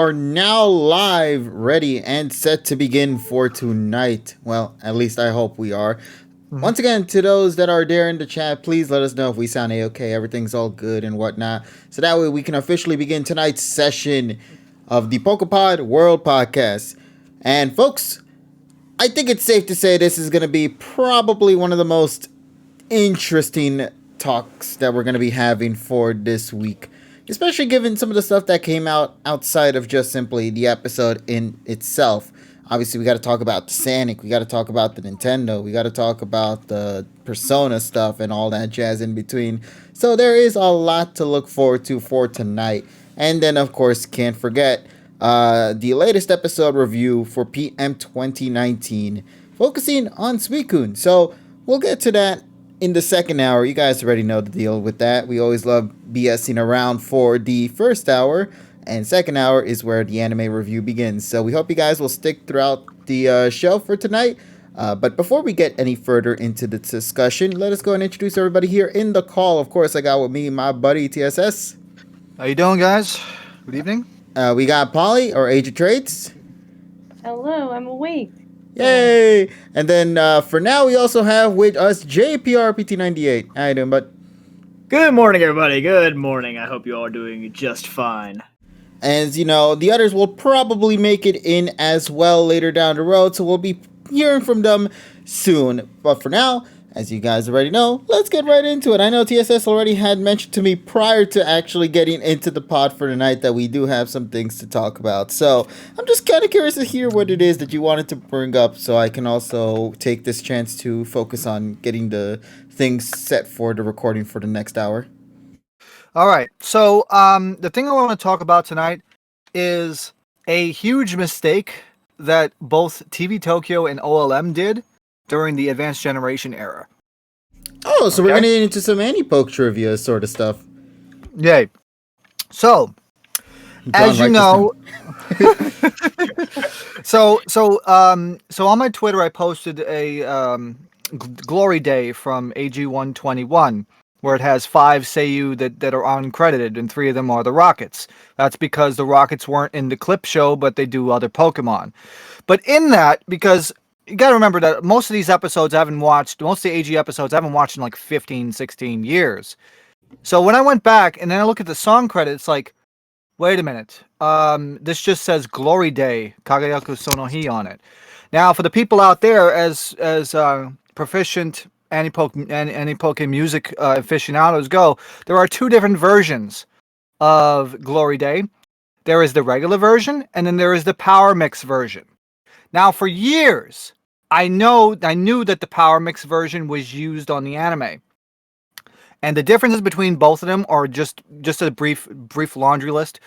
Are now live, ready, and set to begin for tonight. Well, at least I hope we are. Mhm. Once again, to those that are there in the chat, please let us know if we sound a-okay, everything's all good and whatnot. So that way we can officially begin tonight's session of the PokePod World Podcast. And folks, I think it's safe to say this is going to be probably one of the most interesting talks that we're going to be having for this week, especially given some of the stuff that came out outside of just simply the episode in itself. Obviously, we got to talk about the Sonic, we got to talk about the Nintendo, we got to talk about the Persona stuff and all that jazz in between. So there is a lot to look forward to for tonight. And then, of course, can't forget the latest episode review for PM 2019, focusing on Suicune. So we'll get to that in the second hour. You guys already know the deal with that. We always love BSing around for the first hour, and second hour is where the anime review begins. So we hope you guys will stick throughout the show for tonight. But before we get any further into the discussion, let us go and introduce everybody here in the call. Of course, I got with me my buddy TSS. How you doing, guys? Good evening. We got Polly, or Age of Traits. Hello, I'm awake. Yay! And then for now, we also have with us JPRPT98. How you doing, bud? Good morning, everybody. Good morning. I hope you all are doing just fine. As you know, the others will probably make it in as well later down the road, so we'll be hearing from them soon. But for now, as you guys already know, let's get right into it. I know TSS already had mentioned to me prior to actually getting into the pod for tonight that we do have some things to talk about. So I'm just kind of curious to hear what it is that you wanted to bring up so I can also take this chance to focus on getting the things set for the recording for the next hour. All right. So, the thing I want to talk about tonight is a huge mistake that both TV Tokyo and OLM did during the Advanced Generation era. Oh, so we're Okay. going to get into some anti-poke trivia sort of stuff. Yay. So, as you John, know, so on my Twitter, I posted a Glory Day from AG121, where it has 5 Seiyu that are uncredited, and 3 of them are the Rockets. That's because the Rockets weren't in the clip show, but they do other Pokemon. But in that, because you got to remember that most of these episodes I haven't watched, most of the AG episodes I haven't watched in like 15, 16 years. So when I went back and then I look at the song credit, it's like, wait a minute. This just says Glory Day, Kagayaku Sonohi on it. Now, for the people out there, as proficient anti-poke music aficionados go, there are 2 different versions of Glory Day. There is the regular version, and then there is the Power Mix version. Now, for years, I knew that the Power Mix version was used on the anime. And the differences between both of them are just a brief laundry list.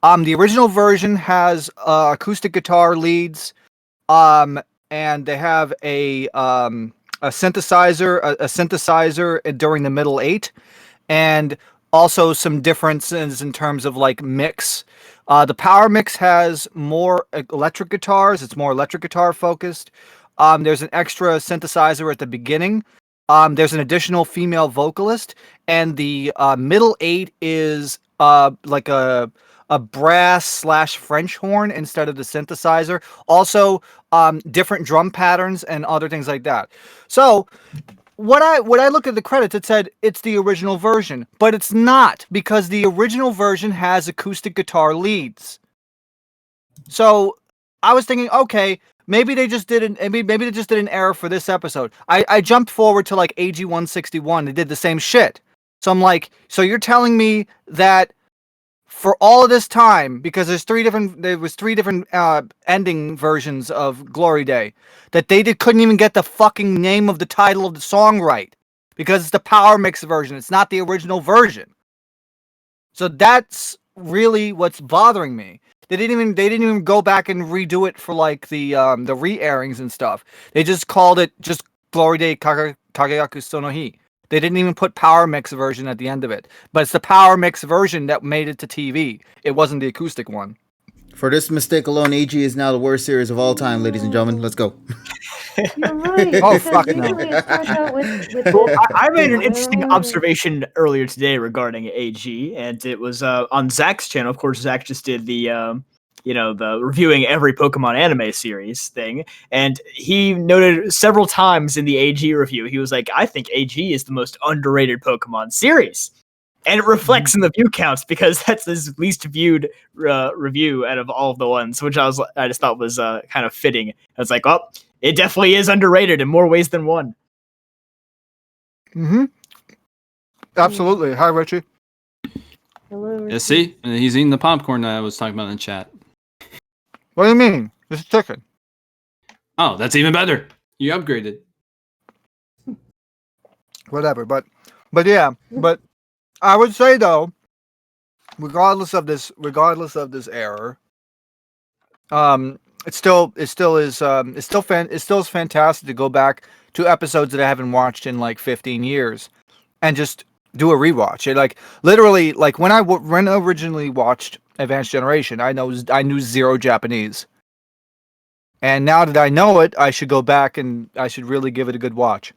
The original version has acoustic guitar leads, and they have a synthesizer during the middle 8, and also some differences in terms of like mix. The Power Mix has more electric guitars. It's more electric guitar focused. There's an extra synthesizer at the beginning. There's an additional female vocalist, and the middle 8 is like a brass / French horn instead of the synthesizer. Also, different drum patterns and other things like that. So, when I look at the credits, it said it's the original version, but it's not, because the original version has acoustic guitar leads. So I was thinking, okay, maybe they just did an error for this episode. I jumped forward to like AG161. They did the same shit. So I'm like, so you're telling me that for all of this time, because there was three different ending versions of Glory Day, that they couldn't even get the fucking name of the title of the song right, because it's the Power Mix version. It's not the original version. So that's really what's bothering me. They didn't even go back and redo it for like the re-airings and stuff. They just called it just Glory Day Kagayaku Sonohi. They didn't even put Power Mix version at the end of it. But it's the Power Mix version that made it to TV. It wasn't the acoustic one. For this mistake alone, AG is now the worst series of all time, ladies and gentlemen. Let's go. You're right. Oh, because fuck no. usually it starts out with Well, the, I made an interesting observation earlier today regarding AG, and it was on Zach's channel. Of course, Zach just did the the reviewing every Pokemon anime series thing, and he noted several times in the AG review, he was like, I think AG is the most underrated Pokemon series. And it reflects in the view counts because that's his least viewed review out of all of the ones, which I just thought was kind of fitting. I was like, oh, it definitely is underrated in more ways than one. Mm-hmm. Absolutely. Hi, Richie. Hello. Yeah, Richie. see? He's eating the popcorn that I was talking about in the chat. What do you mean? It's chicken. Oh, that's even better. You upgraded. Whatever. But yeah. But I would say though, regardless of this error, it still is fantastic to go back to episodes that I haven't watched in like 15 years, and just do a rewatch. It like literally like when I originally watched Advanced Generation, I knew zero Japanese, and now that I know it, I should go back and I should really give it a good watch.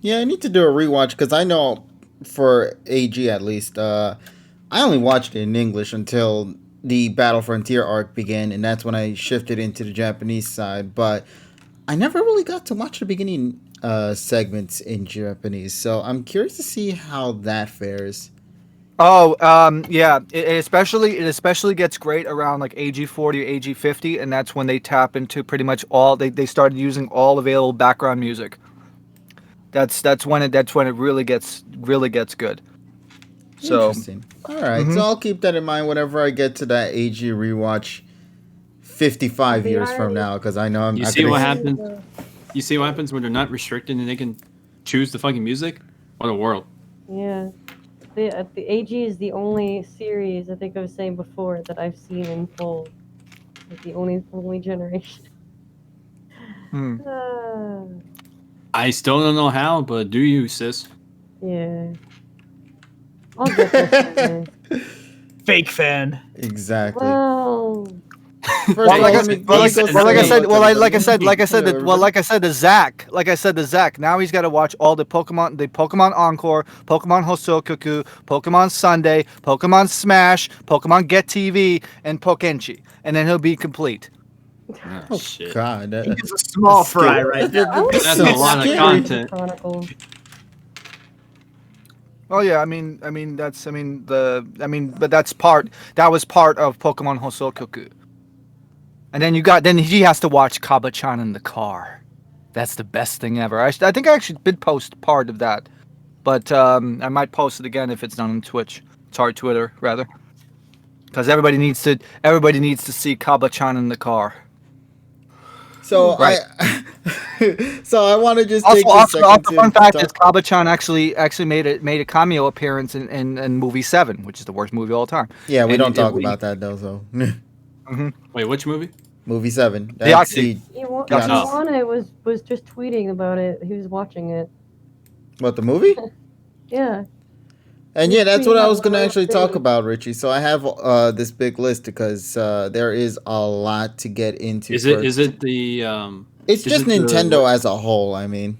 Yeah, I need to do a rewatch because I know for AG at least, I only watched it in English until the Battle Frontier arc began, and that's when I shifted into the Japanese side. But I never really got to watch the beginning segments in Japanese, so I'm curious to see how that fares. Oh, yeah. It especially gets great around like AG 40 or AG 50, and that's when they tap into pretty much all. They started using all available background music. That's when it really gets good. So Interesting. All right, so I'll keep that in mind whenever I get to that AG rewatch 55 The years from irony- now, because I know I'm. You I see could what ex- happens? You see what happens when they're not restricted and they can choose the fucking music? What a world. Yeah. The AG is the only series I think I was saying before that I've seen in full. Like the only generation. Hmm. I still don't know how, but do you, sis? Yeah. I'll get there someday. Fake fan. Exactly. Well, First Well, of all, like I let me- said, well, let me like, go well, like I say said, hello well, to I, everybody. like I said, like I said, Hello, well, like I said to Zach. Now he's got to watch all the Pokemon Encore, Pokemon Hosokaku, Pokemon Sunday, Pokemon Smash, Pokemon Get TV, and Pokenchi, and then he'll be complete. Oh, shit. God, He's a small fry right now. I would That's That's say a lot of Xenoblade content. Chronicles. Oh yeah, but that was part of Pokemon Hosokaku. And then he has to watch Kaba-chan in the car. That's the best thing ever. I think I actually did post part of that, but I might post it again if it's not on Twitch. Sorry, Twitter rather, because everybody needs to see Kaba-chan in the car. So Right. so I want to just take a Also, second to fun fact is talk- Kaba-chan actually made a cameo appearance in movie 7, which is the worst movie of all time. Yeah, we And don't talk we- about that though. So Wait, which movie? movie 7. The Oxy. Iwana was just tweeting about it. He was watching it. What, the movie? Yeah. And He's yeah, that's what tweeting I out was gonna loud actually too. talk about, Richie. So I have this big list because there is a lot to get into. Is it the It's is just it the- Nintendo as a whole. I mean,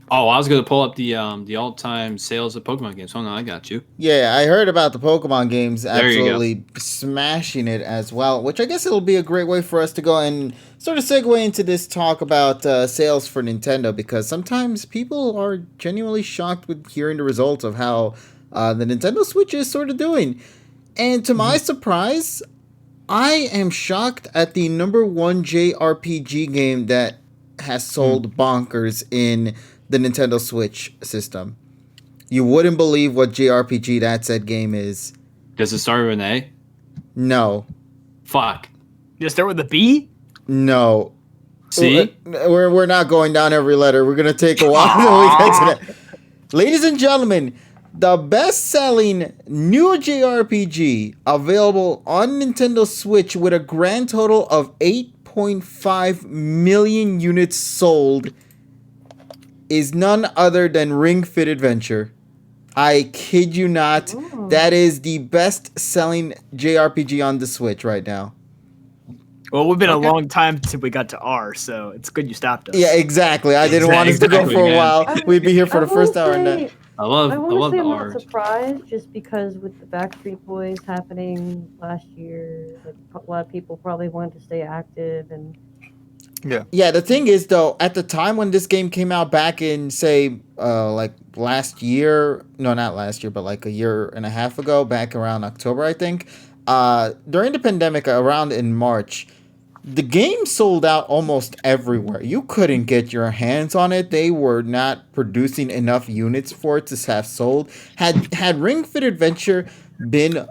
Oh, I was gonna pull up the all-time sales of Pokemon games. Hold on, I got you. yeah, I heard about the Pokemon games There you go. absolutely smashing it as well, which I guess it'll be a great way for us to go and sort of segue into this talk about sales for Nintendo, because sometimes people are genuinely shocked with hearing the results of how the Nintendo Switch is sort of doing. And to my surprise, I am shocked at the number one JRPG game that has sold bonkers in the Nintendo Switch system. You wouldn't believe what JRPG that said game is. Does it start with an A? No. Fuck. You start with a B? No. See? We're not going down every letter. We're going to take a while until we get to that. Ladies and gentlemen, the best-selling new JRPG available on Nintendo Switch with a grand total of 8.5 million units sold is none other than Ring Fit Adventure. I kid you not. Oh. That is the best-selling JRPG on the Switch right now. Well, we've been a long time since we got to R, so it's good you stopped us. Yeah, exactly. I didn't want us to go Exactly, for a man. while. We'd be here for the first hour and that. I love I I want to love say the I'm not art. surprised, just because with the Backstreet Boys happening last year, like a lot of people probably wanted to stay active, and Yeah. Yeah, the thing is though, at the time when this game came out back in say like last year, no not last year, but like a year and a half ago, back around October I think, during the pandemic around in March, the game sold out almost everywhere. You couldn't get your hands on it. They were not producing enough units for it to have sold. Had Ring Fit Adventure been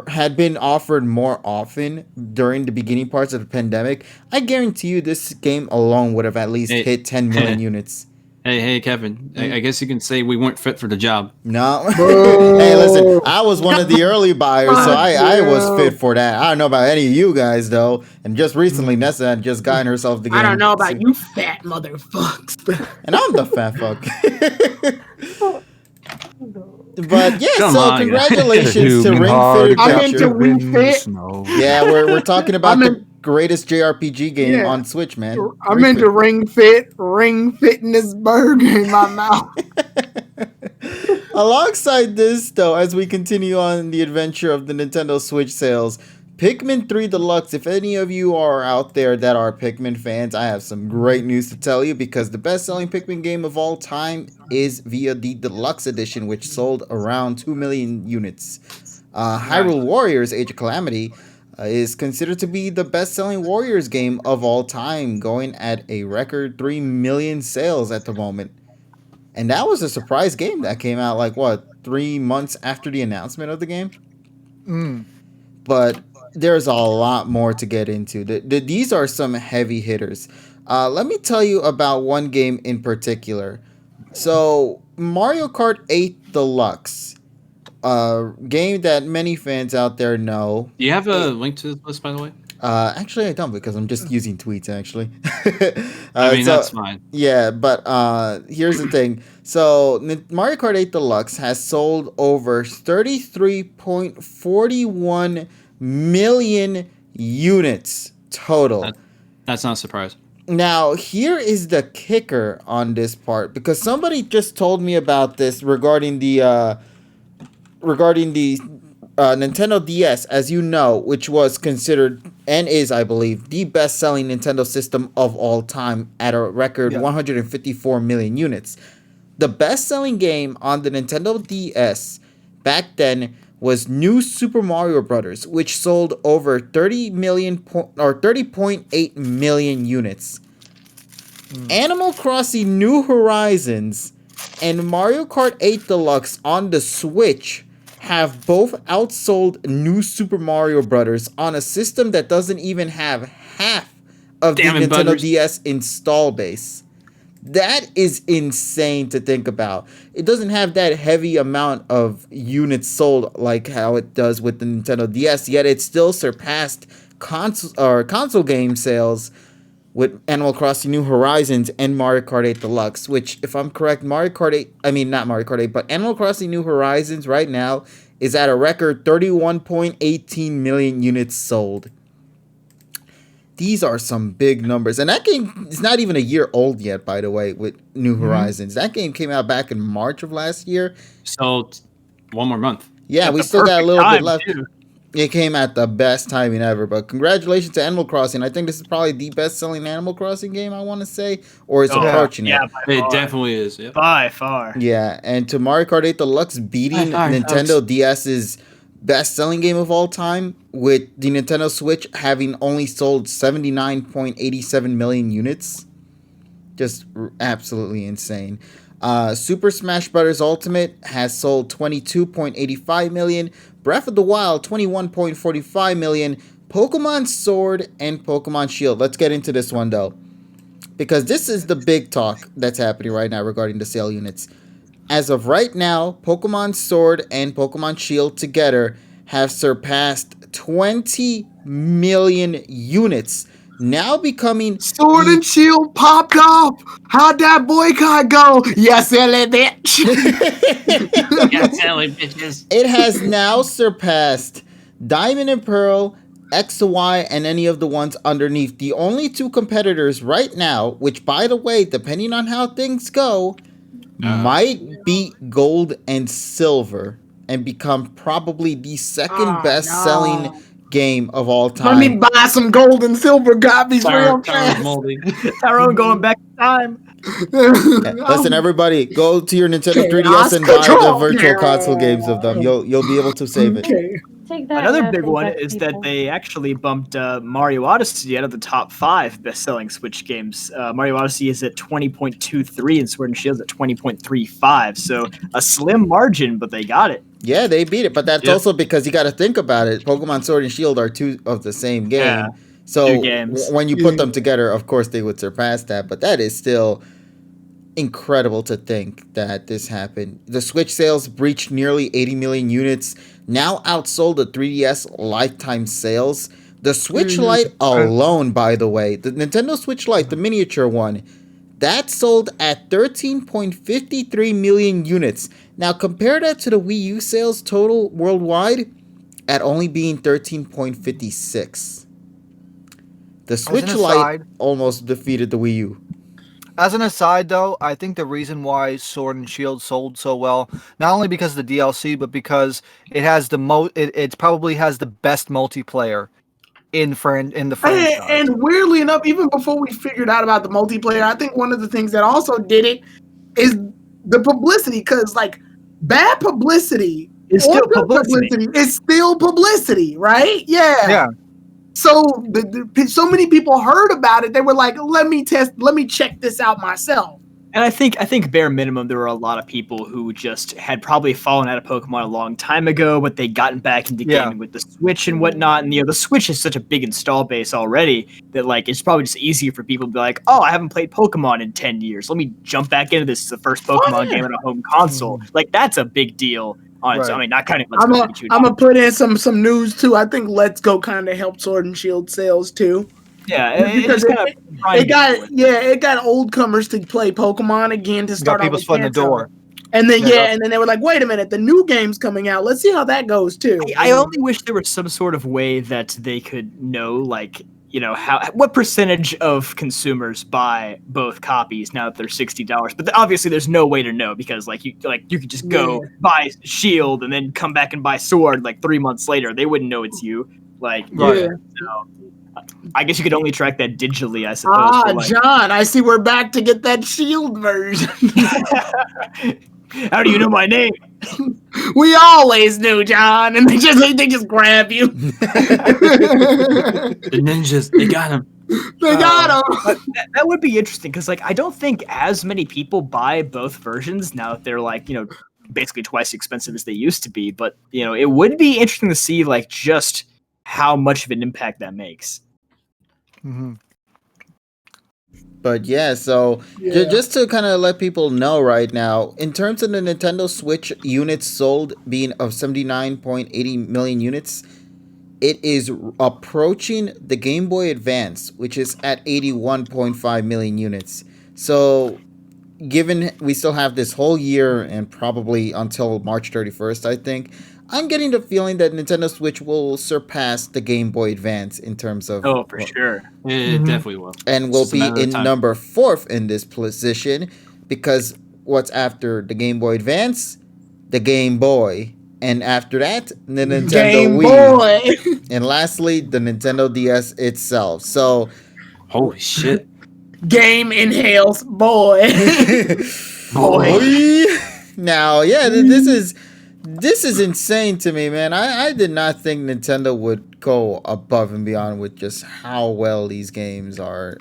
had been offered more often during the beginning parts of the pandemic, I guarantee you this game alone would have at least Hey, hit 10 million units. hey, Kevin. I guess you can say we weren't fit for the job. No. Hey, listen, Boo! I was one of the early buyers, so Fuck I was fit you. for that. I don't know about any of you guys, though. And just recently, Nessa had just gotten herself the I don't game. know about you fat motherfuckers. And I'm the fat fuck. oh, no. But yeah, Come so on, guys. congratulations to Human Ring heart Fit I'm into Adventure. Wii in the Fit. snow. Yeah, we're talking about I'm the in, greatest JRPG game Yeah. on Switch, man. I'm Ring into ring fitting this burger in my mouth. Alongside this, though, as we continue on the adventure of the Nintendo Switch sales, Pikmin 3 Deluxe. If any of you are out there that are Pikmin fans, I have some great news to tell you, because the best-selling Pikmin game of all time is via the Deluxe Edition, which sold around 2 million units. Hyrule Warriors Age of Calamity is considered to be the best-selling Warriors game of all time, going at a record 3 million sales at the moment. And that was a surprise game that came out like what, 3 months after the announcement of the game? Mm. But there's a lot more to get into. These are some heavy hitters. Let me tell you about one game in particular. So, Mario Kart 8 Deluxe, a game that many fans out there know. Do you have a link to this list, by the way? Actually, I don't, because I'm just using tweets, actually. I mean, so, that's fine. yeah, but here's the thing. So, Mario Kart 8 Deluxe has sold over 33.41 million units total. That's not a surprise. Now, here is the kicker on this part, because somebody just told me about this regarding the Nintendo DS, as you know, which was considered and is, I believe, the best-selling Nintendo system of all time at a record 154 million units. The best-selling game on the Nintendo DS back then was New Super Mario Bros., which sold over 30.8 million units. Animal Crossing New Horizons and Mario Kart 8 Deluxe on the Switch have both outsold New Super Mario Bros. On a system that doesn't even have half of the Nintendo Butters. DS install base. That is insane to think about. It doesn't have that heavy amount of units sold like how it does with the Nintendo DS, yet it still surpassed console game sales with Animal Crossing New Horizons and Mario Kart 8 Deluxe, which, if I'm correct, not Mario Kart 8, but Animal Crossing New Horizons right now is at a record 31.18 million units sold. These are some big numbers. And that game is not even a year old yet, by the way, with New Horizons. That game came out back in March of last year. So, one more month. Yeah, At we the still got a perfect little bit time, left. too. It came at the best timing ever, but congratulations to Animal Crossing. I think this is probably the best-selling Animal Crossing game, I want to say, or it's Oh, approaching yeah, it. by It far. definitely is. Yep. By far. Yeah, and to Mario Kart 8 Deluxe beating High five, Nintendo folks. DS's best-selling game of all time, with the Nintendo Switch having only sold 79.87 million units. Just absolutely insane. Super Smash Bros. Ultimate has sold 22.85 million. Breath of the Wild, 21.45 million. Pokemon Sword and Pokemon Shield. Let's get into this one, though, because this is the big talk that's happening right now regarding the sale units. As of right now, Pokemon Sword and Pokemon Shield together have surpassed 20 million units, now becoming Sword and Shield popped off. How'd that boycott go? You silly bitch. Bitches. It has now surpassed Diamond and Pearl, X and Y, and any of the ones underneath. The only two competitors right now, which, by the way, depending on how things go, might beat Gold and Silver and become probably the second best-selling no. game of all Let me time. buy some gold and silver copies real Tyrone's fast. moldy. Tyrone going back in time. Yeah, listen, everybody, go to your Nintendo 3DS and buy the Virtual Console games of them. You'll be able to save it. Okay. Take that, Another Mass big one Effect is people. that they actually bumped Mario Odyssey out of the top 5 best-selling Switch games. Mario Odyssey is at 20.23 and Sword and Shield's at 20.35. So a slim margin, but they got it. Yeah, they beat it, but that's Yep. also because you got to think about it. Pokemon Sword and Shield are two of the same game. Yeah, So two games. when you put them together, of course they would surpass that, but that is still incredible to think that this happened. The Switch sales breached nearly 80 million units, now outsold the 3DS lifetime sales. The Switch Lite alone, by the way, the Nintendo Switch Lite, the miniature one, that sold at 13.53 million units. Now compare that to the Wii U sales total worldwide at only being 13.56. The Switch Lite aside- almost defeated the Wii U. As an aside, though, I think the reason why Sword and Shield sold so well, not only because of the DLC, but because it has it probably has the best multiplayer in the franchise. And weirdly enough, even before we figured out about the multiplayer, I think one of the things that also did it is the publicity. Because like bad publicity It's or still good publicity. is still publicity, right? Yeah. So so many people heard about it. They were like, let me check this out myself. And I think bare minimum there were a lot of people who just had probably fallen out of Pokemon a long time ago, but they'd gotten back into Yeah. gaming with the Switch and whatnot. And the Switch is such a big install base already that like it's probably just easier for people to be like, oh, I haven't played Pokemon in 10 years. Let me jump back into this. It's the first Pokemon game on a home console. Like that's a big deal on its Right. I mean, not kind of Let's Go Pikachu. I'm gonna put in some news too. I think Let's Go kind of helped Sword and Shield sales too. Yeah, it Because just kind of it got old comers to play Pokemon again to start Got off people's with foot in the Kanto. door. And then Yeah. and then they were like, wait a minute, the new game's coming out. Let's see how that goes too. I only wish there was some sort of way that they could know, like, what percentage of consumers buy both copies now that they're $60. But obviously, there's no way to know because, you could just go buy Shield and then come back and buy Sword 3 months later. They wouldn't know it's you. Right. So, I guess you could only track that digitally, I suppose. John, I see we're back to get that Shield version. How do you know my name? We always knew, John, and they just grab you. The ninjas, they got him. They got him. But that would be interesting because, I don't think as many people buy both versions now that they're basically twice as expensive as they used to be. But it would be interesting to see just how much of an impact that makes. Mm-hmm. But yeah, so just to kind of let people know right now, in terms of the Nintendo Switch units sold being of 79.80 million units, it is approaching the Game Boy Advance, which is at 81.5 million units. So given we still have this whole year and probably until March 31st, I think, I'm getting the feeling that Nintendo Switch will surpass the Game Boy Advance in terms of... Oh, for sure. It definitely will. And It's will just a be matter of in time. number 4th in this position because what's after the Game Boy Advance? The Game Boy. And after that, the Nintendo Game Wii. Boy. And lastly, the Nintendo DS itself. So... Holy shit. Game inhales, boy. Boy. Now, yeah, this is insane to me, man. I did not think Nintendo would go above and beyond with just how well these games are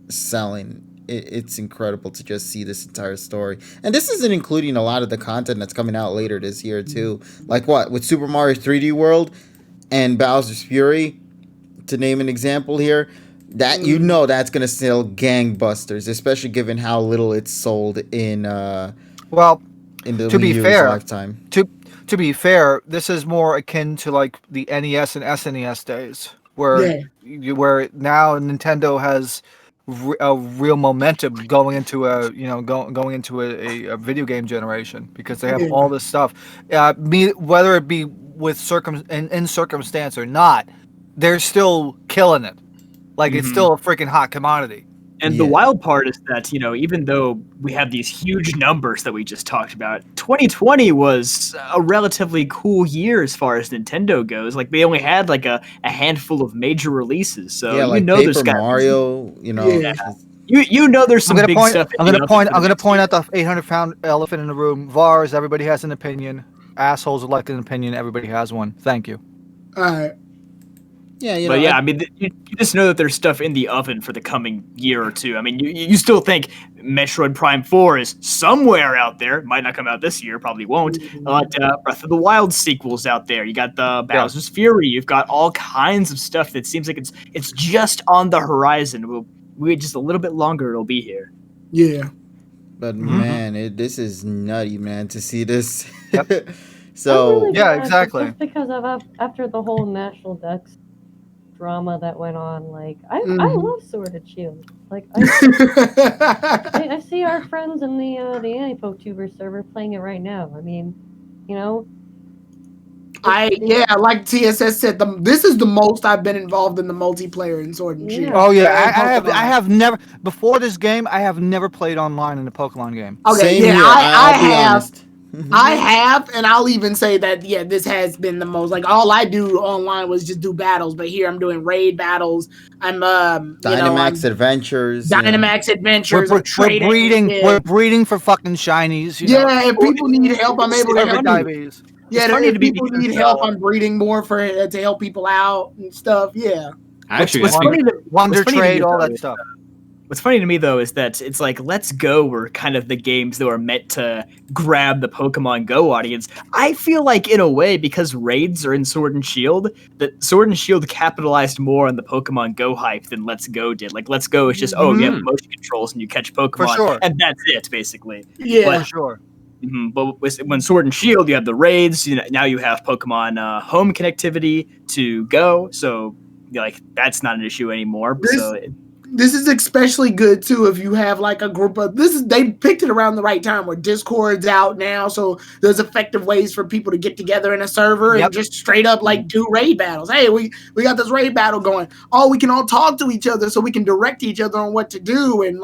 selling. It's incredible to just see this entire story. And this isn't including a lot of the content that's coming out later this year, too. Like what? With Super Mario 3D World and Bowser's Fury, to name an example here. That that's going to sell gangbusters, especially given how little it's sold in Well, in the to Wii be U's fair, lifetime. To be fair, this is more akin to the NES and SNES days, where now Nintendo has a real momentum going into going into a video game generation because they have all this stuff. Whether it be with in circumstance or not, they're still killing it. It's still a freaking hot commodity. And the wild part is that, even though we have these huge numbers that we just talked about, 2020 was a relatively cool year as far as Nintendo goes. Like, they only had like a handful of major releases. So, Yeah, like there's Paper got Mario, Yeah. there's some big stuff. I'm gonna point out the 800-pound elephant in the room. VARs, everybody has an opinion. Assholes elect an opinion. Everybody has one. Thank you. All right. Yeah, I mean, you just know that there's stuff in the oven for the coming year or two. I mean, you still think Metroid Prime 4 is somewhere out there. Might not come out this year, probably won't. But Breath of the Wild sequels out there. You got the Bowser's Fury. You've got all kinds of stuff that seems like it's just on the horizon. We'll wait just a little bit longer, it'll be here. Yeah. But man, this is nutty, man, to see this. Yep. So I'm really yeah, glad, exactly. Just because after the whole National Dex drama that went on, like I love Sword and Shield. Like I see our friends in the Anti-PokeTuber server playing it right now. I mean, like TSS said, this is the most I've been involved in the multiplayer in Sword and Shield. Oh yeah, I have never before this game. I have never played online in a Pokemon game. Okay, same here. I I'll be have. honest. I have, and I'll even say that this has been the most. Like, all I do online was just do battles, but here I'm doing raid battles. I'm Dynamax Adventures. Dynamax Adventures. We're breeding for fucking shinies. If people need help, I'm able to help. Diabetes. Yeah, if people need help, I'm breeding more to help people out and stuff. Yeah. Actually, Wonder Trade, all that stuff. What's funny to me, though, is that it's like Let's Go were kind of the games that were meant to grab the Pokemon Go audience. I feel like, in a way, because raids are in Sword and Shield, that Sword and Shield capitalized more on the Pokemon Go hype than Let's Go did. Like, Let's Go is just, you have motion controls and you catch Pokemon, and that's it, basically. Yeah, for sure. But when Sword and Shield, you have the raids. Now you have Pokemon home connectivity to Go, so that's not an issue anymore. This is especially good too if you have like a group of they picked it around the right time where Discord's out now, so there's effective ways for people to get together in a server and just straight up do raid battles. Hey, we got this raid battle going. Oh, we can all talk to each other so we can direct each other on what to do, and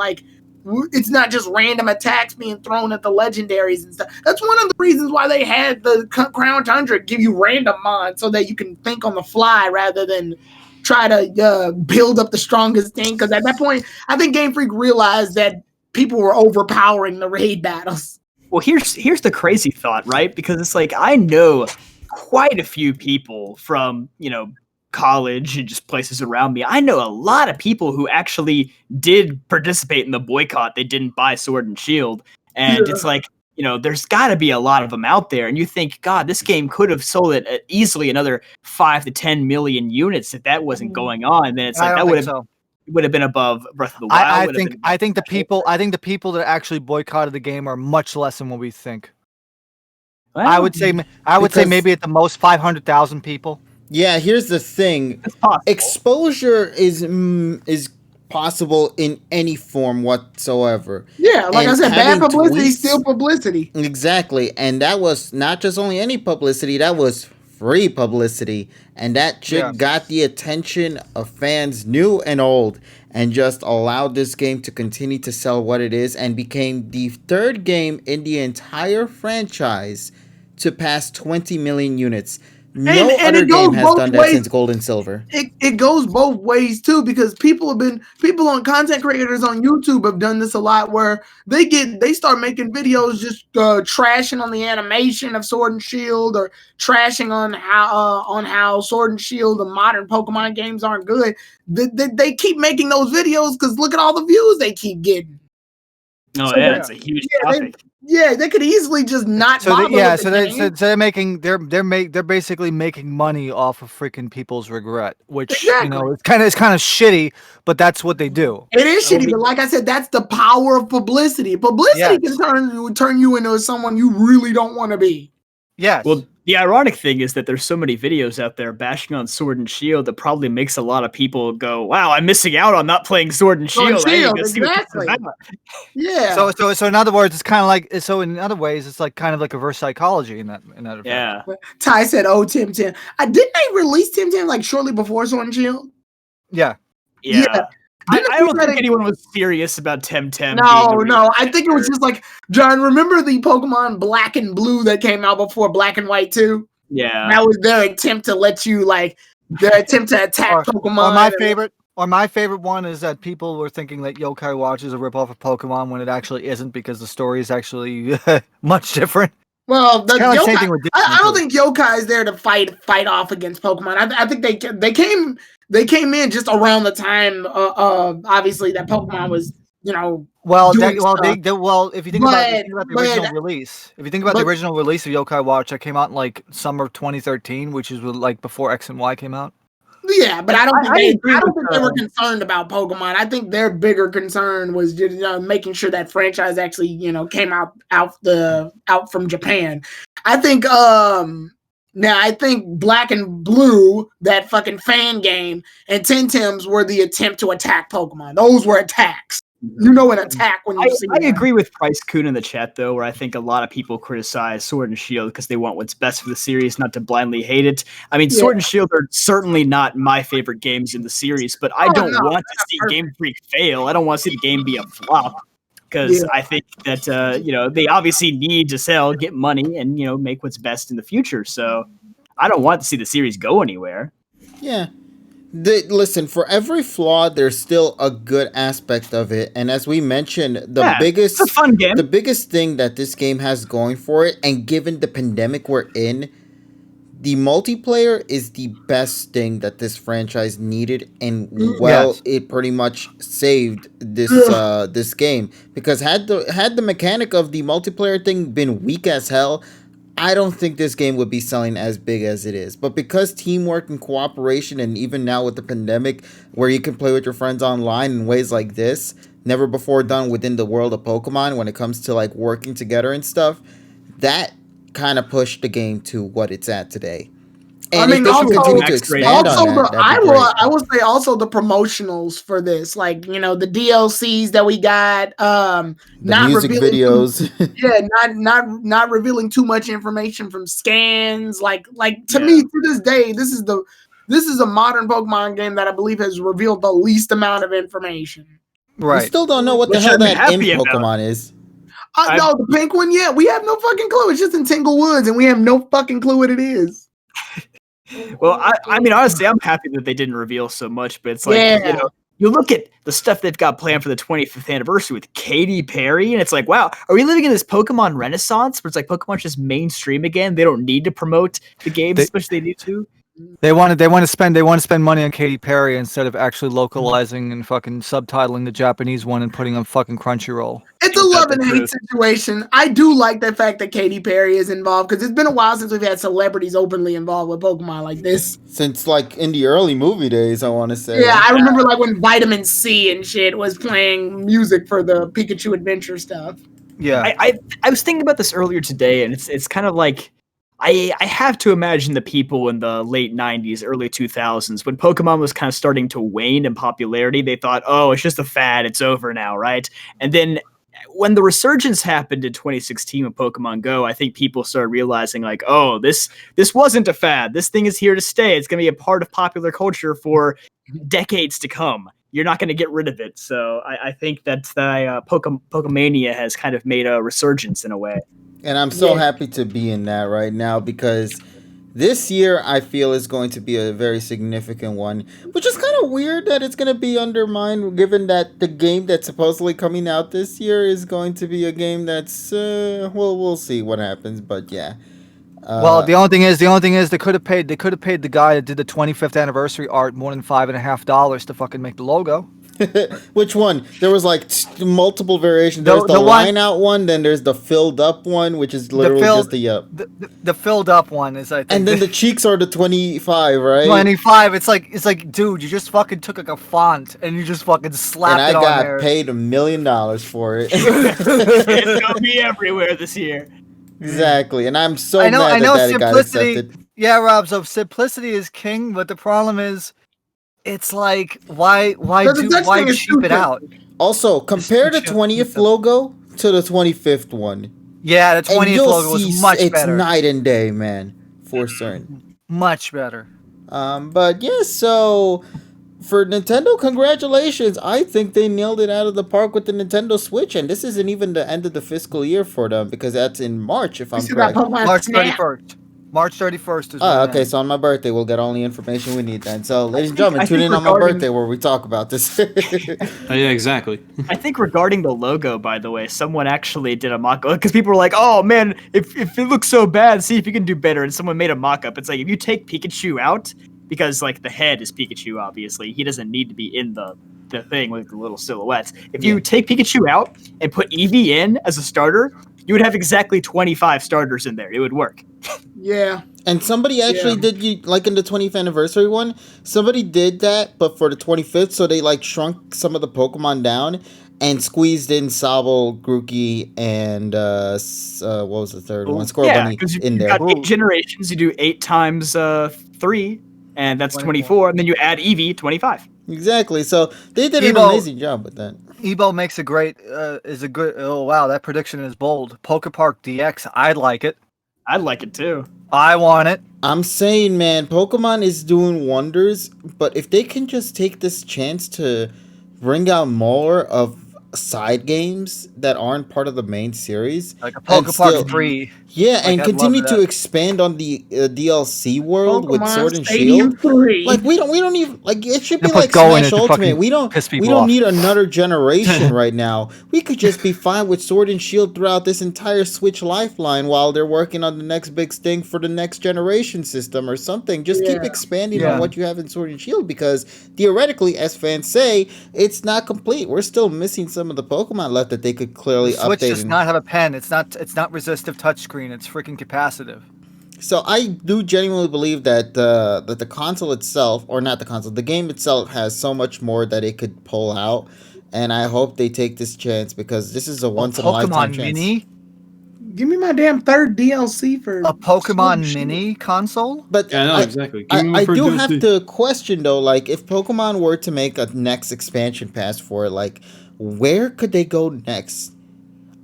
it's not just random attacks being thrown at the legendaries and stuff. That's one of the reasons why they had the Crown Tundra give you random mods so that you can think on the fly rather than try to build up the strongest thing, because at that point, I think Game Freak realized that people were overpowering the raid battles. Well, here's the crazy thought, right? Because it's like I know quite a few people from college and just places around me. I know a lot of people who actually did participate in the boycott. They didn't buy Sword and Shield, and it's like, there's got to be a lot of them out there. And you think, God, this game could have sold it at easily another 5 to 10 million units if that wasn't going on. Then it's like that would have been above Breath of the Wild. I think the people that actually boycotted the game are much less than what we think. Well, I would say maybe at the most 500,000 people. Yeah, here's the thing. Exposure is possible in any form whatsoever. Yeah, like I said, bad publicity is still publicity. Exactly. And that was not just only any publicity, that was free publicity. And that chick got the attention of fans new and old and just allowed this game to continue to sell what it is and became the third game in the entire franchise to pass 20 million units. No other game has done that since Gold and Silver. It goes both ways too, because people on content creators on YouTube have done this a lot, where they start making videos just trashing on the animation of Sword and Shield, or trashing on how Sword and Shield, the modern Pokemon games, aren't good. They keep making those videos because look at all the views they keep getting. Oh, so it's a huge topic. They could easily just not. So they're basically making money off of freaking people's regret, which it's kind of shitty, but that's what they do. It is shitty, but like I said, that's the power of publicity. Publicity can turn you into someone you really don't want to be. Yes. Well, the ironic thing is that there's so many videos out there bashing on Sword and Shield that probably makes a lot of people go, "Wow, I'm missing out on not playing Sword and Shield." Exactly. Yeah. So in other words, it's kind of like. So in other ways, it's like kind of like reverse psychology in that. Effect. Yeah. Ty said, "Oh, Tim. Didn't they release Tim like shortly before Sword and Shield?" Yeah. Yeah. I don't think anyone was serious about Temtem. No. I think it was just like, John, remember the Pokemon Black and Blue that came out before Black and White 2? Yeah. That was their attempt to let you, like, their attempt to attack Pokemon. Or my favorite one is that people were thinking that Yokai Watch is a ripoff of Pokemon when it actually isn't, because the story is actually much different. Well, the Kinda like yokai, same thing with I don't Disney, think Yokai is there to fight off against Pokemon. I think they came in just around the time, obviously that Pokemon was, Well, doing if you think about the original release, if you think about the original release of Yokai Watch, that came out in like summer of 2013, which is like before X and Y came out. Yeah, but I don't think they were concerned about Pokemon. I think their bigger concern was just making sure that franchise actually, came out from Japan. I think I think Black and Blue, that fucking fan game, and Temtems were the attempt to attack Pokemon. Those were attacks. An attack when you see I agree with Price Coon in the chat, though, where I think a lot of people criticize Sword and Shield because they want what's best for the series, not to blindly hate it. I mean, Sword and Shield are certainly not my favorite games in the series, but I don't want to see Game Freak fail. I don't want to see the game be a flop, because I think that they obviously need to sell, get money, and make what's best in the future. So I don't want to see the series go anywhere. Yeah. Listen, for every flaw, there's still a good aspect of it, and as we mentioned, it's a fun game. The biggest thing that this game has going for it, and given the pandemic we're in, the multiplayer is the best thing that this franchise needed, and it pretty much saved this game, because had the mechanic of the multiplayer thing been weak as hell, I don't think this game would be selling as big as it is. But because teamwork and cooperation, and even now with the pandemic, where you can play with your friends online in ways like this, never before done within the world of Pokemon when it comes to like working together and stuff, that kind of pushed the game to what it's at today. And if they can continue to expand on that, I will say also the promotionals for this, like the DLCs that we got, the music videos, not revealing too much information from scans. Like to me, to this day, this is a modern Pokemon game that I believe has revealed the least amount of information. Right. We still don't know what the hell that imp Pokemon is. No, the pink one. Yeah, we have no fucking clue. It's just in Tingle Woods, and we have no fucking clue what it is. Well, I mean, honestly, I'm happy that they didn't reveal so much, but it's like, you look at the stuff they've got planned for the 25th anniversary with Katy Perry, and it's like, wow, are we living in this Pokemon renaissance where it's like Pokemon's just mainstream again? They don't need to promote the games as much as they need to. They want to spend money on Katy Perry instead of actually localizing and fucking subtitling the Japanese one and putting on fucking Crunchyroll. It's a love and hate situation. I do like the fact that Katy Perry is involved, because it's been a while since we've had celebrities openly involved with Pokemon like this. Since like in the early movie days, I want to say. Yeah, I remember like when Vitamin C and shit was playing music for the Pikachu Adventure stuff. Yeah, I was thinking about this earlier today, and it's kind of like, I have to imagine the people in the late 90s, early 2000s, when Pokemon was kind of starting to wane in popularity, they thought, oh, it's just a fad, it's over now, right? And then when the resurgence happened in 2016 with Pokemon Go, I think people started realizing, like, oh, this wasn't a fad. This thing is here to stay. It's going to be a part of popular culture for decades to come. You're not going to get rid of it. So I think that Pokemania has kind of made a resurgence in a way. And I'm so happy to be in that right now, because this year I feel is going to be a very significant one, which is kind of weird that it's going to be undermined, given that the game that's supposedly coming out this year is going to be a game that's we'll see what happens, but yeah. Well, the only thing is they could have paid the guy that did the 25th anniversary art more than $5.50 to fucking make the logo. Which one? There was like multiple variations. There's the line out one, then there's the filled up one, which is literally just the filled up one is, I think. And then the cheeks are the 25, right? 25. It's like, dude, you just fucking took like a font and you just fucking slapped it on there. And I got paid $1 million for it. It's gonna be everywhere this year. Exactly, and I'm so mad that it got accepted. Yeah, Rob. So simplicity is king, but the problem is, it's like, why cheap it out? Also, compare the 20th logo to the 25th one. Yeah, the 20th logo was much better. It's night and day, man, for certain. Much better. But yeah, so for Nintendo, congratulations. I think they nailed it out of the park with the Nintendo Switch, and this isn't even the end of the fiscal year for them because that's in March, if We I'm still got correct. Pokemon March Snap. 31st. March 31st is Oh, when it okay. ends. So on my birthday, we'll get all the information we need then. So, ladies and gentlemen, I tune think in on my regarding- birthday where we talk about this. Oh, yeah, exactly. I think regarding the logo, by the way, someone actually did a mock-up because people were like, "Oh man, if it looks so bad, see if you can do better." And someone made a mock-up. It's like if you take Pikachu out, because like the head is Pikachu, obviously he doesn't need to be in the thing with the little silhouettes. If you take Pikachu out and put Eevee in as a starter, you would have exactly 25 starters in there. It would work. Yeah. And somebody actually did, you like in the 20th anniversary one, somebody did that, but for the 25th, so they like shrunk some of the Pokemon down and squeezed in Sobble, Grookey, and what was the third one? Squirrel Yeah, Bunny because in you've there. got 8 generations. You do 8 times 3, and that's 24. And then you add Eevee, 25. Exactly. So they did an Evo- amazing job with that. Ebo makes a great, is a good, oh wow, that prediction is bold. PokePark DX, I'd like it. I'd like it too. I want it. I'm saying, man, Pokemon is doing wonders, but if they can just take this chance to bring out more of side games that aren't part of the main series, Like a and still- PokePark 3. yeah, Like, and I'd continue love to that. expand on the DLC world with Pokemon Sword and Stadium Shield. 3. Like we don't even like it should be They put like Go in Smash it to Ultimate. fucking We don't piss people we don't off. need another generation right now. We could just be fine with Sword and Shield throughout this entire Switch lifeline while they're working on the next big thing for the next generation system or something. Just keep Yeah. expanding Yeah. on what you have in Sword and Shield because theoretically, as fans say, it's not complete. We're still missing some of the Pokemon left that they could clearly The Switch update. does not have a pen. It's not resistive touchscreen. It's freaking capacitive. So I do genuinely believe that the console itself, or not the console, the game itself has so much more that it could pull out, and I hope they take this chance because this is a once in a lifetime Pokemon chance. Mini, Give me my damn third DLC for a Pokemon Sword Mini console. But Yeah, I know, exactly. Give me I one for do DLC. have to question though, like if Pokemon were to make a next expansion pass for it, like where could they go next?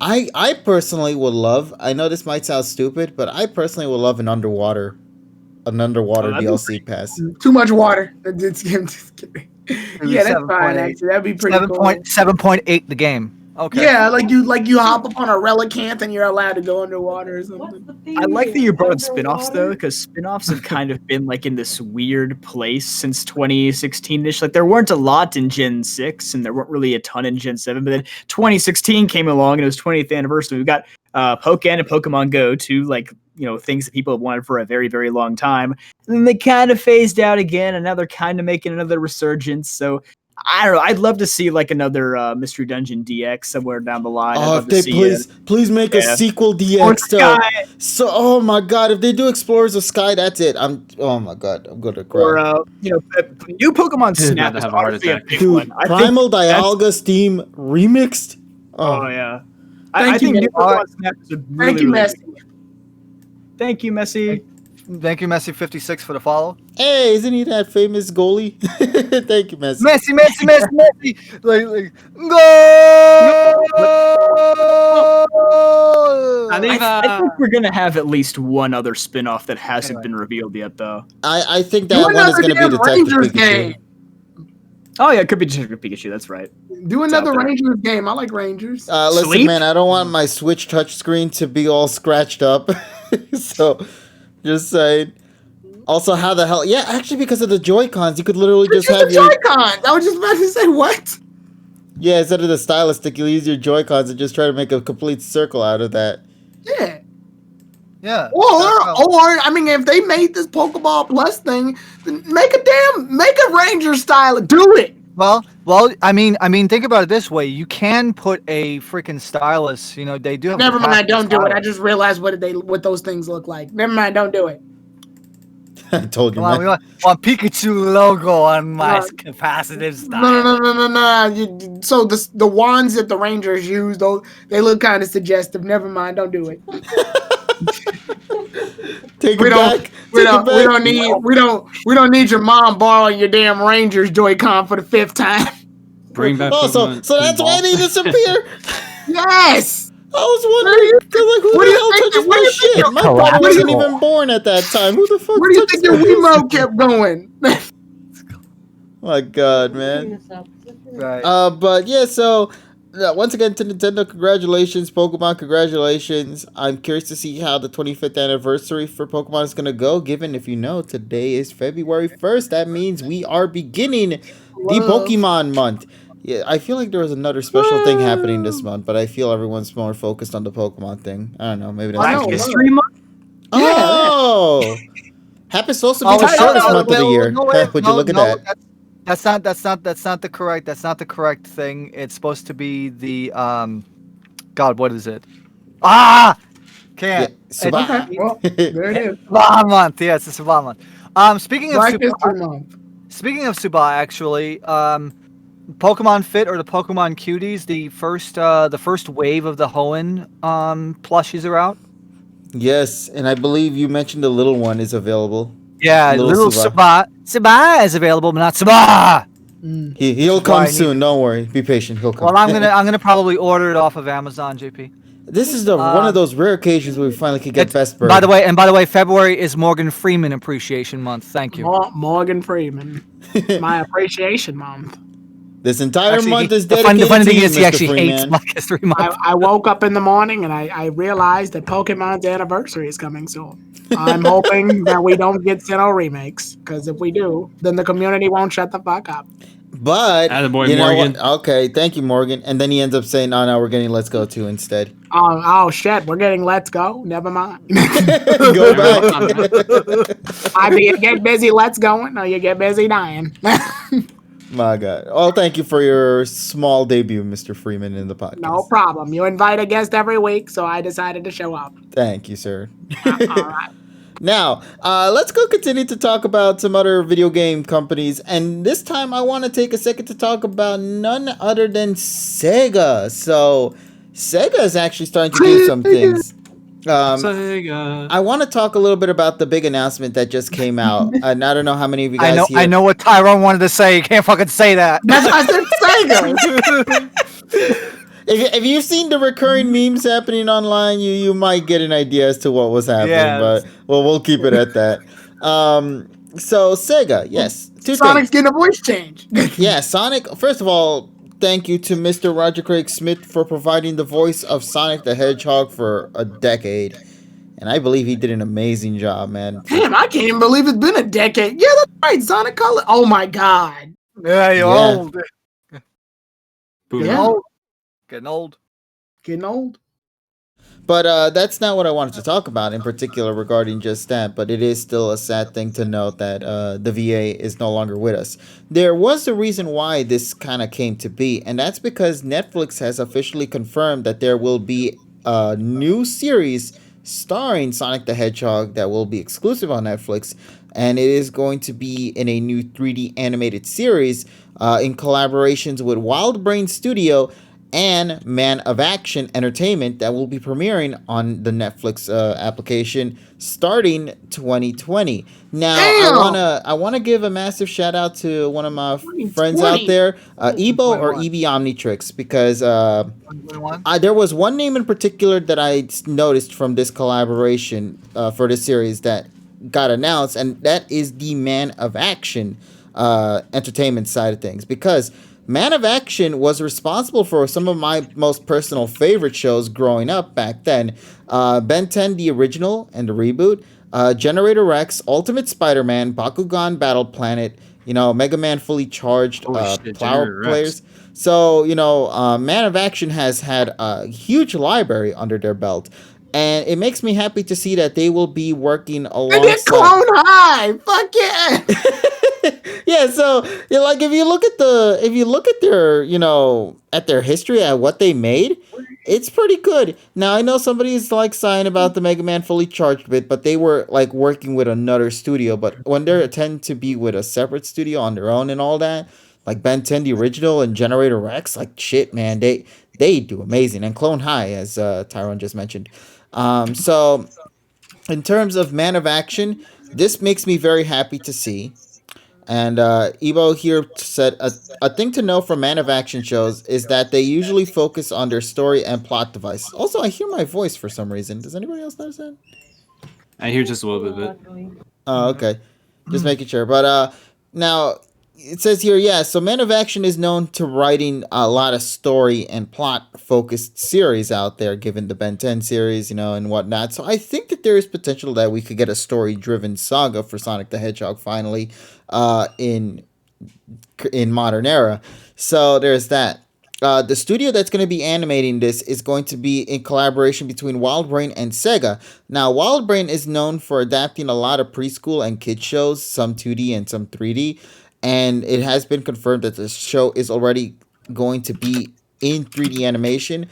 I personally would love. I know this might sound stupid, but I personally would love an underwater that'd be DLC pass. Too much water. Just kidding. Yeah, that's 7.8. fine. Actually, that'd be pretty cool. 7.8 the game. Okay. Yeah, like you hop up on a relicanth and you're allowed to go underwater or What's something. the theme I like that you here? brought up spin-offs though, Underwater? because spin-offs have kind of been like in this weird place since 2016ish. Like there weren't a lot in Gen 6 and there weren't really a ton in Gen 7, but then 2016 came along and it was 20th anniversary. We got Pokken and Pokemon Go, two like things that people have wanted for a very, very long time. And then they kind of phased out again, and now they're kind of making another resurgence. So I don't know. I'd love to see like another Mystery Dungeon DX somewhere down the line. I'd Oh, love if they to see please make a Yeah. sequel Or DX though. Sky, So, oh my god, if they do Explorers of Sky, that's it. Oh my god, I'm gonna cry. or new Pokemon Dude, Snap I'd is have a heart honestly a attack. big Dude, one. I think Primal that's- Dialga Steam remixed. Oh yeah. Thank I you, think new Messi. Pokemon Snap is a really, Thank you, really Messi. big one. Thank you, Messi. Thank you, Messi56 for the follow. Hey, isn't he that famous goalie? Thank you, Messi. Messi. Like, go! I think we're gonna have at least one other spin-off that hasn't Anyway. been revealed yet, though. I think Do that one is another gonna be damn Detective Rangers Pikachu. game. Oh yeah, it could be Detective Pikachu. That's right. Do another out there. Rangers game. I like Rangers. Listen, Sleep? man, I don't want my Switch touchscreen to be all scratched up. So, just saying. Also, how the hell? Yeah, actually, because of the Joy-Cons, you could literally It's just just have a your Joy-Con. I was just about to say what? yeah. Instead of the stylus stick, you'll use your Joy-Cons and just try to make a complete circle out of that. Yeah. Yeah. Or I mean, if they made this Pokeball Plus thing, then make a Ranger style. Do it. Well, I mean, think about it this way: you can put a freaking stylus. They do have. Never mind. capacitive Don't do it. I stylus. just realized what those things look like. Never mind. Don't do it. I told you, Come on, man. we want Pikachu logo on my No. capacitive style. No. So the wands that the Rangers use, though, they look kind of suggestive. Never mind. Don't do it. Take We it don't. back. We Take it don't. back. We don't need your mom borrowing your damn Rangers Joy-Con for the 5th time. Bring back Oh, so Pokemon that's why Pinball. they disappear. Yes. I was wondering, because like, who What do the you hell think- touches what do my you think shit? your- My What brother do wasn't you- even born at that time. Who the fuck Where do you touches think your my shit? Wiimote kept going? My God, We'll bring man. this up. This is really Right. But yeah, so once again to Nintendo, congratulations, Pokemon, congratulations. I'm curious to see how the 25th anniversary for Pokemon is gonna go. Given if you know today is February 1st, that means we are beginning the Love. Pokemon month. Yeah, I feel like there was another special thing happening this month, but I feel everyone's more focused on the Pokemon thing. I don't know, maybe that's I Black just know, me. History love. Month. Yeah, that. Oh, happens to also be Oh, the it's so, shortest no, month of the well, year. no, wait, Would you no, look at no, that? that's not the correct thing. It's supposed to be the God, what is it? Ah, Yeah, can't. It's Okay, Suba. well, there it is. Suba month. Yeah, it's the Suba month. Speaking of Black Suba, History Month. actually, Pokemon Fit or the Pokemon Cuties, the first wave of the Hoenn plushies are out. Yes, and I believe you mentioned the little one is available. Yeah, Little little Suba. Suba is available, but not Suba. Mm. He'll Which is why come I need soon. it. Don't worry. Be patient. He'll come. Well, I'm gonna probably order it off of Amazon, JP. This is the one of Um, those rare occasions where we finally could get it's Best by the Bird. way, and by the way, February is Morgan Freeman Appreciation Month. Thank you. Morgan Freeman. It's my appreciation month. This entire Actually, month is the dedicated funny to thing you, is, he Mr. actually hates Freeman. Black History Month. I woke up in the morning and I realized that Pokemon's anniversary is coming soon. I'm hoping that we don't get Sinnoh remakes, because if we do, then the community won't shut the fuck up. But Attaboy, you know what? Morgan. Okay, thank you, Morgan. And then he ends up saying, "No, no, we're getting Let's Go 2 instead." Oh shit, we're getting Let's Go. Never mind. Go Alright, back. well, not bad. Either you get busy Let's Going or you get busy dying. My God. Well, thank you for your small debut, Mr. Freeman, in the No podcast. problem. You invite a guest every week, so I decided to show up. Thank you, sir. All right. Now, let's go continue to talk about some other video game companies. And this time, I want to take a second to talk about none other than Sega. So, Sega is actually starting to do some things. Sega. I want to talk a little bit about the big announcement that just came out. And I don't know how many of you I guys know, here. I know what Tyrone wanted to say. You can't fucking say that. That's why I said Sega. If you've seen the recurring memes happening online, you might get an idea as to what was happening. Yes. But well, we'll keep it at that. So Sega, yes, two Sonic's things. getting a voice change. Yeah, Sonic. First of all, thank you to Mr. Roger Craig Smith for providing the voice of Sonic the Hedgehog for a decade, and I believe he did an amazing job, man. Damn, I can't even believe it's been a decade. Yeah, that's right. Sonic Color. Oh my god. Yeah, you're Yeah. old. Boomer. Yeah. Old. Getting old. Getting old. But that's not what I wanted to talk about in particular regarding just that. But it is still a sad thing to note that the VA is no longer with us. There was a reason why this kind of came to be, and that's because Netflix has officially confirmed that there will be a new series starring Sonic the Hedgehog that will be exclusive on Netflix, and it is going to be in a new 3D animated series in collaborations with Wild Brain Studio and Man of Action Entertainment that will be premiering on the Netflix application starting 2020. Now, Damn. I wanna give a massive shout out to one of my friends 2020. out there, Ebo or 21. EB Omnitrix, because 21? there was one name in particular that I noticed from this collaboration for this series that got announced, and that is the Man of Action entertainment side of things, because Man of Action was responsible for some of my most personal favorite shows growing up back then. Ben 10, the original and the reboot, Generator Rex, Ultimate Spider-Man, Bakugan Battle Planet, Mega Man Fully Charged, Holy shit, Flower Generator Rex. Players. So, Man of Action has had a huge library under their belt. And it makes me happy to see that they will be working And alongside. then Clone High. Fuck yeah. Yeah, so like if you look at their at their history, at what they made, it's pretty good. Now I know somebody's like sighing about the Mega Man Fully Charged bit, but they were like working with another studio. But when they tend to be with a separate studio on their own and all that, like Ben 10 the original and Generator Rex, like shit, man, they do amazing. And Clone High, as Tyrone just mentioned. So in terms of Man of Action, this makes me very happy to see. And Ebo here said a thing to know from Man of Action shows is that they usually focus on their story and plot devices. Also, I hear my voice for some reason. Does anybody else notice that? I hear just a little bit of it. Oh, okay. Just making sure. But now, it says here, yeah, so Man of Action is known to writing a lot of story and plot focused series out there, given the Ben 10 series, and whatnot. So I think that there is potential that we could get a story driven saga for Sonic the Hedgehog finally in modern era. So there's that. The studio that's going to be animating this is going to be in collaboration between WildBrain and Sega. Now, WildBrain is known for adapting a lot of preschool and kids shows, some 2D and some 3D, and it has been confirmed that the show is already going to be in 3D animation,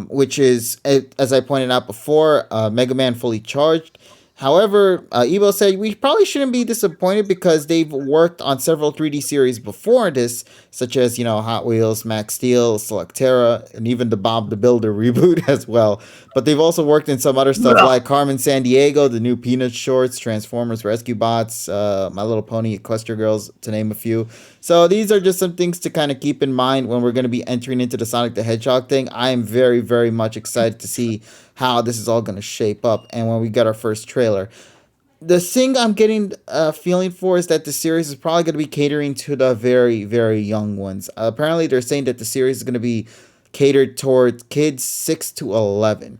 which is, as I pointed out before, Mega Man Fully Charged. However, Evo said we probably shouldn't be disappointed because they've worked on several 3D series before this, such as, Hot Wheels, Max Steel, Selecterra, and even the Bob the Builder reboot as well. But they've also worked in some other stuff like Carmen Sandiego, the new Peanuts shorts, Transformers Rescue Bots, My Little Pony, Equestria Girls, to name a few. So these are just some things to kind of keep in mind when we're going to be entering into the Sonic the Hedgehog thing. I am very, very much excited to see how this is all going to shape up and when we get our first trailer. The thing I'm getting a feeling for is that the series is probably going to be catering to the very, very young ones. Apparently, they're saying that the series is going to be catered towards kids 6 to 11.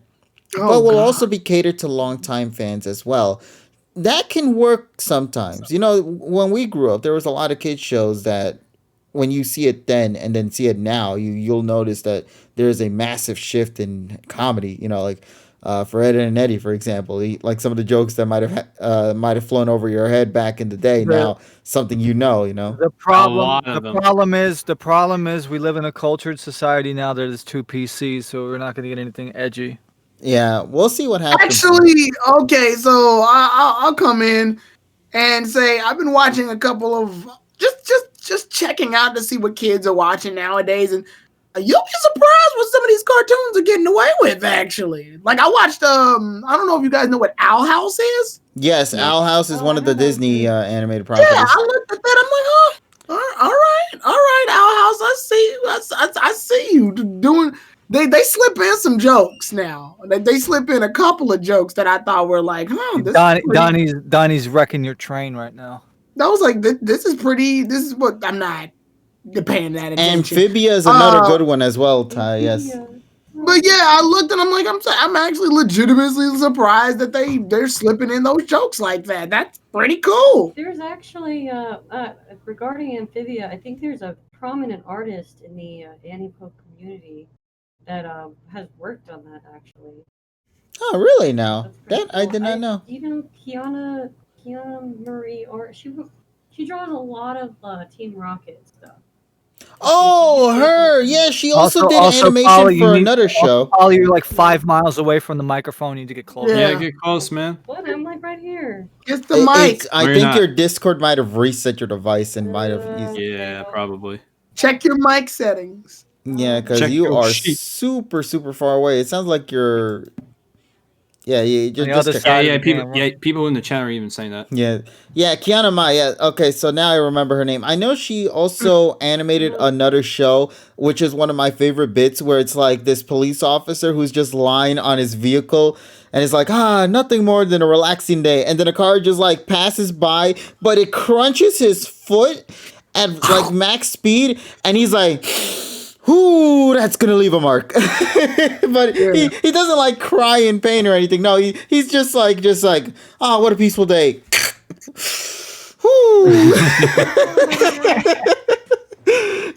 But will also be catered to longtime fans as well. That can work sometimes. When we grew up, there was a lot of kids shows that when you see it then and then see it now, you'll notice that there's a massive shift in comedy. Like for Ed and Eddie, for example, like some of the jokes that might have flown over your head back in the day. Now something The problem is we live in a cultured society now that is too PC, so we're not going to get anything edgy. Yeah, we'll see what happens. Actually, okay, so I'll come in and say I've been watching a couple of just checking out to see what kids are watching nowadays, and you'll be surprised what some of these cartoons are getting away with. Actually, like I watched I don't know if you guys know what Owl House is. Yes, Owl House is one of the Disney animated properties. Yeah, I looked at that. I'm like, oh, all right, Owl House. I see you doing. They slip in some jokes now. They slip in a couple of jokes that I thought were like, Donnie's wrecking your train right now. I was like, this is pretty. This is what I'm not paying that attention. Amphibia is another good one as well, Ty. Yes. But yeah, I looked and I'm like, I'm actually legitimately surprised that they're slipping in those jokes like that. That's pretty cool. There's actually regarding Amphibia, I think there's a prominent artist in the Annie-Poke community that has worked on that actually. Oh, really? Now that cool. I did not know. Even Kiana Murray, or she draws a lot of Team Rocket stuff. Oh, her! Yeah, she also did animation Polly, for another show. Polly, you're like 5 miles away from the microphone. You need to get closer. Yeah, get close, man. What? I'm like right here. It's the mic. I think your Discord might have reset your device and might have. Yeah, probably. Check your mic settings. Yeah, because you are super, super far away. It sounds like you're. Yeah, people in the chat are even saying that. Yeah, Kiana Mai. Yeah, okay, so now I remember her name. I know she also animated another show, which is one of my favorite bits, where it's like this police officer who's just lying on his vehicle, and it's like, nothing more than a relaxing day, and then a car just like passes by, but it crunches his foot at like max speed, and he's like, ooh, that's gonna leave a mark. But he doesn't like cry in pain or anything. No, he's just like, what a peaceful day.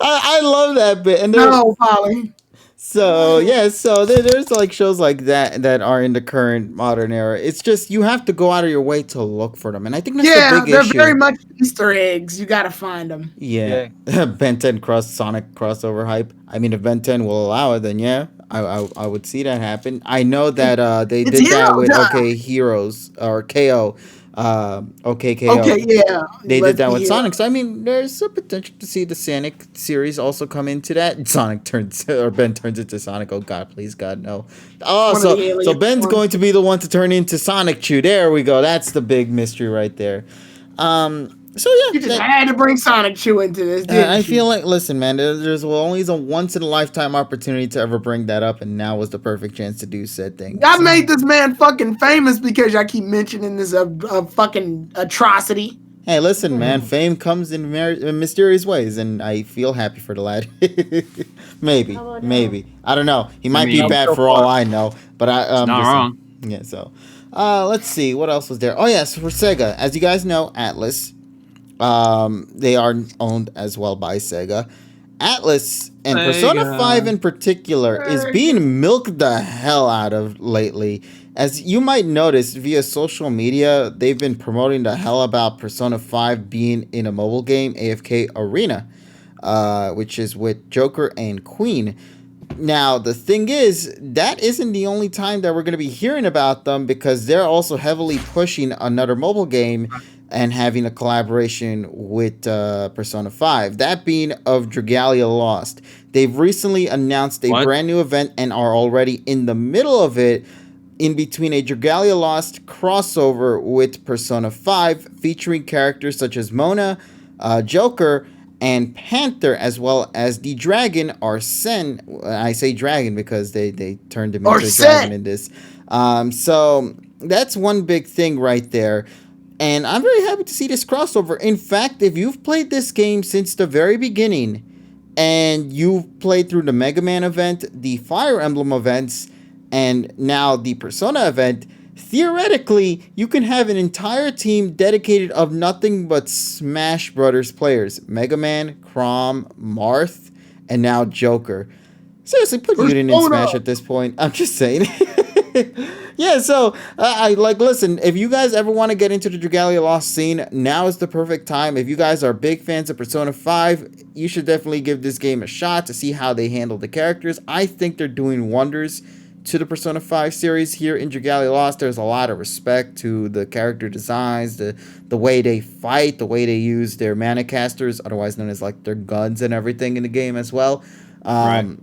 I love that bit. And Polly. So yeah, so there's like shows like that are in the current modern era. It's just you have to go out of your way to look for them, and I think that's the big issue. They're very much Easter eggs. You gotta find them. Yeah. Ben 10 Sonic crossover hype. I mean, if Ben 10 will allow it, then yeah, I would see that happen. I know that they did that with OK Heroes or KO. Okay, yeah. They did that with Sonic. So I mean, there's a potential to see the Sonic series also come into that. Ben turns into Sonic. Oh God, please God, no. Oh, so Ben's going to be the one to turn into Sonic Chew. There we go. That's the big mystery right there. So yeah, you just had to bring Sonic Chew into this. I feel like, listen, man, there's only a once in a lifetime opportunity to ever bring that up, and now was the perfect chance to do said thing. I made this man fucking famous because I keep mentioning this fucking atrocity. Hey, listen, man. Fame comes in mysterious ways, and I feel happy for the lad. maybe, How about maybe. I don't know. He might be mean, bad so for all far. I know. But it's not just saying. wrong. Yeah. So, let's see what else was there. Oh yes, for Sega, as you guys know, Atlas. They are owned as well by Sega. Atlas and Persona Sega. 5 in particular is being milked the hell out of lately. As you might notice via social media, they've been promoting the hell about Persona 5 being in a mobile game, AFK Arena, which is with Joker and Queen. Now, the thing is, that isn't the only time that we're going to be hearing about them because they're also heavily pushing another mobile game and having a collaboration with Persona 5. That being of Dragalia Lost. They've recently announced a What? brand new event and are already in the middle of it in between a Dragalia Lost crossover with Persona 5 featuring characters such as Mona, Joker, and Panther, as well as the dragon Arsene. I say dragon because they turned him into a dragon in this. So that's one big thing right there. And I'm very happy to see this crossover. In fact, if you've played this game since the very beginning and you've played through the Mega Man event, the Fire Emblem events, and now the Persona event, theoretically, you can have an entire team dedicated of nothing but Smash Brothers players. Mega Man, Chrom, Marth, and now Joker. Seriously, put Mutant in Smash at this point. I'm just saying. Yeah, so I like, listen, if you guys ever want to get into the Dragalia Lost scene, now is the perfect time. If you guys are big fans of Persona 5, you should definitely give this game a shot to see how they handle the characters. I think they're doing wonders to the Persona 5 series here in Dragalia Lost. There's a lot of respect to the character designs, the way they fight, the way they use their mana casters, otherwise known as like their guns and everything in the game as well. Right.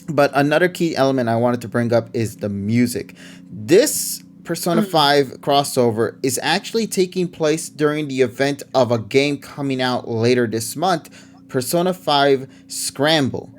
But another key element I wanted to bring up is the music. This Persona 5 crossover is actually taking place during the event of a game coming out later this month, Persona 5 Scramble.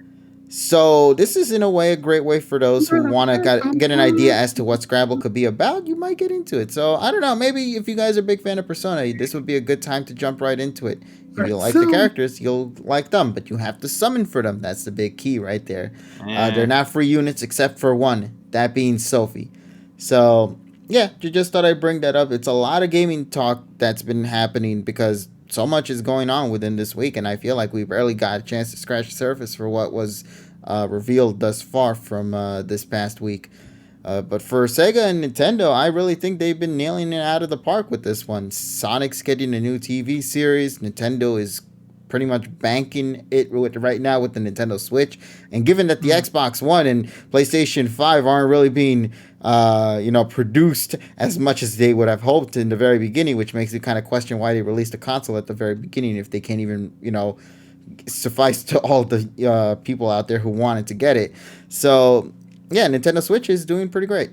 So this is in a way a great way for those who want to get an idea as to what Scramble could be about. You might get into it. So I don't know. Maybe if you guys are a big fan of Persona, this would be a good time to jump right into it. If you like the characters, you'll like them, but you have to summon for them. That's the big key right there. They're not free units except for one, that being Sophie. So yeah, just thought I'd bring that up. It's a lot of gaming talk that's been happening because so much is going on within this week, and I feel like we barely got a chance to scratch the surface for what was revealed thus far from this past week. But for Sega and Nintendo, I really think they've been nailing it out of the park with this one. Sonic's getting a new TV series. Nintendo is pretty much banking it right now with the Nintendo Switch. And given that the Xbox One and PlayStation 5 aren't really being produced as much as they would have hoped in the very beginning, which makes you kind of question why they released a console at the very beginning if they can't even, suffice to all the people out there who wanted to get it. So, yeah, Nintendo Switch is doing pretty great.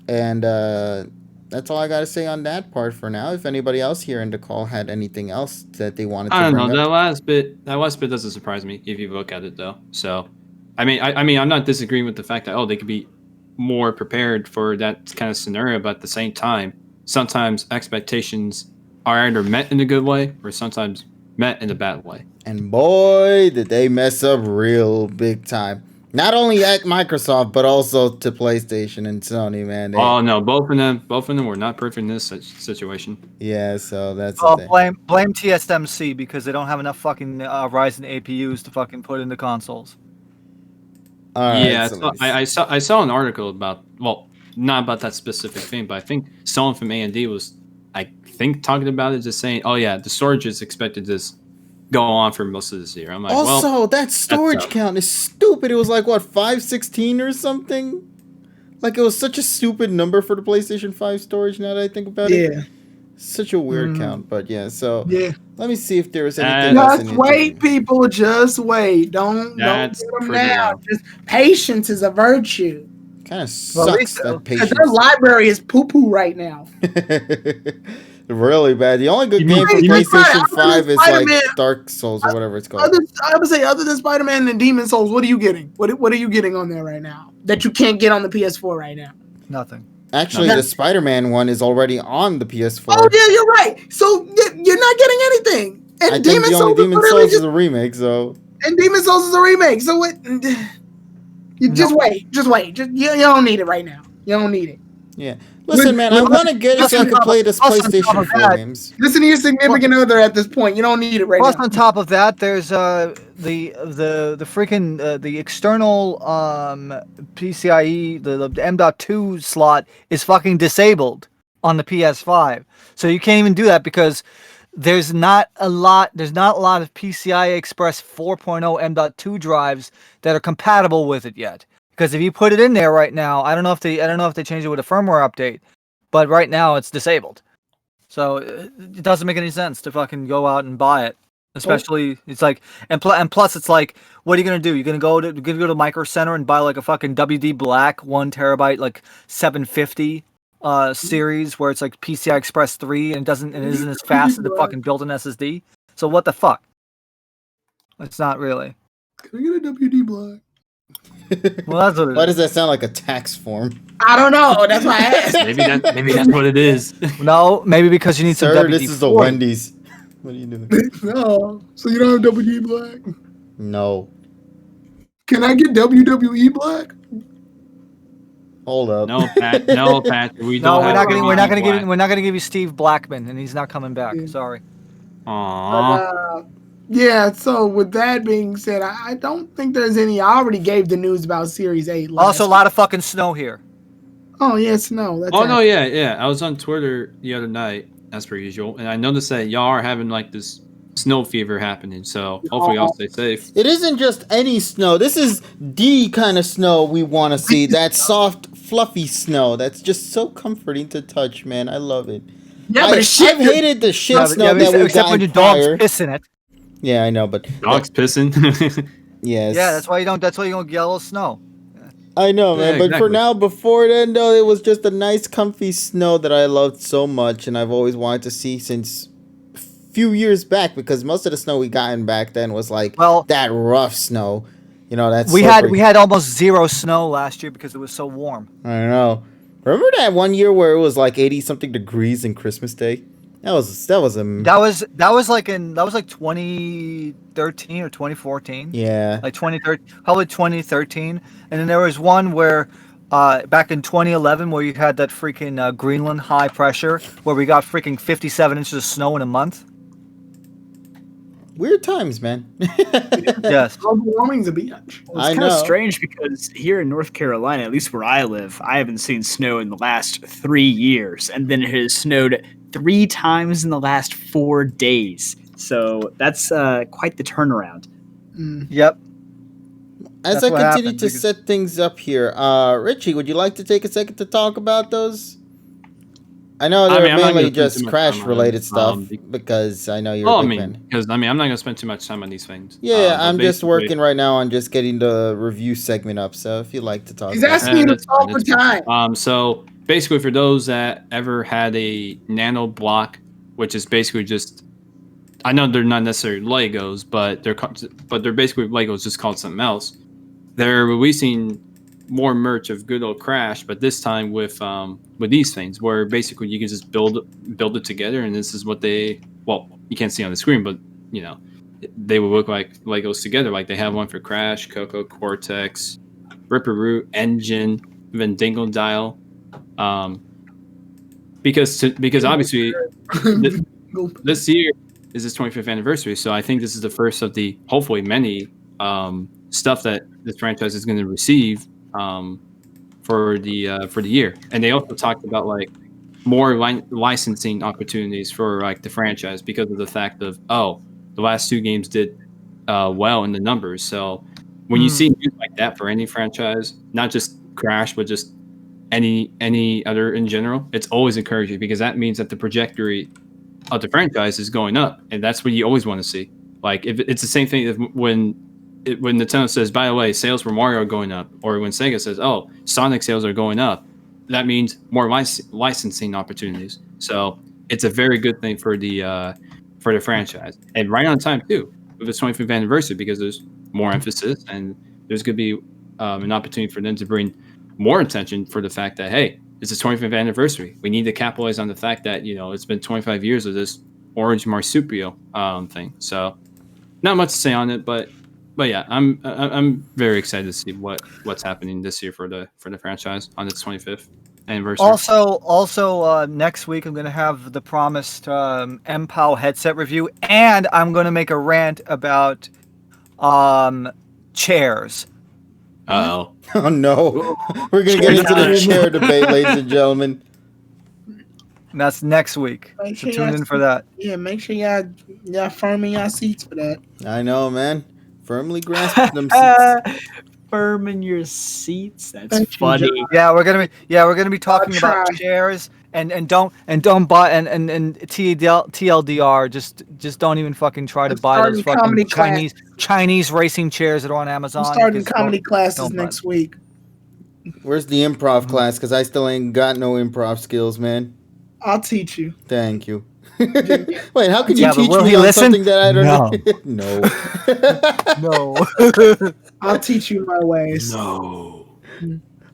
And that's all I got to say on that part for now. If anybody else here in the call had anything else that they wanted to I don't bring know. up. That last bit doesn't surprise me if you look at it though. So, I mean, I'm not disagreeing with the fact that they could be more prepared for that kind of scenario, but at the same time, sometimes expectations are either met in a good way or sometimes met in a bad way. And boy, did they mess up real big time. Not only at Microsoft, but also to PlayStation and Sony, man. No, both of them were not perfect in this situation. Yeah, so that's the thing. Blame TSMC because they don't have enough fucking Ryzen APUs to fucking put into consoles. All right, yeah, so I saw an article about, well, not about that specific thing, but I think someone from A&D was, I think, talking about it, just saying, oh yeah, the storage is expected to go on for most of this year. I'm like, also, that storage count is stupid. It was like, what, 516 or something? Like, it was such a stupid number for the PlayStation 5 storage now that I think about it. Yeah. Such a weird count, but yeah, so let me see if there was anything else. Just wait, people. Just wait. Don't get them now. Just patience is a virtue. Kind of sucks that patience. Their library is poo-poo right now. Really bad. The only good game for PlayStation 5 is like Dark Souls or whatever it's called. I would say other than Spider-Man and Demon Souls, what are you getting? What are you getting on there right now that you can't get on the PS4 right now? Nothing. Actually, the Spider-Man one is already on the PS4. Oh yeah, you're right. So you're not getting anything. And I think the only Demon Souls is a remake. So and Demon Souls is a remake. So what? Just wait. You don't need it right now. You don't need it. Yeah. Listen, man, I want to get it so I can play this PlayStation 4 games. Listen to your significant other at this point. You don't need it right now. Plus, on top of that, there's the freaking the external PCIe the M.2 slot is fucking disabled on the PS5, so you can't even do that because there's not a lot of PCI Express 4.0 M.2 drives that are compatible with it yet. Because if you put it in there right now, I don't know if they changed it with a firmware update, but right now it's disabled. So it doesn't make any sense to fucking go out and buy it. Especially it's like and plus it's like, what are you gonna do? You're gonna go to Micro Center and buy like a fucking WD Black 1 terabyte like 750 series where it's like PCI Express 3 and it isn't as fast as the fucking built-in SSD. So what the fuck? It's not really. Can I get a WD Black? Well, that's what it is. Why does that sound like a tax form? I don't know. That's why I asked. maybe that's what it is. No, maybe because you need some WD-40. This is the Wendy's. What are you doing? No. So you don't have WD Black? No. Can I get WWE Black? Hold up. No, Pat. No, Pat. We're not gonna give you Steve Blackman, and he's not coming back. Yeah. Sorry. Aww. Yeah, so with that being said, I don't think there's any. I already gave the news about Series 8. Also, a lot of fucking snow here. Oh, yeah, snow. No, yeah. I was on Twitter the other night, as per usual, and I noticed that y'all are having like this snow fever happening, so hopefully y'all stay safe. It isn't just any snow. This is the kind of snow we want to see. That soft, fluffy snow that's just so comforting to touch, man. I love it. Yeah, but I've hated the shit snow that we've except when your prior. dog's pissing it. Yeah, I know, but Dog's pissing. yes. Yeah, that's why you don't get yellow snow. I know, man. Yeah, But exactly. for now, before then, though, it was just a nice, comfy snow that I loved so much, and I've always wanted to see since a few years back. Because most of the snow we gotten back then was like that rough snow. You know, that's we had almost zero snow last year because it was so warm. I know. Remember that one year where it was like 80-something degrees in Christmas Day? That was like 2013 or 2014. Yeah. Like 2013, probably 2013. And then there was one where back in 2011 where you had that freaking Greenland high pressure where we got freaking 57 inches of snow in a month. Weird times, man. Yes. Global warming's a bitch. Well, it's kind of strange because here in North Carolina, at least where I live, I haven't seen snow in the last 3 years, and then it has snowed 3 times in the last 4 days. So that's quite the turnaround. Yep. As That's I continue to set things up here, Richie, would you like to take a second to talk about those? I know they're mainly just Crash-related stuff because I know you're a big fan. Because I'm not gonna spend too much time on these things. Yeah, I'm just working right now on just getting the review segment up. So if you'd like to talk, he's asking you to talk for time. So basically, for those that ever had a nano block, which is basically just, I know they're not necessarily Legos, but they're basically Legos just called something else. They're releasing more merch of good old Crash, but this time with these things, where basically you can just build it together, and this is what you can't see on the screen, but you know, they would look like Legos together. Like they have one for Crash, Coco, Cortex, Ripperoo, Engine, even Dingle Dial. Because obviously this year is its 25th anniversary, so I think this is the first of the hopefully many stuff that this franchise is going to receive for the year. And they also talked about like more licensing opportunities for like the franchise because of the fact of the last 2 games did well in the numbers. So when you see news like that for any franchise, not just Crash but just any other in general, it's always encouraging because that means that the trajectory of the franchise is going up, and that's what you always want to see. Like if it's the same thing when Nintendo says, by the way, sales for Mario are going up, or when Sega says, oh, Sonic sales are going up, that means more licensing opportunities. So it's a very good thing for the franchise, and right on time too with its 25th anniversary because there's more emphasis and there's going to be an opportunity for them to bring more attention for the fact that hey, it's its 25th anniversary. We need to capitalize on the fact that it's been 25 years of this orange marsupial thing. So, not much to say on it, but yeah, I'm very excited to see what's happening this year for the franchise on its 25th anniversary. Also, next week I'm going to have the promised MPOW headset review, and I'm going to make a rant about chairs. Uh-oh. Oh no, we're gonna get into the chair debate, ladies and gentlemen. And that's next week. Make So sure tune y'all in for that. Yeah, make sure y'all firm in y'all seats for that. I know, man. Firmly grasp them seats. Firm in your seats. That's Thank you, funny. John. Yeah, we're gonna be talking about try. chairs and don't buy and TLDR. Just don't even fucking try to I'm buy those starting comedy fucking Chinese racing chairs that are on Amazon. I'm starting because comedy classes don't buy next them. week. Where's the improv class? Because I still ain't got no improv skills, man. I'll teach you. Thank you. Wait, how can you Yeah, but teach will me he on listen? something that I don't know? No. I'll teach you my ways. No.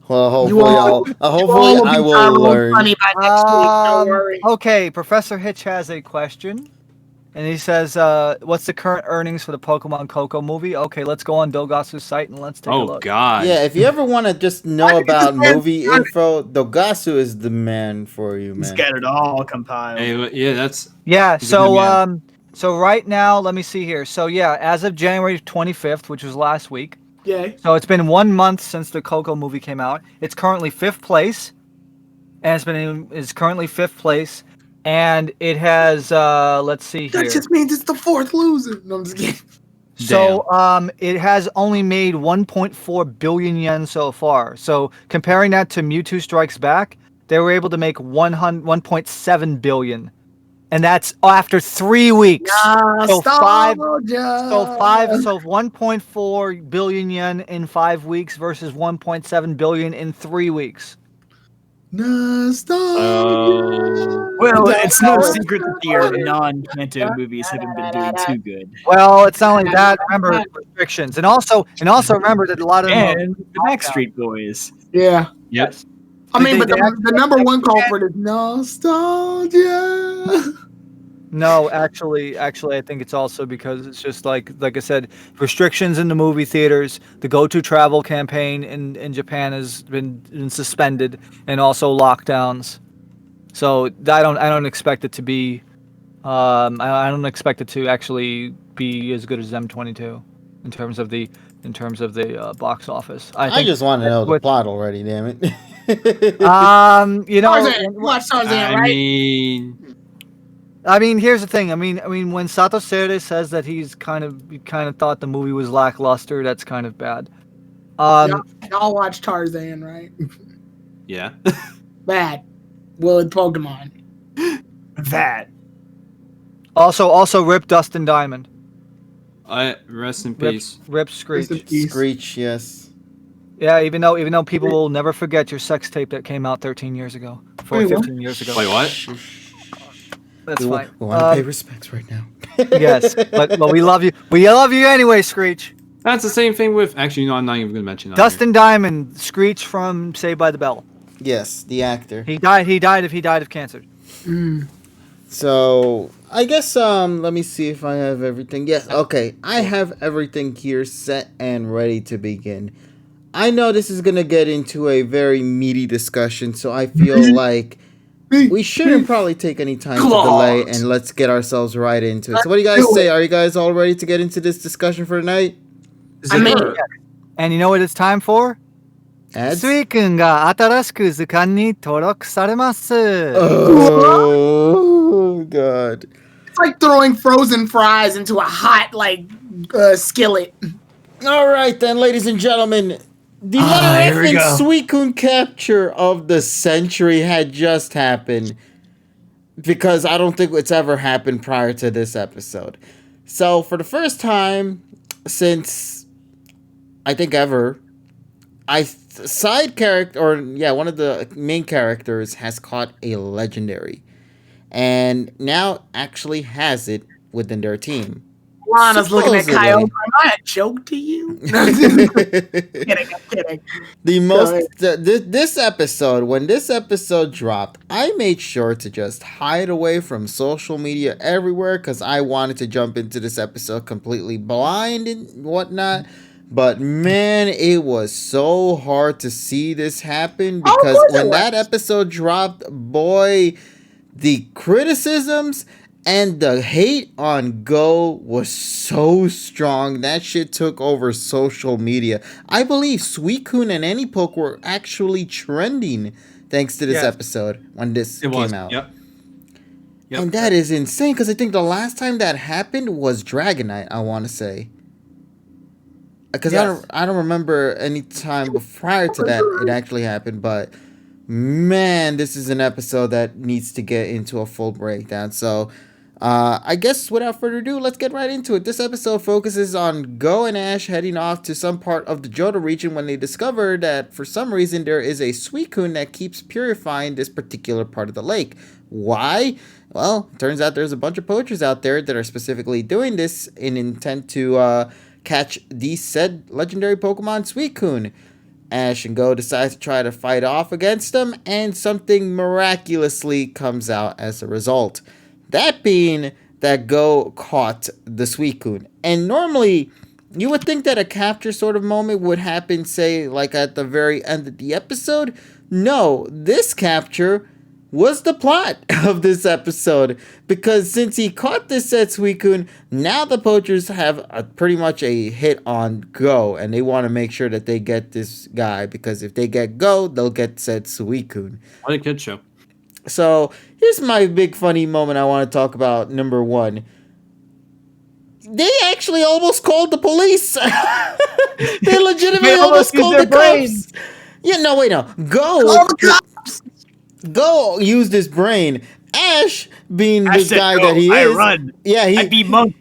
Well, hopefully, You all hopefully I be will Tyrone learn. funny by next week. Don't worry. Okay, Professor Hitch has a question. And he says, what's the current earnings for the Pokemon Coco movie? Okay, let's go on Dogasu's site and let's take a Oh look. God. Yeah, if you ever want to just know about movie info, Dogasu is the man for you, He's man. got it all compiled. Hey, yeah, that's Yeah, he's a good man. so right now, let me see here. So yeah, as of January 25th, which was last week, Yeah. so it's been 1 month since the Coco movie came out. It's currently 5th place, and it's currently 5th place, and it has let's see here. That just means it's the fourth loser. No, I'm just kidding. So it has only made 1.4 billion yen so far. So comparing that to Mewtwo Strikes Back, they were able to make 1.7 billion, and that's after 3 weeks. So 1.4 billion yen in 5 weeks versus 1.7 billion in 3 weeks. Nostalgia. Well, it's no secret that the non-Kanto movies haven't been doing too good. Well, it's not only that. Remember restrictions, and also remember that a lot of them are And the Backstreet Boys. Yeah. Yep. I mean, but They the number one culprit is nostalgia. No, actually, I think it's also because it's just like I said, restrictions in the movie theaters. The Go To Travel campaign in Japan has been suspended, and also lockdowns. So I don't expect it to be, I don't expect it to actually be as good as M22 in terms of the box office. I just want to know the plot already, damn it. Tarzan, you watch Tarzan, right? I mean, here's the thing. I mean, when Sato Sere says that he kind of thought the movie was lackluster, that's kind of bad. Y'all watch Tarzan, right? Yeah. Bad. Well, it's Pokemon. That. Also, rip Dustin Diamond. Rest in peace. Rip Screech. Screech, yes. Yeah, even though people will never forget your sex tape that came out 13 years ago, 15 years ago. Wait, what? That's fine. We want to pay respects right now. Yes, but we love you. We love you anyway, Screech. That's the same thing with. Actually, no, I'm not even going to mention that. Dustin Diamond, Screech from Saved by the Bell. Yes, the actor. He died of cancer. So I guess let me see if I have everything. Yes, okay. I have everything here set and ready to begin. I know this is gonna get into a very meaty discussion, so I feel like we shouldn't probably take any time to delay and let's get ourselves right into it. So what do you guys say? Are you guys all ready to get into this discussion for tonight? I mean, and you know what it's time for? Ads? Suicuneが新しく図鑑に登録されます。Oh God! it's like throwing frozen fries into a hot skillet. All right then, ladies and gentlemen, the triumphant Suicune capture of the century had just happened, because I don't think it's ever happened prior to this episode. So for the first time since I think ever, one of the main characters has caught a legendary, and now actually has it within their team. Lana's looking at Supposedly. Kyle. Am I a joke to you? Kidding, I'm kidding. The Go most ahead. this episode, when this episode dropped, I made sure to just hide away from social media everywhere because I wanted to jump into this episode completely blind and whatnot. But man, it was so hard to see this happen Oh, of because course it when that was. episode dropped, boy, the criticisms and the hate on Go was so strong. That shit took over social media. I believe Suicune and Anypoke were actually trending thanks to this Yes. episode when this It was. came out. Yep. And that is insane because I think the last time that happened was Dragonite, I want to say. Because Yes. I don't remember any time prior to that it actually happened, but man, this is an episode that needs to get into a full breakdown. So, I guess without further ado, let's get right into it. This episode focuses on Go and Ash heading off to some part of the Johto region when they discover that for some reason there is a Suicune that keeps purifying this particular part of the lake. Why? Well, turns out there's a bunch of poachers out there that are specifically doing this in intent to catch the said legendary Pokemon Suicune. Ash and Go decide to try to fight off against them, and something miraculously comes out as a result. That being that Go caught the Suicune. And normally, you would think that a capture sort of moment would happen, say, like at the very end of the episode. No, this capture was the plot of this episode, because since he caught this said Suicune, now the poachers have pretty much a hit on Go, and they want to make sure that they get this guy, because if they get Go, they'll get said Suicune. What a kid show. So here's my big funny moment I want to talk about. Number one, they actually almost called the police. They legitimately almost called the cops. Yeah, no, wait, no. Go used his brain. Ash, being I this said, guy "Go, that he I is, run. yeah, I he be monk.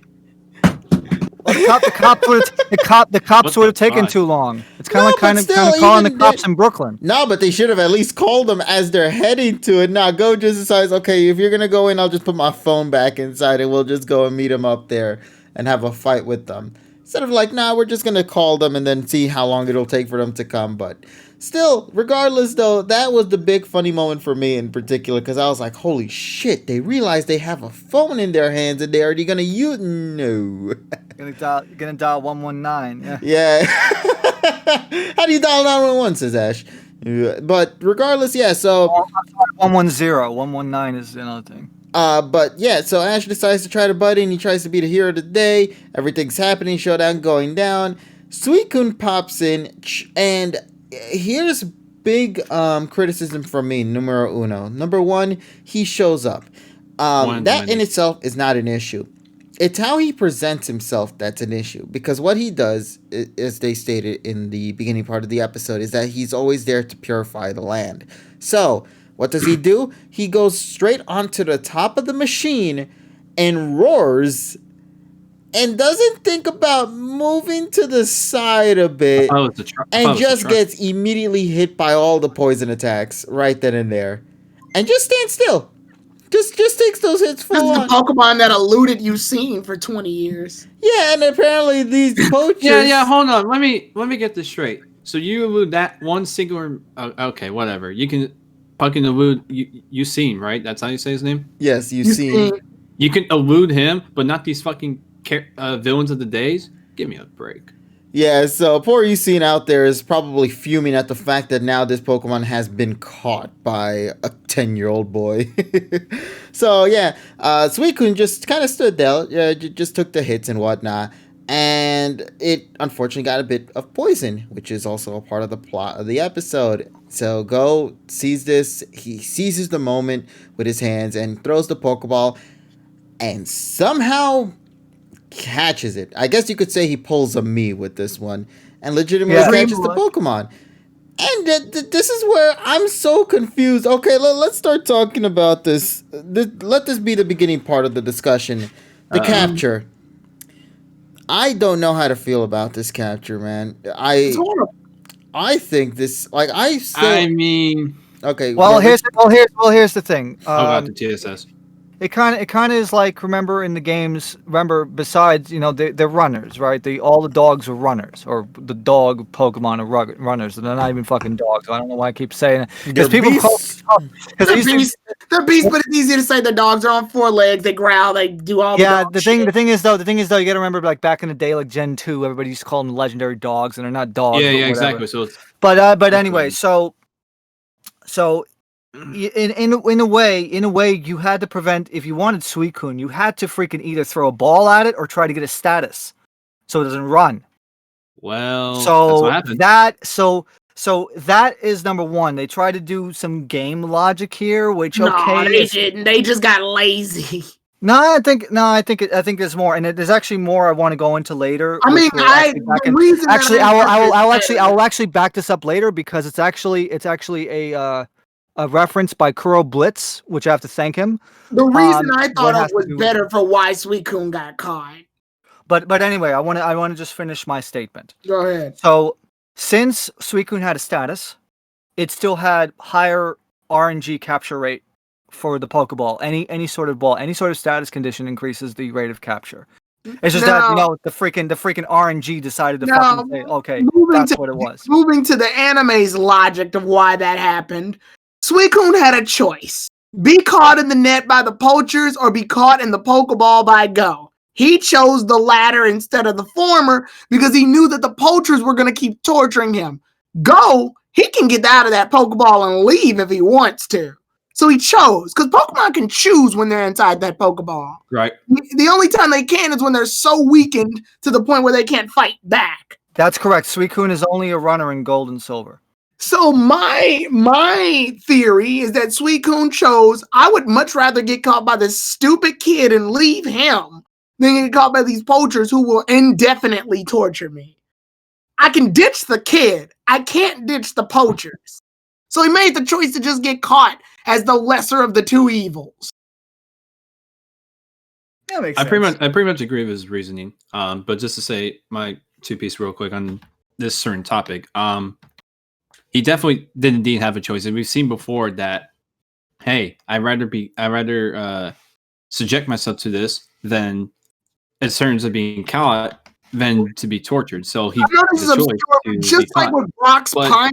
The cops would have taken fuck? too long. It's No, kind but of still, calling the even cops that- in Brooklyn. no, but they should have at least called them as they're heading to it. Now, Go just decides, okay, if you're gonna go in, I'll just put my phone back inside, and we'll just go and meet them up there and have a fight with them. Instead of like, nah, we're just gonna call them and then see how long it'll take for them to come. But still, regardless though, that was the big funny moment for me in particular, because I was like, holy shit, they realize they have a phone in their hands and they're already gonna use. No. Gonna dial 119. Yeah. Yeah. How do you dial 911, says Ash. Yeah, but regardless, yeah, so 110. 119 is another thing. but yeah, so Ash decides to try to butt in. He tries to be the hero of the day. Everything's happening, showdown going down. Suicune pops in, and here's big criticism from me, numero uno. Number one, he shows up. That in itself is not an issue. It's how he presents himself that's an issue. Because what he does, as they stated in the beginning part of the episode, is that he's always there to purify the land. So, what does he do? He goes straight onto the top of the machine and roars and doesn't think about moving to the side a bit Oh, it's a truck. and just gets immediately hit by all the poison attacks right then and there. And just stands still. Just takes those hits This full is the on. Pokemon that eluded you seen for 20 years. Yeah, and apparently these poachers. Yeah. Hold on. Let me get this straight. So you elude that one singular. Okay, whatever. You can fucking elude you seen, right? That's how you say his name. Yes, you You see. seen- You can elude him, but not these fucking villains of the days. Give me a break. Yeah, so poor Usain out there is probably fuming at the fact that now this Pokemon has been caught by a 10-year-old boy. So yeah, Suicune just kind of stood there, just took the hits and whatnot, and it unfortunately got a bit of poison, which is also a part of the plot of the episode. So Go sees this, he seizes the moment with his hands and throws the Pokeball, and somehow catches it. I guess you could say he pulls a me with this one and legitimately catches the Pokemon. And this is where I'm so confused. Okay, let's start talking about this. Let this be the beginning part of the discussion. The capture. I don't know how to feel about this capture, man. It's horrible. I think this, like, I mean, okay. Well, here's the thing. how about the TSS? It kind of is like, remember in the games. Remember, besides they're runners, right? All the dogs are runners, or the dog Pokemon are runners. They're not even fucking dogs. I don't know why I keep saying it because They're people call beasts. because They're beasts. They're beasts, but it's easy to say the dogs are on 4 legs. They growl. They do all the Yeah, dog the thing is though, you got to remember, like back in the day, like Gen 2, everybody used to call them legendary dogs, and they're not dogs. Yeah, but yeah, whatever. exactly. So it's But anyway, so in a way, you had to prevent, if you wanted Suicune, you had to freaking either throw a ball at it or try to get a status so it doesn't run. well, that's So what happened. that is number one. They tried to do some game logic here, which No, okay, they didn't. They just got lazy. I think there's more, and there's actually more I want to go into later. I mean, I will actually back this up later because it's actually a reference by Kuro Blitz, which I have to thank him. The reason I thought what it has was to do- better for why Suicune got caught. But anyway, I want to just finish my statement. Go ahead. So since Suicune had a status, it still had higher RNG capture rate for the Pokeball. Any sort of ball, any sort of status condition increases the rate of capture. It's just that the freaking RNG decided to fucking say, okay, that's what it was. Moving to the anime's logic of why that happened, Suicune had a choice: be caught in the net by the poachers or be caught in the Pokeball by Go. He chose the latter instead of the former because he knew that the poachers were going to keep torturing him. Go, he can get out of that Pokeball and leave if he wants to. So he chose, because Pokemon can choose when they're inside that Pokeball. Right. The only time they can is when they're so weakened to the point where they can't fight back. That's correct. Suicune is only a runner in Gold and Silver. So my theory is that Suicune chose, I would much rather get caught by this stupid kid and leave him than get caught by these poachers who will indefinitely torture me. I can ditch the kid. I can't ditch the poachers. So he made the choice to just get caught as the lesser of the two evils. That makes I sense. pretty much agree with his reasoning. But just to say my 2-piece real quick on this certain topic, he definitely did indeed have a choice, and we've seen before that. Hey, I'd rather subject myself to this than, in terms of being caught, than to be tortured. So he just like with Brock's Pineco,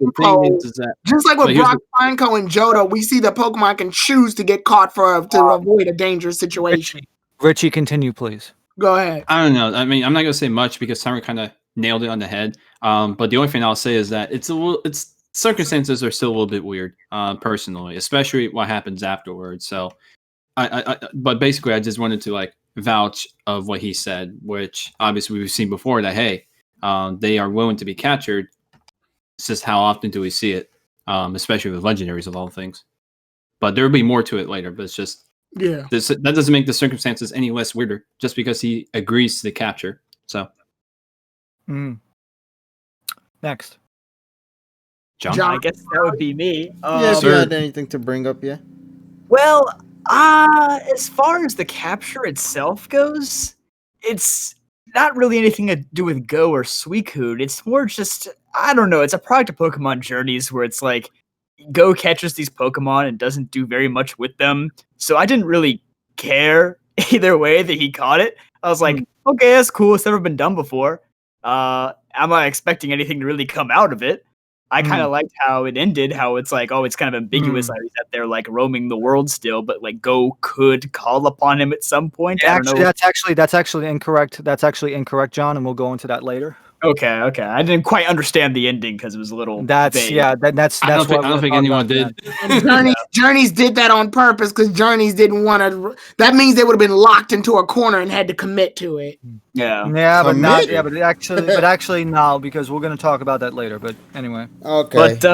Pineco and Johto, we see that Pokemon can choose to get caught to avoid a dangerous situation. Richie, continue, please. Go ahead. I don't know. I mean, I'm not gonna say much because Summer kind of nailed it on the head. But the only thing I'll say is that it's circumstances are still a little bit weird, personally, especially what happens afterwards. So, but basically, I just wanted to vouch of what he said, which obviously we've seen before that, hey, they are willing to be captured. It's just how often do we see it, especially with legendaries of all things. But there will be more to it later, but it's just, that doesn't make the circumstances any less weirder just because he agrees to the capture. So next, John, I guess that would be me. If you had anything to bring up, yeah. Well, as far as the capture itself goes, it's not really anything to do with Go or Suicune. It's more just, I don't know, it's a product of Pokemon Journeys where it's like, Go catches these Pokemon and doesn't do very much with them. So I didn't really care either way that he caught it. I was like, okay, that's cool. It's never been done before. I'm not expecting anything to really come out of it. I kind of liked how it ended, how it's like, oh, it's kind of ambiguous. He's out there roaming the world still, but Go could call upon him at some point. Actually, that's actually incorrect. That's actually incorrect, John, and we'll go into that later. Okay. I didn't quite understand the ending because it was a little. That's vague. I don't think anyone did. Journeys did that on purpose because Journeys didn't want to. That means they would have been locked into a corner and had to commit to it. Yeah, but not. Yeah, but actually, no, because we're going to talk about that later. But anyway. Okay. But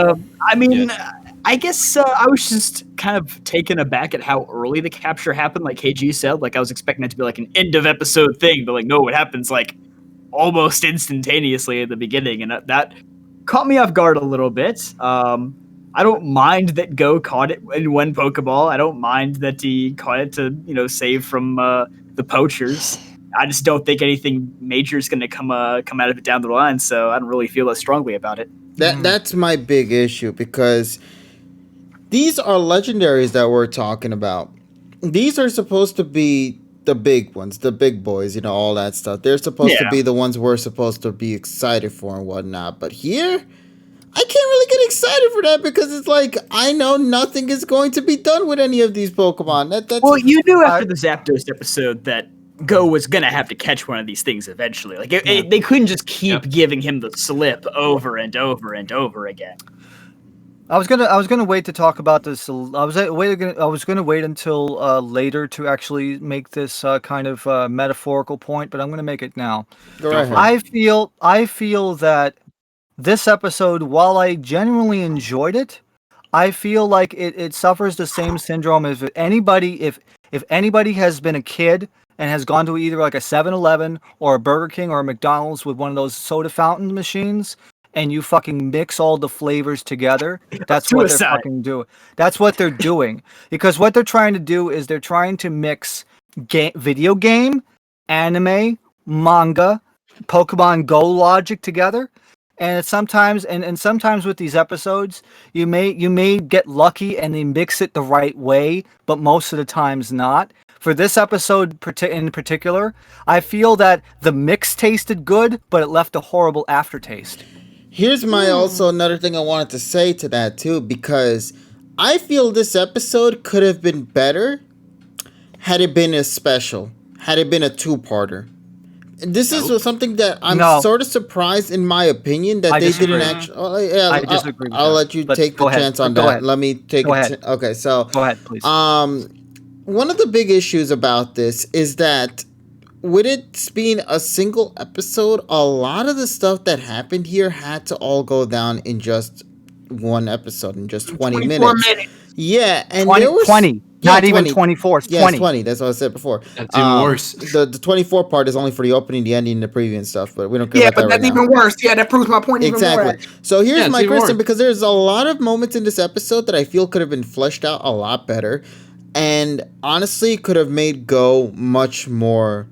I mean, I guess I was just kind of taken aback at how early the capture happened. Like KG said, I was expecting it to be an end of episode thing, but no, it happens almost instantaneously at the beginning, and that caught me off guard a little bit. I don't mind that Go caught it in one Pokeball. I don't mind that he caught it to save from the poachers. I just don't think anything major is going to come out of it down the line, so I don't really feel as strongly about it. That's my big issue because these are legendaries that we're talking about. these are supposed to be the big ones, the big boys, all that stuff. They're supposed to Yeah. be the ones we're supposed to be excited for and whatnot. But here, I can't really get excited for that because it's like I know nothing is going to be done with any of these Pokemon. That's Well, you knew after the Zapdos episode that Go was gonna have to catch one of these things eventually. Like they couldn't just keep giving him the slip over and over and over again. I was gonna wait to talk about this. I was gonna wait until later to actually make this kind of metaphorical point, but I'm gonna make it now. Go ahead. I feel that this episode, while I genuinely enjoyed it, I feel like it suffers the same syndrome as if anybody has been a kid and has gone to either like a 7-Eleven or a Burger King or a McDonald's with one of those soda fountain machines, and you fucking mix all the flavors together. That's what they're fucking doing. That's what they're doing. Because what they're trying to do is they're trying to mix video game, anime, manga, Pokemon Go logic together. And sometimes with these episodes, you may get lucky and they mix it the right way, but most of the times not. For this episode in particular, I feel that the mix tasted good, but it left a horrible aftertaste. Here's my also another thing I wanted to say to that too, because I feel this episode could have been better had it been a special, had it been a two-parter. This is something that I'm sort of surprised, in my opinion, that they didn't actually. I disagree. I'll let you take the chance on that. Let me take it. Okay, so go ahead, please. One of the big issues about this is that with it being a single episode, a lot of the stuff that happened here had to all go down in just one episode, in just 20 minutes. Yeah, and 20, there was 20. Not even 24, it's 20. It's 20. That's what I said before. That's even worse. The 24 part is only for the opening, the ending, the preview and stuff, but we don't care about that that's even worse. Yeah, that proves my point even more. So here's my question, worse. because there's a lot of moments in this episode that I feel could have been fleshed out a lot better, and honestly could have made Go much more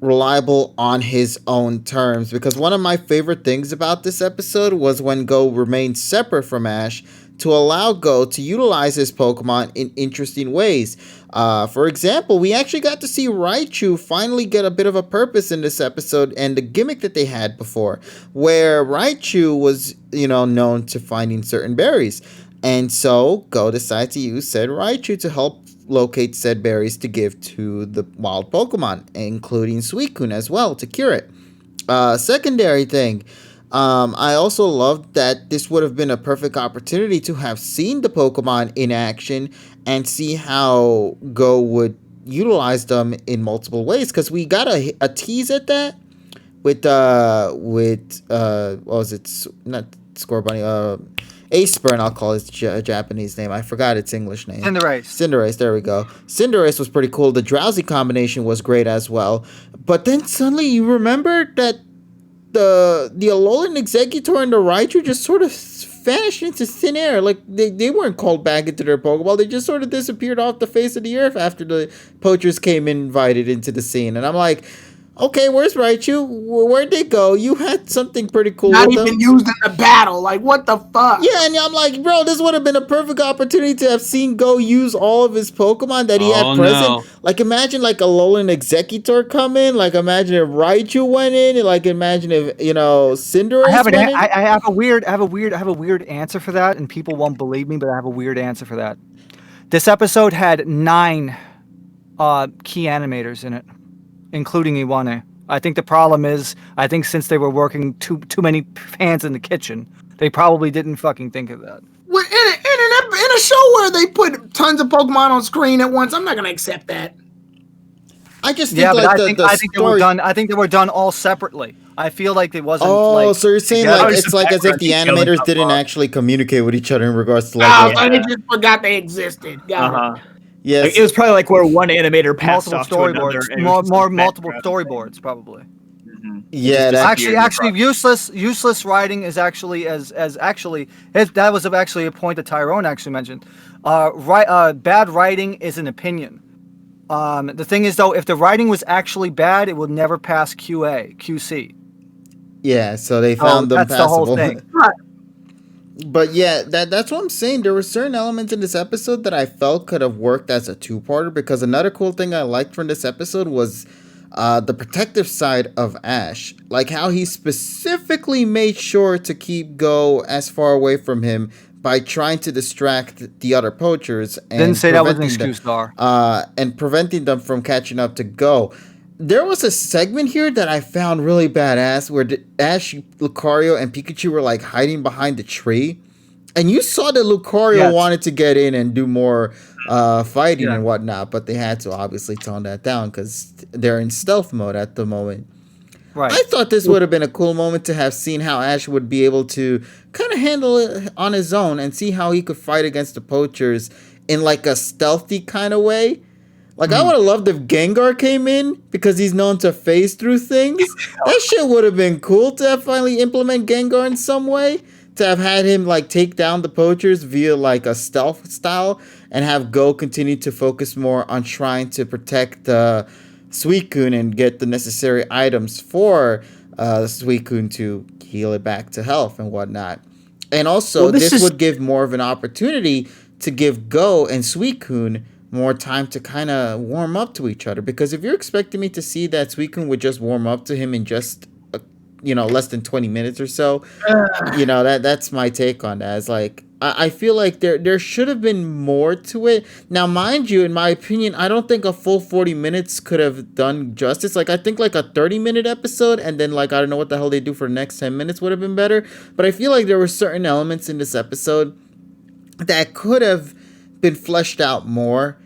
reliable on his own terms, because one of my favorite things about this episode was when Go remained separate from Ash to allow Go to utilize his Pokemon in interesting ways. For example, we actually got to see Raichu finally get a bit of a purpose in this episode, and the gimmick that they had before, where Raichu was, known to finding certain berries. And so Go decided to use said Raichu to help locate said berries to give to the wild Pokemon, including Suicune as well, to cure it. Secondary thing, I also loved that this would have been a perfect opportunity to have seen the Pokemon in action and see how Go would utilize them in multiple ways, because we got a tease at that with what was it? Not Scorbunny, Aceburn, I'll call his Japanese name. I forgot its English name. Cinderace, there we go. Cinderace was pretty cool. The Drowsy combination was great as well. But then suddenly you remember that the Alolan Exeggutor and the Raichu just sort of vanished into thin air. Like, they weren't called back into their Pokeball. They just sort of disappeared off the face of the earth after the poachers came invited into the scene. And I'm like, okay, where's Raichu? Where'd they go? You had something pretty cool. Not even used in the battle. Like, what the fuck? Yeah, and I'm like, bro, this would have been a perfect opportunity to have seen Go use all of his Pokemon that he had present. No. Like, imagine like a Alolan Exeggutor come in. Like, imagine if Raichu went in. And, like, imagine if Cinderace went in. I have a weird answer for that, and people won't believe me, but I have a weird answer for that. This episode had 9 key animators in it, including Iwane. I think the problem is, since they were working too many hands in the kitchen, they probably didn't fucking think of that. Well, in a show where they put tons of Pokemon on screen at once, I'm not gonna accept that. I just think I think they were done all separately. I feel like it wasn't. So you're saying like it's like as if the animators didn't actually communicate with each other in regards to like. They just forgot they existed. Yes. It was probably like where one animator passed multiple off to another. More multiple storyboards, probably. Mm-hmm. Yeah, actually, useless writing is actually that was actually a point that Tyrone actually mentioned. Bad writing is an opinion. The thing is, though, if the writing was actually bad, it would never pass QC. Yeah, so they found them that's passable. The whole thing. But yeah, that's what I'm saying. There were certain elements in this episode that I felt could have worked as a two-parter, because another cool thing I liked from this episode was the protective side of Ash. Like how he specifically made sure to keep Go as far away from him by trying to distract the other poachers Didn't and say that was an preventing them excuse, Dar. and preventing them from catching up to Go. There was a segment here that I found really badass where Ash, Lucario, and Pikachu were like hiding behind the tree. And you saw that Lucario Yes. wanted to get in and do more fighting Yeah. and whatnot, but they had to obviously tone that down because they're in stealth mode at the moment. Right. I thought this would have been a cool moment to have seen how Ash would be able to kind of handle it on his own and see how he could fight against the poachers in like a stealthy kind of way. Like, I would have loved if Gengar came in because he's known to phase through things. That shit would have been cool to have finally implement Gengar in some way. To have had him, like, take down the poachers via, like, a stealth style and have Go continue to focus more on trying to protect Suicune and get the necessary items for Suicune to heal it back to health and whatnot. And also, Well, this this is- would give more of an opportunity to give Go and Suicune more time to kind of warm up to each other. Because if you're expecting me to see that Suicune would just warm up to him in just, less than 20 minutes or so, that's my take on that. It's like, I feel like there should have been more to it. Now, mind you, in my opinion, I don't think a full 40 minutes could have done justice. Like, I think like a 30-minute episode and then like, I don't know what the hell they do for the next 10 minutes would have been better. But I feel like there were certain elements in this episode that could have been fleshed out more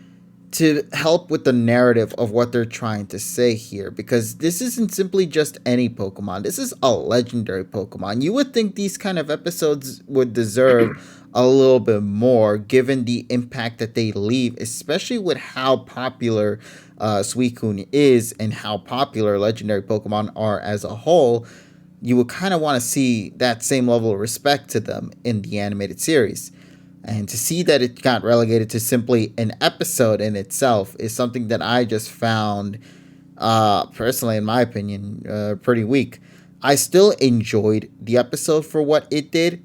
to help with the narrative of what they're trying to say here, because this isn't simply just any Pokemon. This is a legendary Pokemon. You would think these kind of episodes would deserve a little bit more given the impact that they leave, especially with how popular Suicune is and how popular legendary Pokemon are as a whole. You would kind of want to see that same level of respect to them in the animated series. And to see that it got relegated to simply an episode in itself is something that I just found, personally, in my opinion, pretty weak. I still enjoyed the episode for what it did.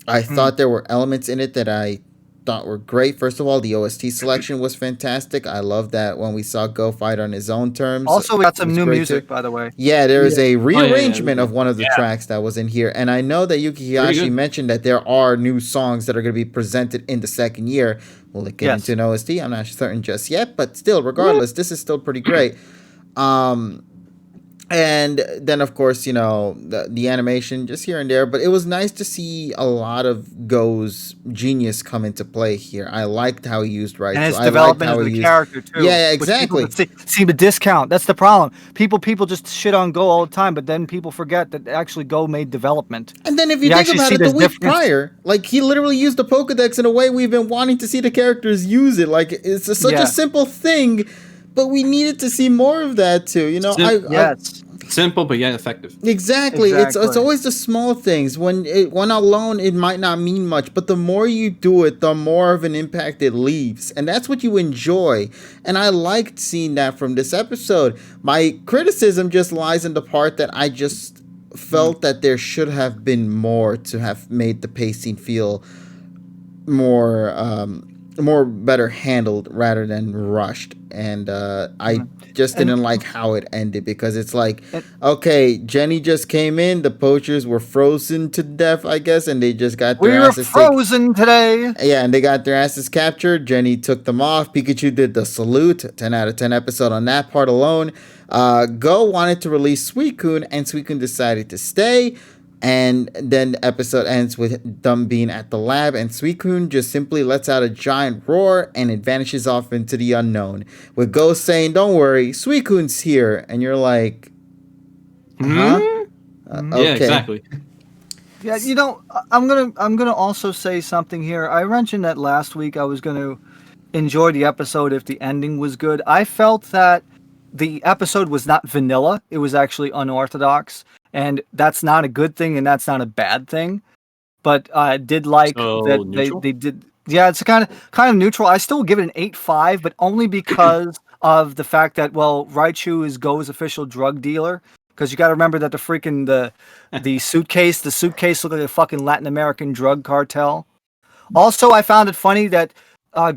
I thought there were elements in it that I thought were great. First of all, the OST selection was fantastic. I love that when we saw Go fight on his own terms. Also, we got It some was new great music, too. by the way. Yeah, there is a rearrangement yeah. of one of the tracks that was in here. And I know that Yuki Pretty Higashi good. mentioned that there are new songs that are going to be presented in the second year. Will it get Yes. into an OST? I'm not certain just yet, but still, regardless, this is still pretty great. And then, of course, the animation just here and there. But it was nice to see a lot of Go's genius come into play here. I liked how he used Raichu. And his I liked development how as he the used... character too. Yeah, which people exactly. seem to discount. That's the problem. People just shit on Go all the time, but then people forget that actually Go made development. And then if you You think actually about see it, the this week difference. prior, like he literally used the Pokedex in a way we've been wanting to see the characters use it. Like it's such Yeah. a simple thing, but we needed to see more of that too. Yes. Simple but yet effective. Exactly. It's Exactly. always the small things. When alone, it might not mean much, but the more you do it, the more of an impact it leaves, and that's what you enjoy. And I liked seeing that from this episode. My criticism just lies in the part that I just felt that there should have been more to have made the pacing feel more better handled rather than rushed. And I just didn't like how it ended, because it's like, okay, Jenny just came in, the poachers were frozen to death, I guess, and they just got their We were asses frozen today. yeah, and they got their asses captured. Jenny took them off. Pikachu did the salute. 10 out of 10 episode on that part alone. Go wanted to release Suicune, and Suicune decided to stay. And then the episode ends with them being at the lab, and Suicune just simply lets out a giant roar, and it vanishes off into the unknown. With Go saying, "Don't worry, Suicune's here," and you're like, huh? Okay. Yeah, exactly. Yeah, I'm gonna also say something here. I mentioned that last week I was gonna enjoy the episode if the ending was good. I felt that the episode was not vanilla; it was actually unorthodox, and that's not a good thing, and that's not a bad thing. But I did like So that neutral? they did. Yeah, it's kind of neutral. I still give it an 8.5, but only because of the fact that Raichu is Go's official drug dealer. because you got to remember that the suitcase looked like a fucking Latin American drug cartel. Also, I found it funny that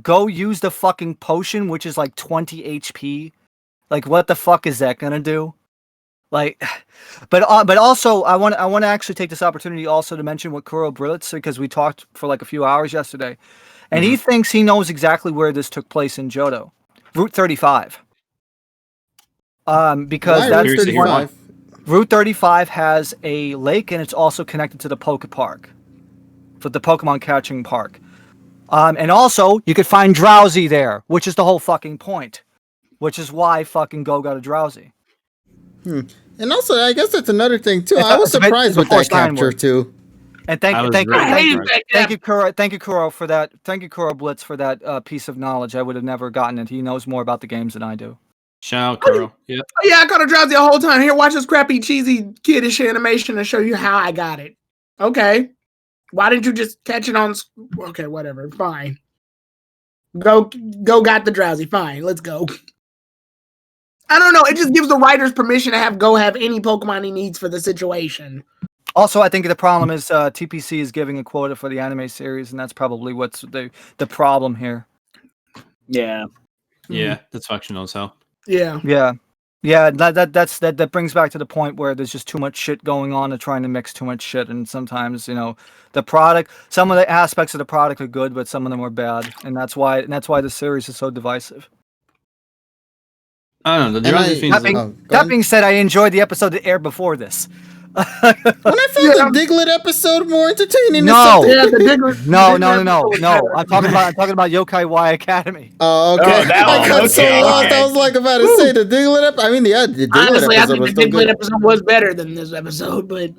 Go used a fucking potion which is like 20 HP. Like, what the fuck is that gonna do? Like, but also I want to actually take this opportunity also to mention what Kuro Brilitz, because we talked for like a few hours yesterday, and he thinks he knows exactly where this took place in Johto, Route 35. Because Why that's Route 35? Route 35 has a lake, and it's also connected to the Poke Park, for the Pokemon catching park. And also you could find Drowsy there, which is the whole fucking point, which is why fucking Go got a Drowsy. And also, I guess that's another thing too. I was surprised with that capture too. And I was thank really you, surprised. thank you, Kuro, for that. Thank you, Kuro Blitz, for that piece of knowledge. I would have never gotten it. He knows more about the games than I do. Shout out, Kuro. Yep. Oh, yeah, I caught a Drowsy the whole time. Here, watch this crappy, cheesy, kiddish animation and show you how I got it. Okay. Why didn't you just catch it on... Okay, whatever. Fine. Go got the Drowsy. Fine, let's go. I don't know. It just gives the writers permission to have Go have any Pokemon he needs for the situation. Also, I think the problem is TPC is giving a quota for the anime series, and that's probably what's the problem here. Yeah. Yeah, that's functional as hell. Yeah. Yeah. That brings back to the point where there's just too much shit going on and trying to mix too much shit, and sometimes the product, some of the aspects of the product are good, but some of them are bad, and that's why the series is so divisive. I don't know. That being said, I enjoyed the episode that aired before this. When I found the Diglett episode more entertaining. No. Yeah, the Diglett. No. I'm talking about Yokai Y Academy. Oh, okay. Oh, that I one. got so Okay, lost. okay. I was like about to say the Diglett episode. I mean, the Diglett Honestly, I episode think was the still Diglett good. episode was better than this episode, but...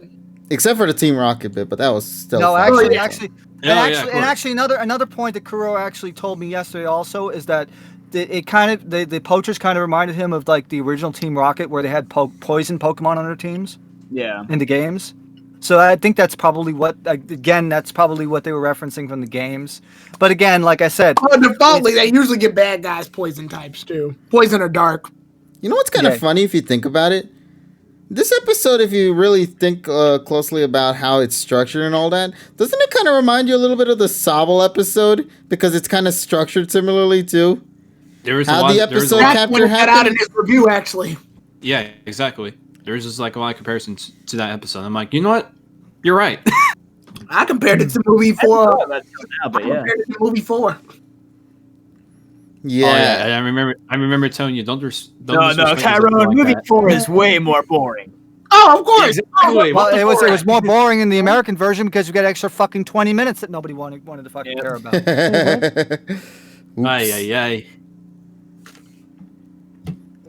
Except for the Team Rocket bit, but that was still No, fun. actually, another point that Kuro actually told me yesterday also is that the poachers kind of reminded him of like the original Team Rocket, where they had poison Pokemon on their teams. Yeah. In the games. So I think that's probably what they were referencing from the games. But again, like I said, defaultly they usually get bad guys poison types too. Poison or dark. You know what's kind of funny if you think about it? This episode, if you really think closely about how it's structured and all that, doesn't it kind of remind you a little bit of the Sobble episode? Because it's kind of structured similarly too. There was how the episode capture happened out in his review, actually. Yeah, exactly. There's just like a lot of comparisons to that episode. I'm like, you know what? You're right. I compared it to movie 4. But yeah. Compared it to movie 4. Yeah. Oh, yeah. I remember telling you, don't No, disrespect Tyrone, like movie that. 4 is way more boring. Oh, of course. Exactly. well, it was more boring in the American version because you got extra fucking 20 minutes that nobody wanted to fucking care about. Ay.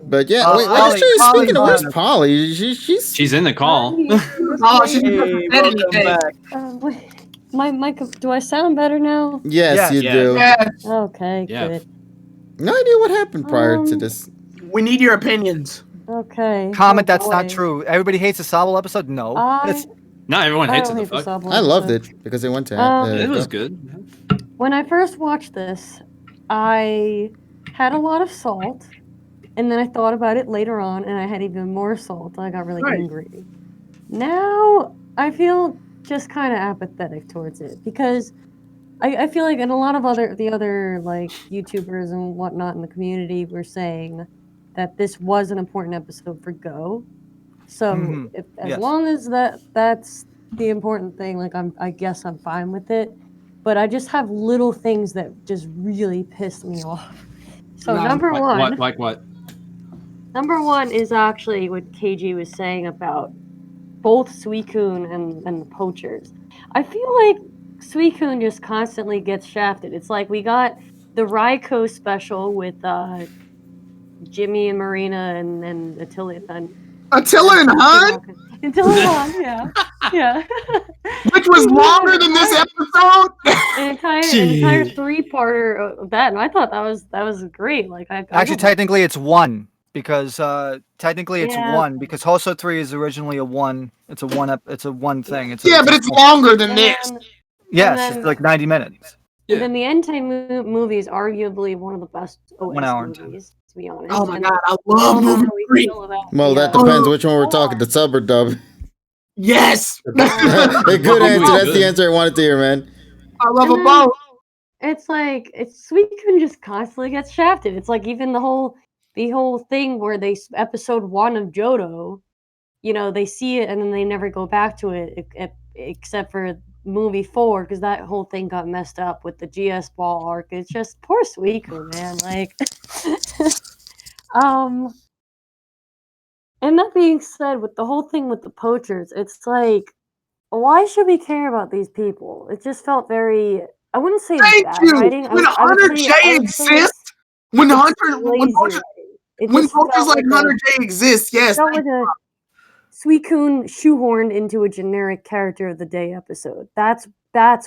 But yeah, wait, speaking of where's Polly? She's in the call. Oh, she's Wait, my do I sound better now? Yes, you do. Yeah. Okay, Yeah. good. No idea what happened prior to this. We need your opinions. Okay. Comment oh, that's not boy. true. Everybody hates the Sobble episode? No. Not everyone I hates don't it. hate The the fuck. Sobble I loved episode. it because they went to It was good. When I first watched this, I had a lot of salt, and then I thought about it later on, and I had even more salt. I got really angry. Now I feel just kind of apathetic towards it because I feel like, and a lot of the other like YouTubers and whatnot in the community were saying that this was an important episode for Go. So as long as that's the important thing, like I guess I'm fine with it. But I just have little things that just really piss me off. So number one. Like what? Number one is actually what KG was saying about both Suicune and the poachers. I feel like Suicune just constantly gets shafted. It's like we got the Raikou special with Jimmy and Marina and Attila and Han? Attila and Han, yeah. Which was longer than this episode. An entire 3-parter of that, and I thought that was great. Like Actually, technically, it's one because one because Hoso 3 is originally a one. It's a one thing. But it's longer than this. Yes, it's like 90 minutes. And then the Entei movie is arguably one of the best OS 1 hour movies. to be honest. Oh my And god, I I love don't know movie how we 3. feel about Well, that the, depends which one we're talking, four. the sub or dub. Yes, A good Well, answer. That's good. the answer I wanted to hear, man. I love And them then both. it's like Suicune just constantly gets shafted. It's like even the whole thing where episode 1 of Johto, they see it and then they never go back to it except for movie 4 because that whole thing got messed up with the GS ball arc. It's just poor Suicune, man. Like, and that being said, with the whole thing with the poachers, it's like, why should we care about these people? It just felt very. I wouldn't say it's Thank bad you. writing. When I would Hunter say J it's exists, when lazy poachers, writing. It when just poachers felt like like Hunter J exists, yes. felt like a Suicune shoehorned into a generic character of the day episode. That's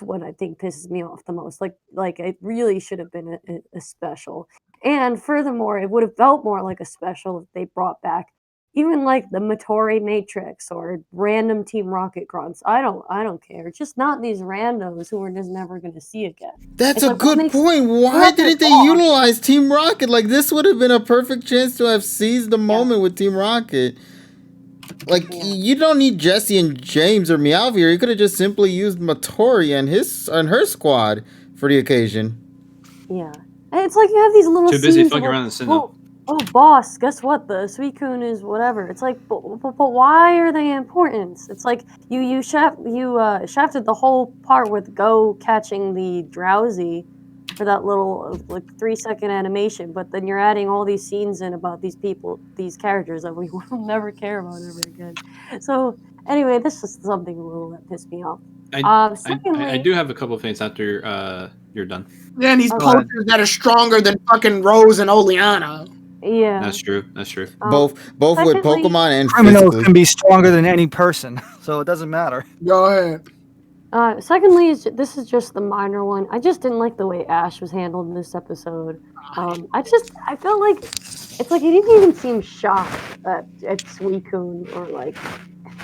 what I think pisses me off the most. Like it really should have been a special. And furthermore, it would have felt more like a special if they brought back even like the Matori Matrix or random Team Rocket grunts. I don't care. Just not these randos who we're just never gonna see again. That's It's a like, what good makes- point. what Why happened to didn't they Bob? utilize Team Rocket? Like, this would have been a perfect chance to have seized the moment with Team Rocket. Like, you don't need Jesse and James or Meowth here. You could have just simply used Matori and her squad for the occasion. Yeah. And it's like you have these little Too busy scenes fucking of, around in Sinnoh. oh, boss, guess what? The Suicune is whatever. It's like, but why are they important? It's like you shafted the whole part with Go catching the Drowsy for that little like 3-second animation, but then you're adding all these scenes in about these people, these characters that we will never care about ever again. So anyway, this is something a little that pissed me off. Secondly, I do have a couple of things after you're done. Yeah, and these poachers that are stronger than fucking Rose and Oleana. Yeah, That's true. That's true. Both with secondly- Pokemon and Criminals physically. can be stronger than any person, so it doesn't matter. Go ahead. Secondly, this is just the minor one. I just didn't like the way Ash was handled in this episode. I felt like it's like he didn't even seem shocked at Suicune or like.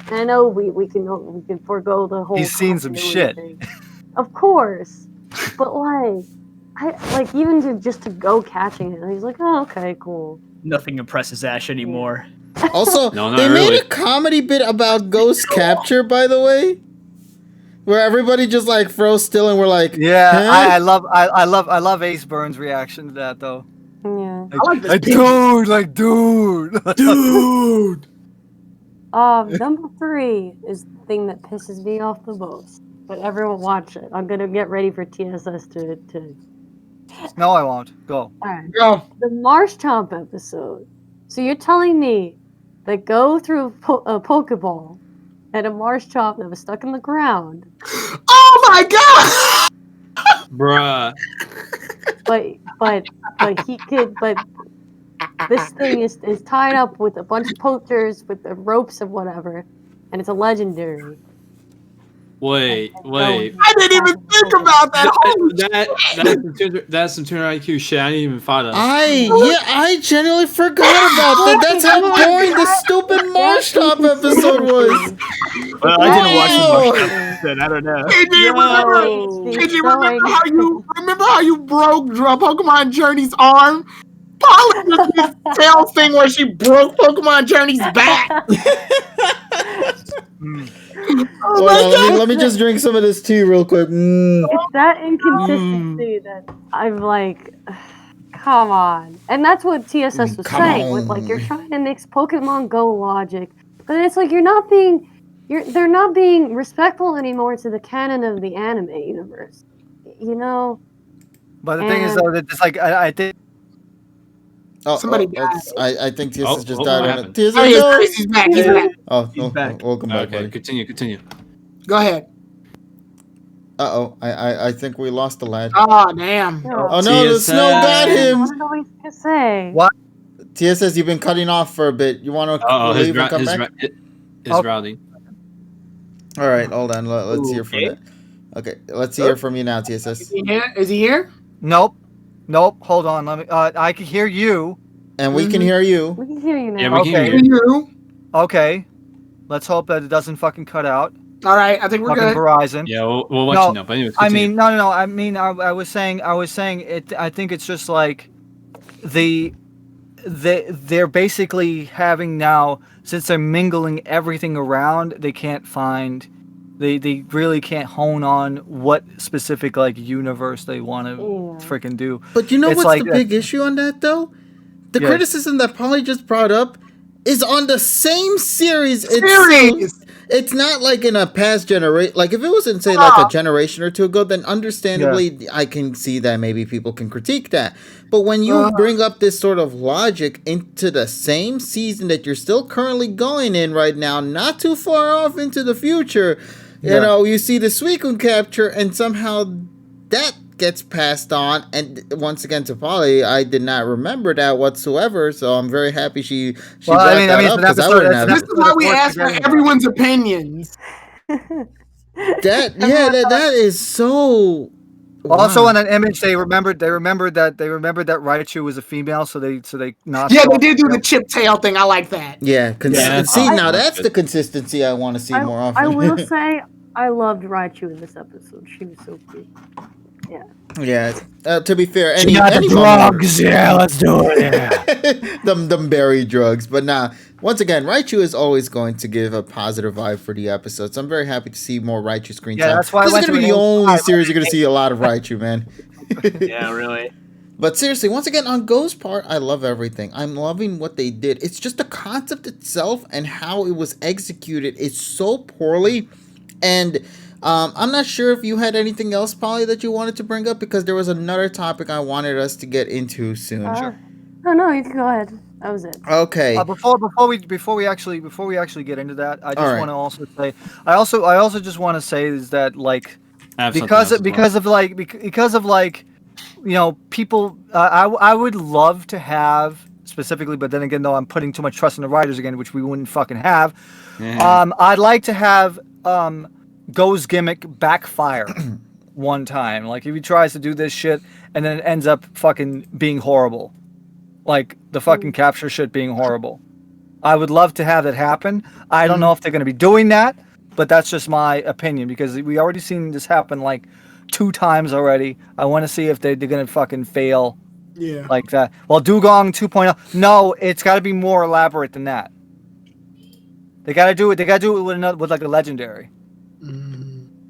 And I know we can forego the whole. He's seen some shit. Thing. Of course, but like even just to go catching it, he's like, oh, okay, cool. Nothing impresses Ash anymore. Also, No, not they really. made a comedy bit about Ghost Capture, by the way, where everybody just like froze still and we're like, Yeah, huh? I love Ace Burns' reaction to that though. Yeah. I like this Dude. dude. Number 3 is the thing that pisses me off the most. But everyone watch it. I'm gonna get ready for TSS to. No, I won't. Go. Alright. Go. The Marsh Chomp episode. So you're telling me that go through a Pokeball and a Marsh Chomp that was stuck in the ground. Oh my god! Bruh. But he could. But this thing is tied up with a bunch of poachers with the ropes and whatever, and it's a legendary. Wait. I didn't even think about that. That's some tuner IQ shit. I didn't even thought of. I genuinely forgot about that. That's how boring the stupid Marsh Top episode was. Well, I didn't watch the Marsh episode. I don't know. KJ, remember how you broke Pokemon Journey's arm? Polly did this tail thing where she broke Pokemon Journey's back. Oh let me just drink some of this tea real quick. It's that inconsistency that I'm like, come on. And that's what TSS was saying with like you're trying to mix Pokemon Go logic, but it's like they're not being respectful anymore to the canon of the anime universe. You know. But the thing is though that it's like I think. Somebody died. I think TSS just died on it. TSS, he's back. He's back. He's back. Welcome back, buddy. Continue. Go ahead. I think we lost the lad. Oh damn. Oh no, the snow got him. What are we gonna say? What? TSS, you've been cutting off for a bit. You want to leave and come back? His routing. All right, hold on. Let's hear from that. Okay, let's hear from you now, TSS. Is he here? Nope. Hold on. Let me. I can hear you. And we can hear you. We can hear you now. Yeah, we can hear you. Okay. Let's hope that it doesn't fucking cut out. All right, I think we're Fucking good. Verizon. Yeah, we'll let you know. But anyways, I mean, no. I mean, I was saying it. I think it's just like the they're basically having now, since they're mingling everything around, they can't find. They really can't hone on what specific like universe they want to freaking do. But you know It's what's like the big issue on that though? The Yeah. criticism that Polly just brought up is on the same series. It's not like in a past generation. Like if it was in say like a generation or two ago, then understandably I can see that maybe people can critique that. But when you bring up this sort of logic into the same season that you're still currently going in right now, not too far off into the future, you know, you see the Suicune Capture, and somehow that gets passed on. And once again, to Polly, I did not remember that whatsoever. So I'm very happy she brought that up because I wouldn't have. This is why we ask for everyone's opinions. That is so. Also, in an image, they remembered that Raichu was a female, so they not. Yeah, they did do the chip tail thing. I like that. Yeah, see, now that's the consistency I want to see more often. I will say I loved Raichu in this episode. She was so cute. Yeah. Yeah. To be fair, any drugs. Yeah, let's do it. Yeah. them berry drugs, but nah. Once again, Raichu is always going to give a positive vibe for the episode. So I'm very happy to see more Raichu screen time. That's why this is going to be the only series you're going to see a lot of Raichu, man. Yeah, really. But seriously, once again, on Go's part, I love everything. I'm loving what they did. It's just the concept itself and how it was executed is so poorly. And I'm not sure if you had anything else, Polly, that you wanted to bring up, because there was another topic I wanted us to get into soon. No, you can go ahead. That was it. Okay. Before we actually get into that, I just want to also say, I also just want to say is that like because of you know, people, I would love to have specifically, but then again, though, I'm putting too much trust in the writers again, which we wouldn't fucking have. Yeah. I'd like to have Go's gimmick backfire one time. Like if he tries to do this shit and then it ends up fucking being horrible. Like the fucking capture shit being horrible. I would love to have that happen. I don't know if they're going to be doing that, but that's just my opinion because we already seen this happen like 2 times already. I want to see if they're going to fucking fail like that. Well, Dugong 2.0, no, it's got to be more elaborate than that. They got to do it. They got to do it with like a legendary.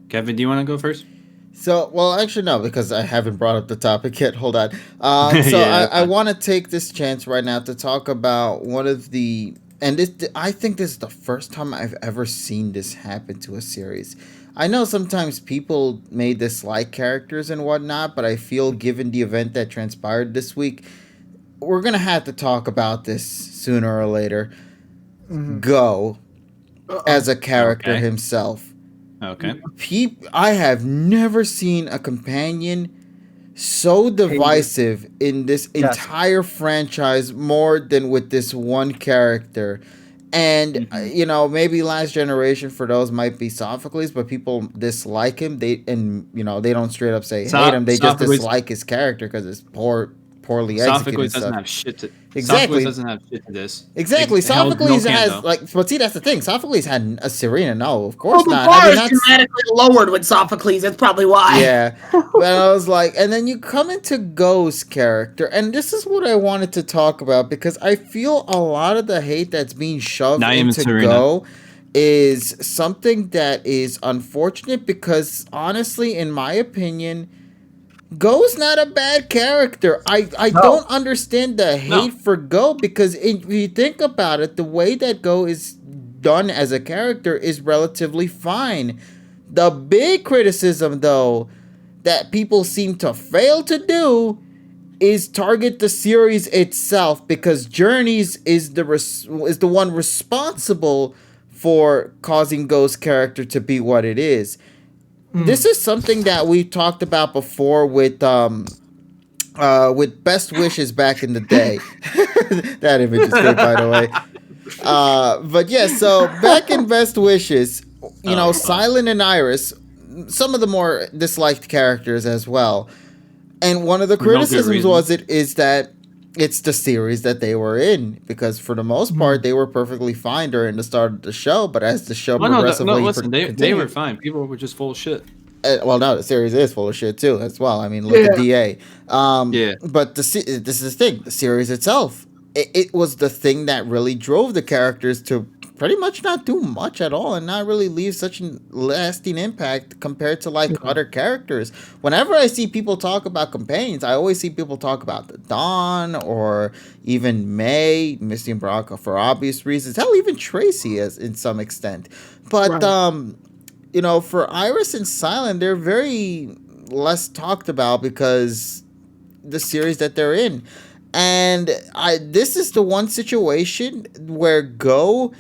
Kevin, do you want to go first? So, well, actually, no, because I haven't brought up the topic yet. Hold on. I want to take this chance right now to talk about one of the... And I think this is the first time I've ever seen this happen to a series. I know sometimes people may dislike characters and whatnot, but I feel given the event that transpired this week, we're going to have to talk about this sooner or later. Go as a character himself. Okay. I have never seen a companion so divisive in this entire franchise more than with this one character. And, you know, maybe Last Generation for those might be Sophocles, but people dislike him. They don't straight up say hate him. They just dislike his character because it's poorly executed. Sophocles doesn't have shit to... Exactly. Sophocles doesn't have shit to this. Exactly. Like, Sophocles has but see, that's the thing. Sophocles had a Serena. No, of course not. The bar is dramatically lowered with Sophocles. That's probably why. Yeah. But I was like, and then you come into Go's character, and this is what I wanted to talk about because I feel a lot of the hate that's being shoved into Go is something that is unfortunate because honestly, in my opinion, Go's not a bad character. I don't understand the hate for Go because if you think about it, the way that Go is done as a character is relatively fine. The big criticism, though, that people seem to fail to do is target the series itself because Journeys is the one responsible for causing Go's character to be what it is. This is something that we talked about before with Best Wishes back in the day. That image is great, by the way. But yeah, so back in Best Wishes, you know, Silent and Iris, some of the more disliked characters as well. And one of the criticisms is that it's the series that they were in because for the most part they were perfectly fine during the start of the show, but as the show progressively they were fine. People were just full of shit. Well, no, the series is full of shit too as well. I mean, look at DA. But this is the thing. The series itself it was the thing that really drove the characters to pretty much not do much at all and not really leave such a lasting impact compared to like other characters. Whenever I see people talk about companions, I always see people talk about the Dawn or even May, Misty and Baraka for obvious reasons. Hell, even Tracy is in some extent. But Right. you know, for Iris and Silent, they're very less talked about because the series that they're in. And this is the one situation where Go,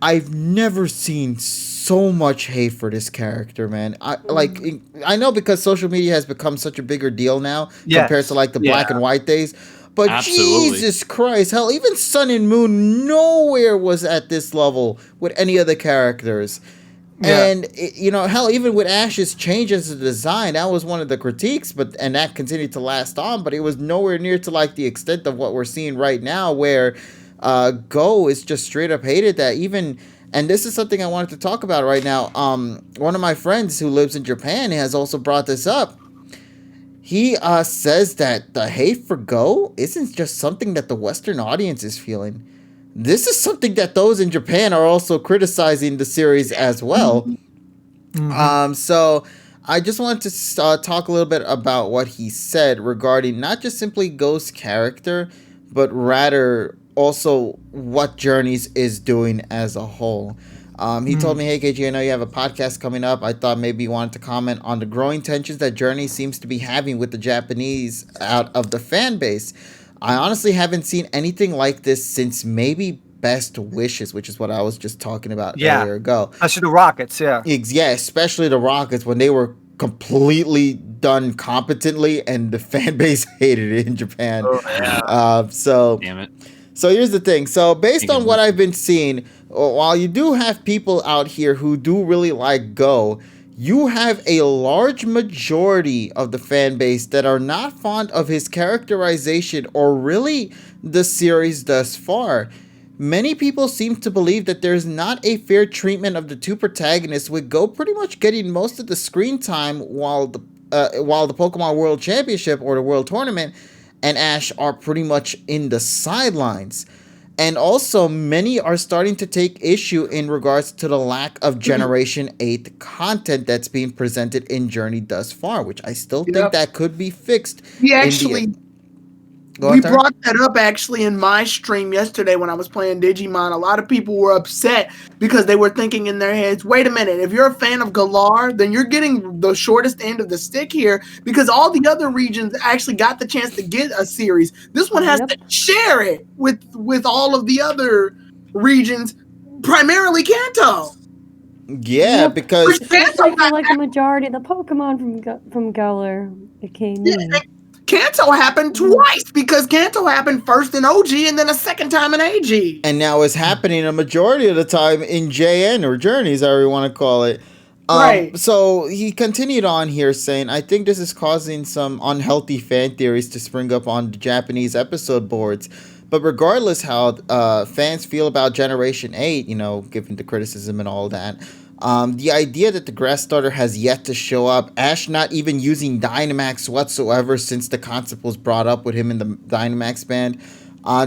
I've never seen so much hate for this character, man. I know because social media has become such a bigger deal now compared to Yes. like the Yeah. black and white days. But Absolutely. Jesus Christ, hell, even Sun and Moon nowhere was at this level with any other characters. Yeah. And you know, hell, even with Ash's changes to design, that was one of the critiques, and that continued to last on. But it was nowhere near to like the extent of what we're seeing right now, where Go is just straight up hated. That even, and this is something I wanted to talk about right now. One of my friends who lives in Japan has also brought this up. He says that the hate for Go isn't just something that the Western audience is feeling. This is something that those in Japan are also criticizing the series as well. So I just wanted to talk a little bit about what he said regarding not just simply Go's character, but rather also what Journeys is doing as a whole. He told me, "Hey KG, I know you have a podcast coming up. I thought maybe you wanted to comment on the growing tensions that Journey seems to be having with the Japanese out of the fan base. I honestly haven't seen anything like this since maybe Best Wishes, which is what I was just talking about Yeah. earlier ago. Especially the Rockets. Yeah. Yeah, especially the Rockets when they were completely done competently and the fan base hated it in Japan. Oh, yeah. Damn it. So here's the thing. So based Thinking on what about- I've been seeing, while you do have people out here who do really like Go, you have a large majority of the fan base that are not fond of his characterization or really the series thus far. Many people seem to believe that there's not a fair treatment of the two protagonists, with Go pretty much getting most of the screen time while the Pokemon World Championship or the World Tournament and Ash are pretty much in the sidelines. And also, many are starting to take issue in regards to the lack of Generation 8 content that's being presented in Journey thus far, which I still think Yep. that could be fixed. We in the- actually Go we on, Tyler. brought that up actually in my stream yesterday when I was playing Digimon. A lot of people were upset because they were thinking in their heads, wait a minute, if you're a fan of Galar, then you're getting the shortest end of the stick here because all the other regions actually got the chance to get a series. This one has Yep. to share it with all of the other regions, primarily Kanto. Yeah, Yep. because Which Especially Kanto for like a majority of the Pokemon from Galar, it came in. Kanto happened twice because Kanto happened first in OG and then a second time in AG. and now it's happening a majority of the time in JN or Journeys, however you want to call it. Right. So he continued on here saying, I think this is causing some unhealthy fan theories to spring up on the Japanese episode boards. But regardless how fans feel about Generation 8, you know, given the criticism and all that, the idea that the grass starter has yet to show up, Ash not even using Dynamax whatsoever since the concept was brought up with him in the Dynamax band,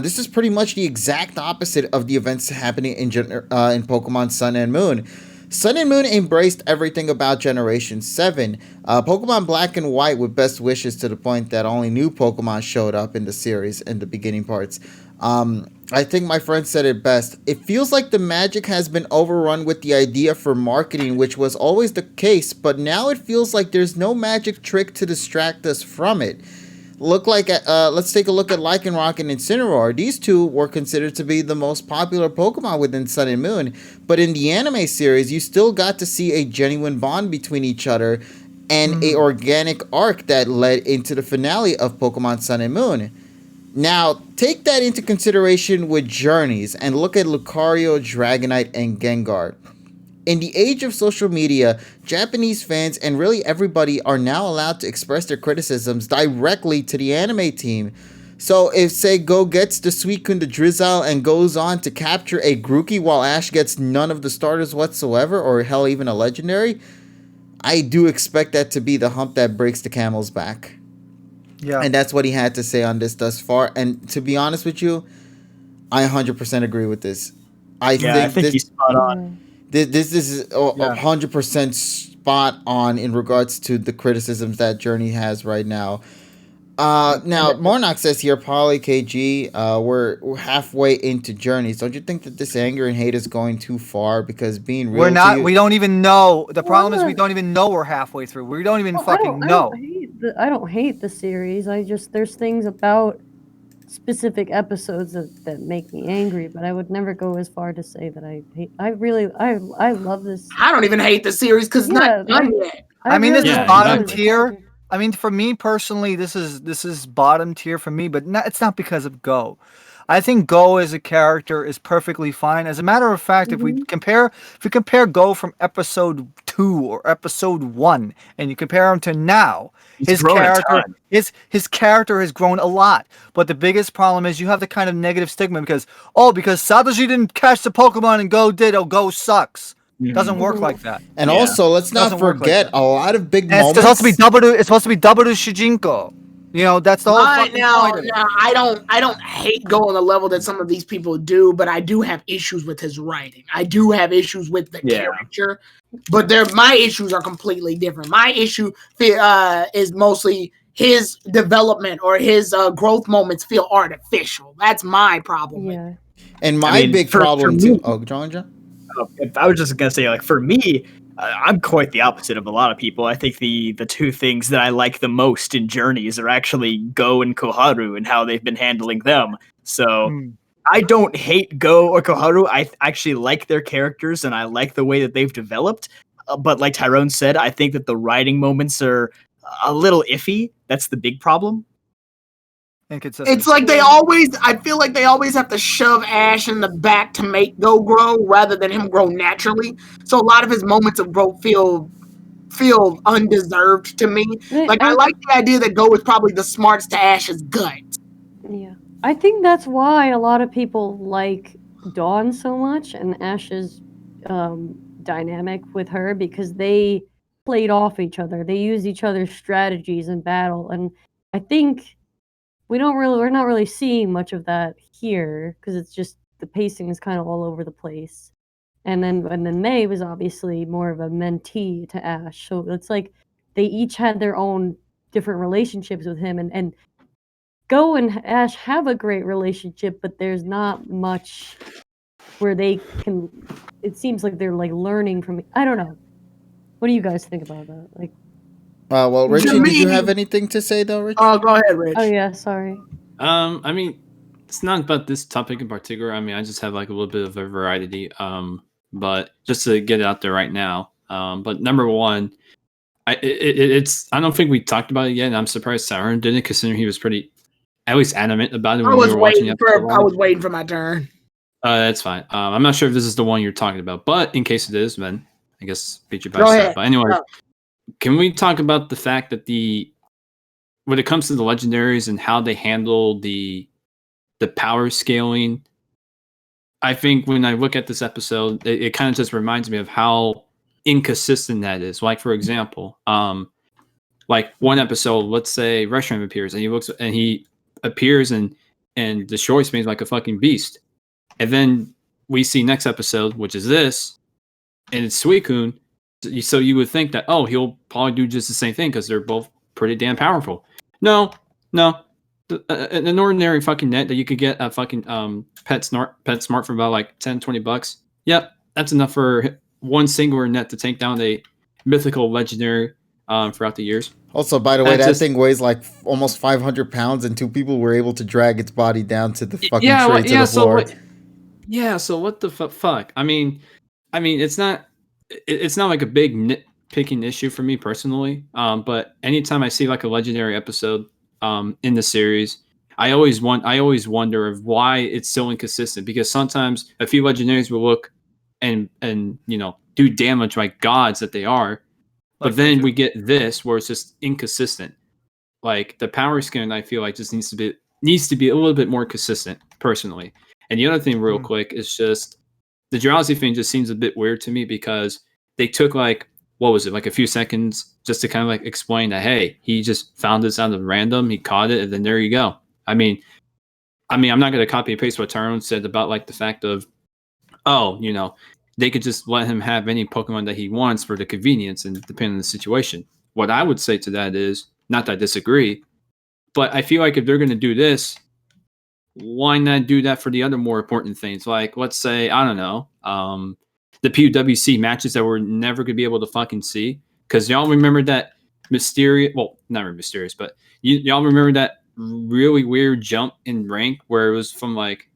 this is pretty much the exact opposite of the events happening in Pokemon Sun and Moon. Sun and Moon embraced everything about Generation 7. Pokemon Black and White with Best Wishes to the point that only new Pokemon showed up in the series in the beginning parts. I think my friend said it best. It feels like the magic has been overrun with the idea for marketing, which was always the case, but now it feels like there's no magic trick to distract us from it. Let's take a look at Lycanroc and Incineroar. These two were considered to be the most popular Pokemon within Sun and Moon, but in the anime series, you still got to see a genuine bond between each other and a organic arc that led into the finale of Pokemon Sun and Moon. Now, take that into consideration with Journeys and look at Lucario, Dragonite, and Gengar. In the age of social media, Japanese fans and really everybody are now allowed to express their criticisms directly to the anime team. So if, say, Go gets the Suicune the Drizzle and goes on to capture a Grookey while Ash gets none of the starters whatsoever, or hell, even a legendary, I do expect that to be the hump that breaks the camel's back. Yeah. And that's what he had to say on this thus far. And to be honest with you, I 100% agree with this. I Yeah, I think think this he's spot on. this is Yeah. 100% spot on in regards to the criticisms that Journey has right now. Now Mornock says here, Poly KG, we're halfway into Journeys. Don't you think that this anger and hate is going too far? Because being We're real to not. We you, don't even know. The problem is we Well, don't even know we're halfway through. We don't even well, fucking I don't know. I don't hate the series. I just there's things about specific episodes that make me angry, but I would never go as far to say that I hate. I love this. I don't even hate the series because it's Yeah, not done yet. I mean, this really is Yeah, love bottom Go as a exactly. tier. character. I mean, for me personally, this is bottom tier for me, but it's not because of Go. I think Go as a character is perfectly fine. As a matter of fact, if we compare Go from episode 2 or episode 1 and you compare him to now, He's his grown a character ton. his character has grown a lot. But the biggest problem is you have the kind of negative stigma because Satoshi didn't catch the Pokemon and Go did, Go sucks. Doesn't work like that. and Yeah. also let's not Doesn't work like forget that. a lot of big And it's supposed to be moments. double to Shijinko. You know, that's the whole fucking point of it. I don't hate Go on the level that some of these people do, but I do have issues with his writing. I do have issues with the character, but my issues are completely different. My issue is mostly his development or his growth moments feel artificial. That's my problem. Yeah. And my big for problem me, too. Oh, John. I was just gonna say, like, for me, I'm quite the opposite of a lot of people. I think the two things that I like the most in Journeys are actually Go and Koharu and how they've been handling them. So I don't hate Go or Koharu. I actually like their characters and I like the way that they've developed. But like Tyrone said, I think that the writing moments are a little iffy. That's the big problem. It's like I feel like they always have to shove Ash in the back to make Go grow rather than him grow naturally. So a lot of his moments of growth feel undeserved to me. Like I like the idea that Go is probably the smarts to Ash's gut. Yeah. I think that's why a lot of people like Dawn so much and Ash's dynamic with her because they played off each other. They used each other's strategies in battle, and I think we're not really seeing much of that here because it's just the pacing is kind of all over the place. And then May was obviously more of a mentee to Ash, so it's like they each had their own different relationships with him, and Go and Ash have a great relationship, but there's not much where they can. It seems like they're like learning from. I don't know. What do you guys think about that? Like, Well, Richie, did you have anything to say though, Richie? Oh, go ahead, Rich. oh yeah, sorry. I mean, it's not about this topic in particular. I mean, I just have like a little bit of a variety. But just to get it out there right now. But number one, it's I don't think we talked about it yet, and I'm surprised Sauron didn't, considering he was pretty at least adamant about it when we were watching it. I was waiting for my turn. That's fine. I'm not sure if this is the one you're talking about, but in case it is, then I guess beat you by Go step. ahead. But anyway, can we talk about the fact that when it comes to the legendaries and how they handle the power scaling? I think when I look at this episode, it kind of just reminds me of how inconsistent that is. Like, for example, like one episode, let's say Reshiram appears and he appears and destroys things like a fucking beast. And then we see next episode, which is this, and it's Suicune. So you would think that, oh, he'll probably do just the same thing because they're both pretty damn powerful. No. An ordinary fucking net that you could get a fucking pet smart for about like $10-$20. Yep, that's enough for one singular net to take down a mythical legendary throughout the years. Also, by the way, that thing weighs like almost 500 pounds, and two people were able to drag its body down to the fucking tray to the floor. So what the fuck? I mean, it's not like a big nitpicking issue for me personally. But anytime I see like a legendary episode in the series, I always wonder of why it's so inconsistent, because sometimes a few legendaries will look and do damage like gods that they are, but then we get this where it's just inconsistent. Like the power scaling, I feel like just needs to be a little bit more consistent personally. And the other thing real quick is just the drowsy thing just seems a bit weird to me, because they took like, what was it, like a few seconds just to kind of like explain that, hey, he just found this out of random, he caught it, and then there you go. I mean, I mean, I'm not going to copy and paste what Tyrone said about like the fact of, oh, they could just let him have any Pokemon that he wants for the convenience and depending on the situation. What I would say to that is, not that I disagree, but I feel like if they're going to do this, why not do that for the other more important things? Like, let's say, I don't know, the PWC matches that we're never going to be able to fucking see. Because y'all remember that mysterious, well, not really mysterious, but y'all remember that really weird jump in rank where it was from like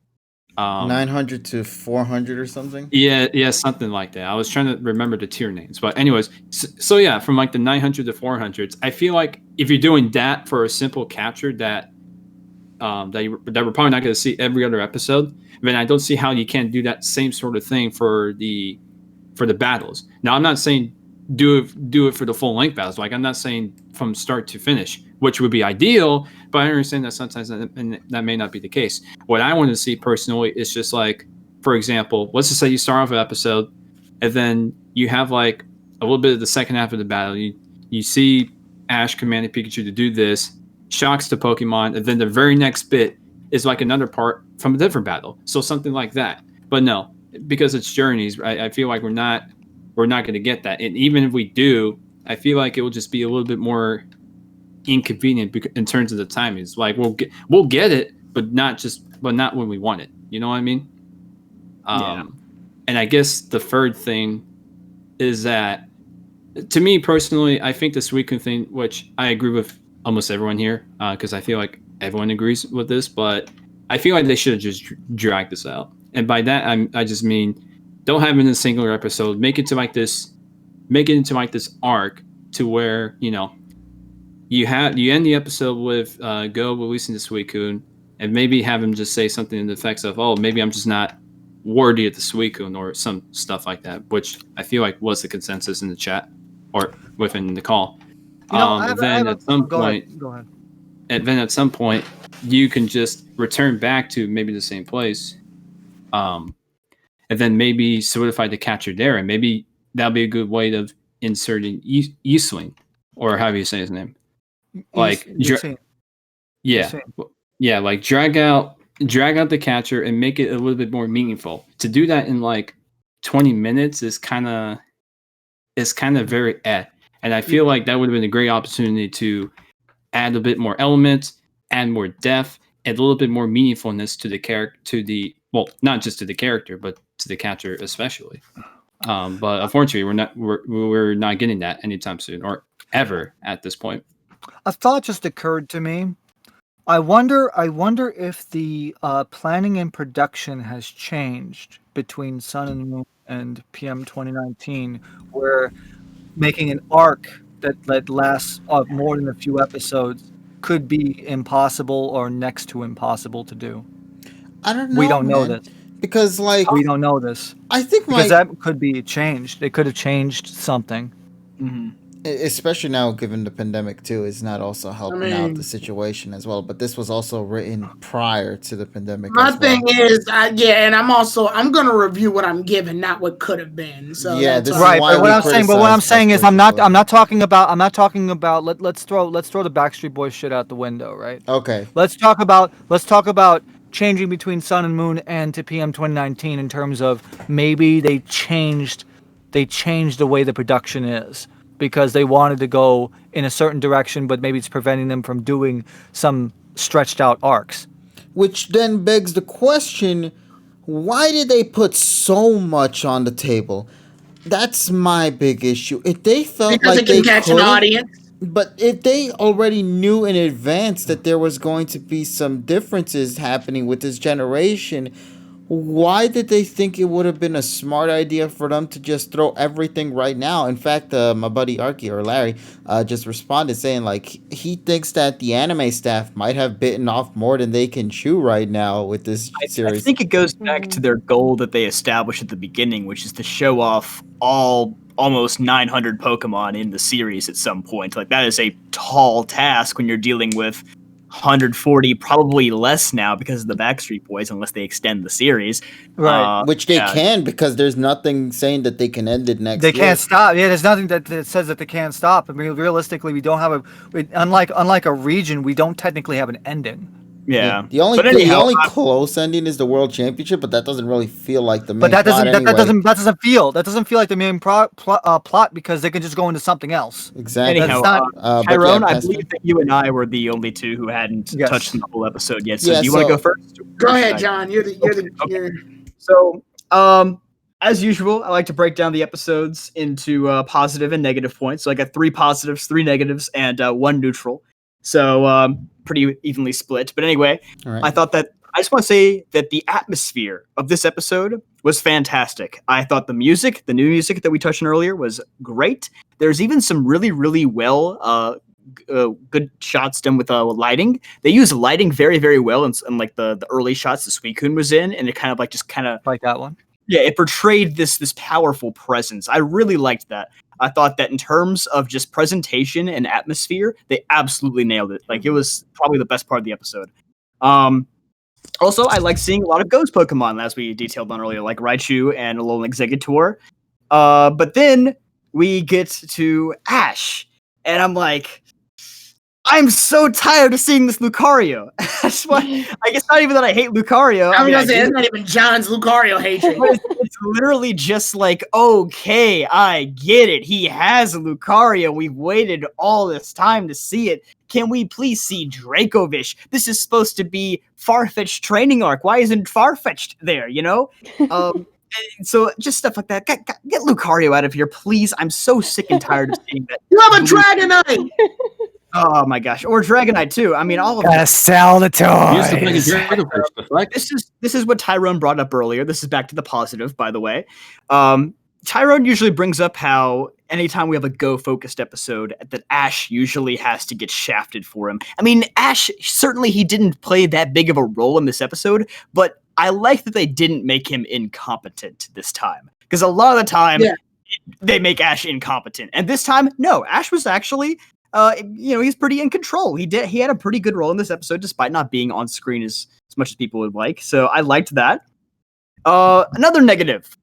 900 to 400 or something. Yeah, something like that. I was trying to remember the tier names, but anyways, so yeah, from like the 900 to 400s, I feel like if you're doing that for a simple capture that we're probably not going to see every other episode, then I don't see how you can't do that same sort of thing for the battles. Now, I'm not saying do it for the full length battles. Like, I'm not saying from start to finish, which would be ideal, but I understand that sometimes that may not be the case. What I want to see personally is just like, for example, let's just say you start off an episode and then you have like a little bit of the second half of the battle. You see Ash commanding Pikachu to do this, shocks the Pokemon, and then the very next bit is like another part from a different battle. So something like that. But no, because it's journeys, I feel like we're not going to get that. And even if we do, I feel like it will just be a little bit more inconvenient in terms of the timings. Like we'll get it, but not when we want it. You know what I mean? Yeah. And I guess the third thing is that, to me personally, I think the Suicune thing, which I agree with almost everyone here, because I feel like everyone agrees with this, but I feel like they should have just dragged this out. And by that, I just mean, don't have it in a singular episode. Make it into like this arc to where you end the episode with Go releasing the Suicune, and maybe have him just say something in the effects of, "Oh, maybe I'm just not worthy of the Suicune," or some stuff like that, which I feel like was the consensus in the chat or within the call. And then at some point, you can just return back to maybe the same place, and then maybe solidify the capture there, and maybe that'll be a good way of inserting Eastling, or how do you say his name? Like, like drag out the capture and make it a little bit more meaningful. To do that in like 20 minutes is kind of very and I feel like that would have been a great opportunity to add a bit more elements, add more depth, add a little bit more meaningfulness to the character, not just to the character, but to the capture especially. But unfortunately, we're not getting that anytime soon or ever at this point. A thought just occurred to me. I wonder if the planning and production has changed between Sun and Moon and PM 2019, where making an arc that lasts more than a few episodes could be impossible or next to impossible to do. I don't know. We don't know this. Because we don't know this. I think that could be changed. It could have changed something. Mm-hmm. Especially now, given the pandemic too, is not also helping out the situation as well. But this was also written prior to the pandemic. My thing is, and I'm gonna review what I'm given, not what could have been. So yeah, this right. Is why but what I'm saying is, I'm not talking about. Let's throw the Backstreet Boys shit out the window, right? Okay. Let's talk about changing between Sun and Moon and to PM 2019 in terms of maybe they changed the way the production is, because they wanted to go in a certain direction, but maybe it's preventing them from doing some stretched out arcs. Which then begs the question, why did they put so much on the table? That's my big issue. If they felt like they catch an audience. But if they already knew in advance that there was going to be some differences happening with this generation, why did they think it would have been a smart idea for them to just throw everything right now? In fact, my buddy Arky or Larry just responded saying like he thinks that the anime staff might have bitten off more than they can chew right now with this series. I think it goes back to their goal that they established at the beginning, which is to show off all almost 900 Pokemon in the series at some point. Like, that is a tall task when you're dealing with 140, probably less now because of the Backstreet Boys, unless they extend the series. Right. Which they can, because there's nothing saying that they can end it next year. They can't stop. Yeah, there's nothing that says that they can't stop. I mean, realistically, we don't have unlike a region, we don't technically have an ending. Yeah. The only But anyhow, the only close ending is the world championship, but that doesn't really feel like the main But that plot doesn't anyway. that doesn't feel like the main plot because they can just go into something else. Exactly. anyhow, That's not- Tyrone, I Pacific. believe that you and I were the only two who hadn't Yes. touched on the whole episode yet. So Yeah, do you want to so- go first? Go Or should ahead, I? John. You're Okay. So, as usual, I like to break down the episodes into positive and negative points. So I got 3 positives, 3 negatives, and 1 neutral. So pretty evenly split. But anyway, All right. I thought that I just want to say that the atmosphere of this episode was fantastic. I thought the music, the new music that we touched on earlier, was great. There's even some really, really good shots done with lighting. They use lighting very, very well in like the early shots that Suicune was in, and it kind of like that one. yeah, it portrayed this powerful presence. I really liked that. I thought that in terms of just presentation and atmosphere, they absolutely nailed it. Like it was probably the best part of the episode. Also, I like seeing a lot of ghost Pokemon, as we detailed on earlier, like Raichu and Alolan Exeggutor. But then we get to Ash, and I'm like, I'm so tired of seeing this Lucario. That's why I guess not even that I hate Lucario. I was mean, gonna say do. it's not even John's Lucario hatred. But it's literally just like, okay, I get it. He has a Lucario. We've waited all this time to see it. Can we please see Dracovish? This is supposed to be Farfetch'd training arc. Why isn't Farfetch'd there, you know? So just stuff like that. Get Lucario out of here, please. I'm so sick and tired of seeing that. You have a Dragonite. Oh my gosh. Or Dragonite too. I mean, all of Gotta sell the Use the fucking toys. Dracovish, the fuck? this is what Tyrone brought up earlier. This is back to the positive, by the way. Tyrone usually brings up how anytime we have a Go-focused episode, that Ash usually has to get shafted for him. I mean, Ash, certainly he didn't play that big of a role in this episode, but I like that they didn't make him incompetent this time. Because a lot of the time, they make Ash incompetent. And this time, no, Ash was actually... he's pretty in control. He had a pretty good role in this episode, despite not being on screen as much as people would like. So I liked that. Another negative.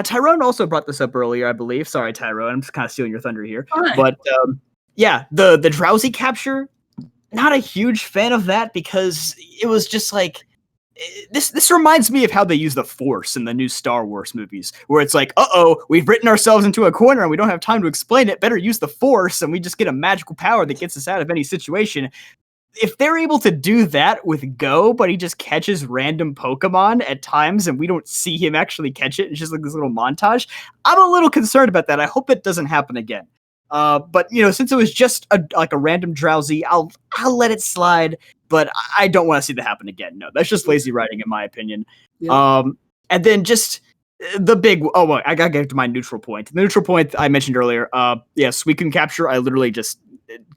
Tyrone also brought this up earlier, I believe. Sorry, Tyrone. I'm just kind of stealing your thunder here. Right. But the drowsy capture. Not a huge fan of that because it was just like. This reminds me of how they use the Force in the new Star Wars movies, where it's like, we've written ourselves into a corner and we don't have time to explain it. Better use the Force, and we just get a magical power that gets us out of any situation. If they're able to do that with Go, but he just catches random Pokemon at times and we don't see him actually catch it, it's just like this little montage, I'm a little concerned about that. I hope it doesn't happen again. But since it was just a random drowsy, I'll let it slide. But I don't want to see that happen again. No, that's just lazy writing, in my opinion. Yeah. And then just the big. Oh, well, I gotta get to my neutral point. The neutral point I mentioned earlier. Suicune Capture. I literally just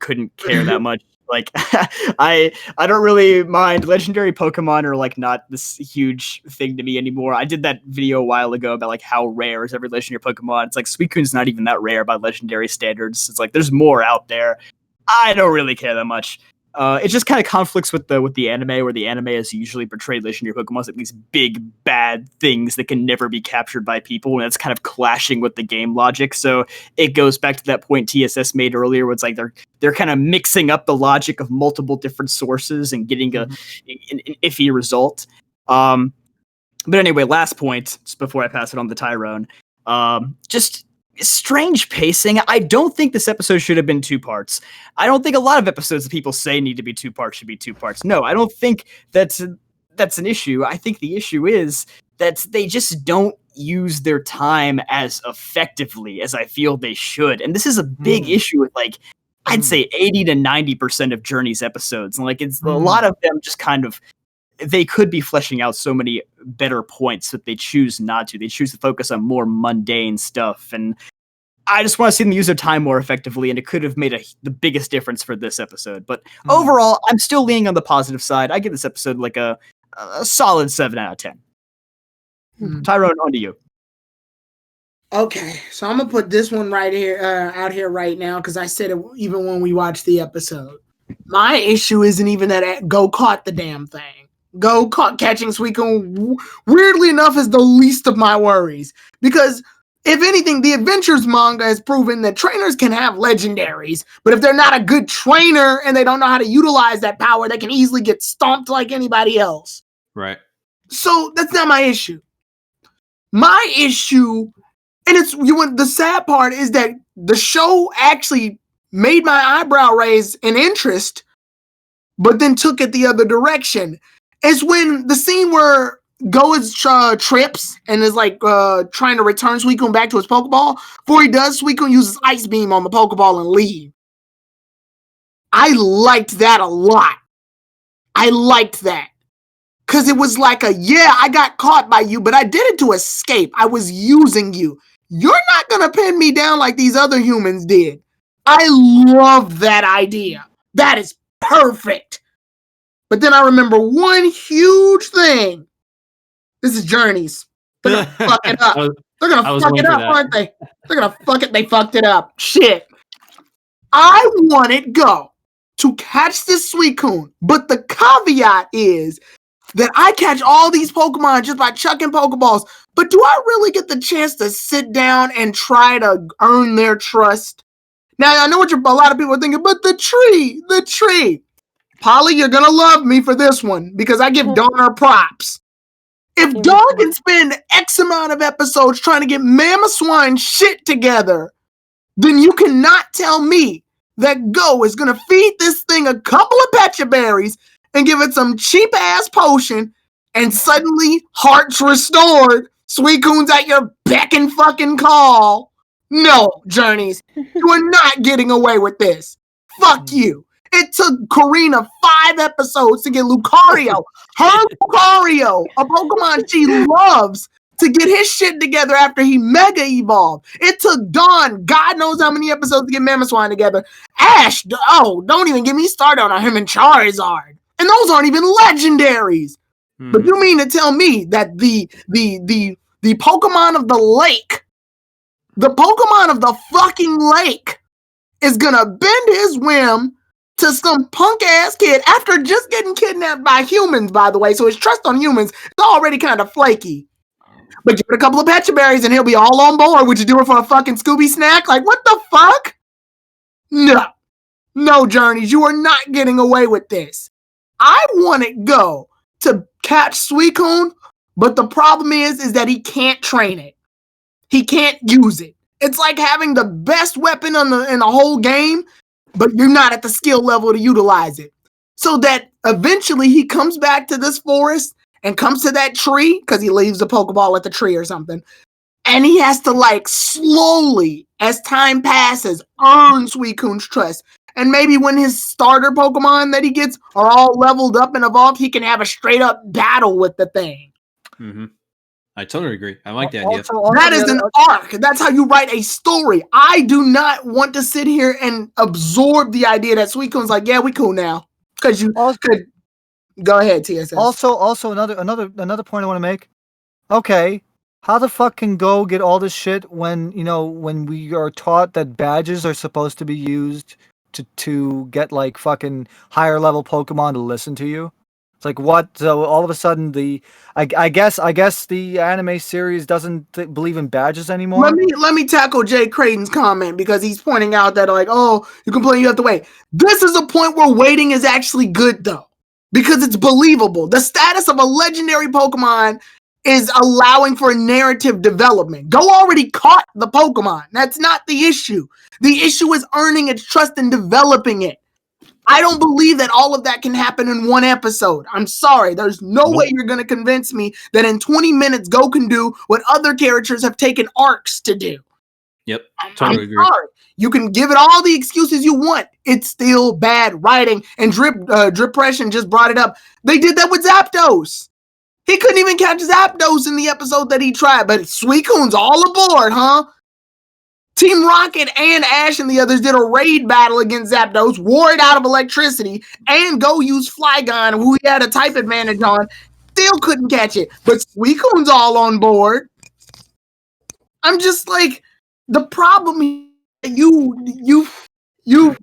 couldn't care that much. Like, I don't really mind. Legendary Pokemon are like not this huge thing to me anymore. I did that video a while ago about like how rare is every legendary Pokemon. It's like Suicune's not even that rare by legendary standards. It's like there's more out there. I don't really care that much. It just kind of conflicts with the anime, where the anime is usually portrayed legendary Pokemon as like these big bad things that can never be captured by people, and it's kind of clashing with the game logic. So it goes back to that point TSS made earlier, where it's like they're kind of mixing up the logic of multiple different sources and getting an iffy result. But anyway, last point, just before I pass it on to Tyrone, just strange pacing. I don't think this episode should have been 2 parts. I don't think a lot of episodes that people say need to be 2 parts should be 2 parts. No, I don't think that's an issue. I think the issue is that they just don't use their time as effectively as I feel they should. And this is a big issue with like, I'd say 80 to 90% of Journey's episodes. And like, it's a lot of them just kind of, they could be fleshing out so many better points that they choose not to. They choose to focus on more mundane stuff. And I just want to see them use their time more effectively, and it could have made the biggest difference for this episode. But overall, I'm still leaning on the positive side. I give this episode like a solid 7 out of 10. Tyrone, on to you. Okay, so I'm gonna put this one right here, out here right now, because I said it even when we watched the episode. My issue isn't even that Go caught the damn thing. Catching Suicune, weirdly enough, is the least of my worries, because if anything, the Adventures manga has proven that trainers can have legendaries, but if they're not a good trainer and they don't know how to utilize that power, they can easily get stomped like anybody else. Right. So that's not my issue. My issue, and the sad part is that the show actually made my eyebrow raise in interest, but then took it the other direction. It's when the scene where Go is trips and is like trying to return Suicune back to his Pokeball. Before he does, Suicune uses Ice Beam on the Pokeball and leave. I liked that a lot. I liked that. Because it was like I got caught by you, but I did it to escape. I was using you. You're not going to pin me down like these other humans did. I love that idea. That is perfect. But then I remember one huge thing. This is Journeys. They're going to fuck it up. They're going to fuck it up, aren't they? They're going to fuck it. They fucked it up. Shit. I wanted Go to catch this Suicune, but the caveat is that I catch all these Pokemon just by chucking Pokeballs. But do I really get the chance to sit down and try to earn their trust? Now, I know what a lot of people are thinking, but the tree. Polly, you're going to love me for this one because I give Dawn props. If Dawn can spend X amount of episodes trying to get Mamoswine shit together, then you cannot tell me that Go is going to feed this thing a couple of Pecha Berries and give it some cheap-ass potion, and suddenly, heart's restored, Suicune's at your beck and fucking call. No, Journeys, you are not getting away with this. Fuck you. It took Karina 5 episodes to get Lucario, her Lucario, a Pokemon she loves, to get his shit together after he mega evolved. It took Dawn, God knows how many episodes to get Mamoswine together. Ash, don't even get me started on him and Charizard. And those aren't even legendaries. But you mean to tell me that the Pokemon of the lake, the Pokemon of the fucking lake, is gonna bend his whim to some punk ass kid after just getting kidnapped by humans, by the way, so his trust on humans is already kind of flaky. But give it a couple of Pecha Berries and he'll be all on board. Would you do it for a fucking Scooby snack? Like, what the fuck? No, Journeys, you are not getting away with this. I want it Go to catch Suicune, but the problem is that he can't train it. He can't use it. It's like having the best weapon in the whole game, but you're not at the skill level to utilize it. So that eventually he comes back to this forest and comes to that tree, because he leaves a Pokeball at the tree or something, and he has to, like, slowly, as time passes, earn Suicune's trust. And maybe when his starter Pokemon that he gets are all leveled up and evolved, he can have a straight-up battle with the thing. Mm-hmm. I totally agree. I like the idea. That is an arc. That's how you write a story. I do not want to sit here and absorb the idea that Suicune's like, yeah, we cool now. Because you could... Go ahead, TSS. Also, another point I want to make. Okay, how the fuck can Go get all this shit when we are taught that badges are supposed to be used to get like fucking higher level Pokemon to listen to you? It's like, what? So all of a sudden I guess the anime series doesn't believe in badges anymore. Let me tackle Jay Creighton's comment, because he's pointing out that, like, oh, you complain you have to wait. This is a point where waiting is actually good though, because it's believable. The status of a legendary Pokemon is allowing for narrative development. Go already caught the Pokemon. That's not the issue. The issue is earning its trust and developing it. I don't believe that all of that can happen in one episode. I'm sorry. There's no way you're going to convince me that in 20 minutes Go can do what other characters have taken arcs to do. Yep. Totally agree. Sorry. You can give it all the excuses you want. It's still bad writing. And Drippression just brought it up. They did that with Zapdos. He couldn't even catch Zapdos in the episode that he tried. But Suicune's all aboard, huh? Team Rocket and Ash and the others did a raid battle against Zapdos, wore it out of electricity, and Go used Flygon, who he had a type advantage on. Still couldn't catch it. But Suicune's all on board. I'm just like, the problem is you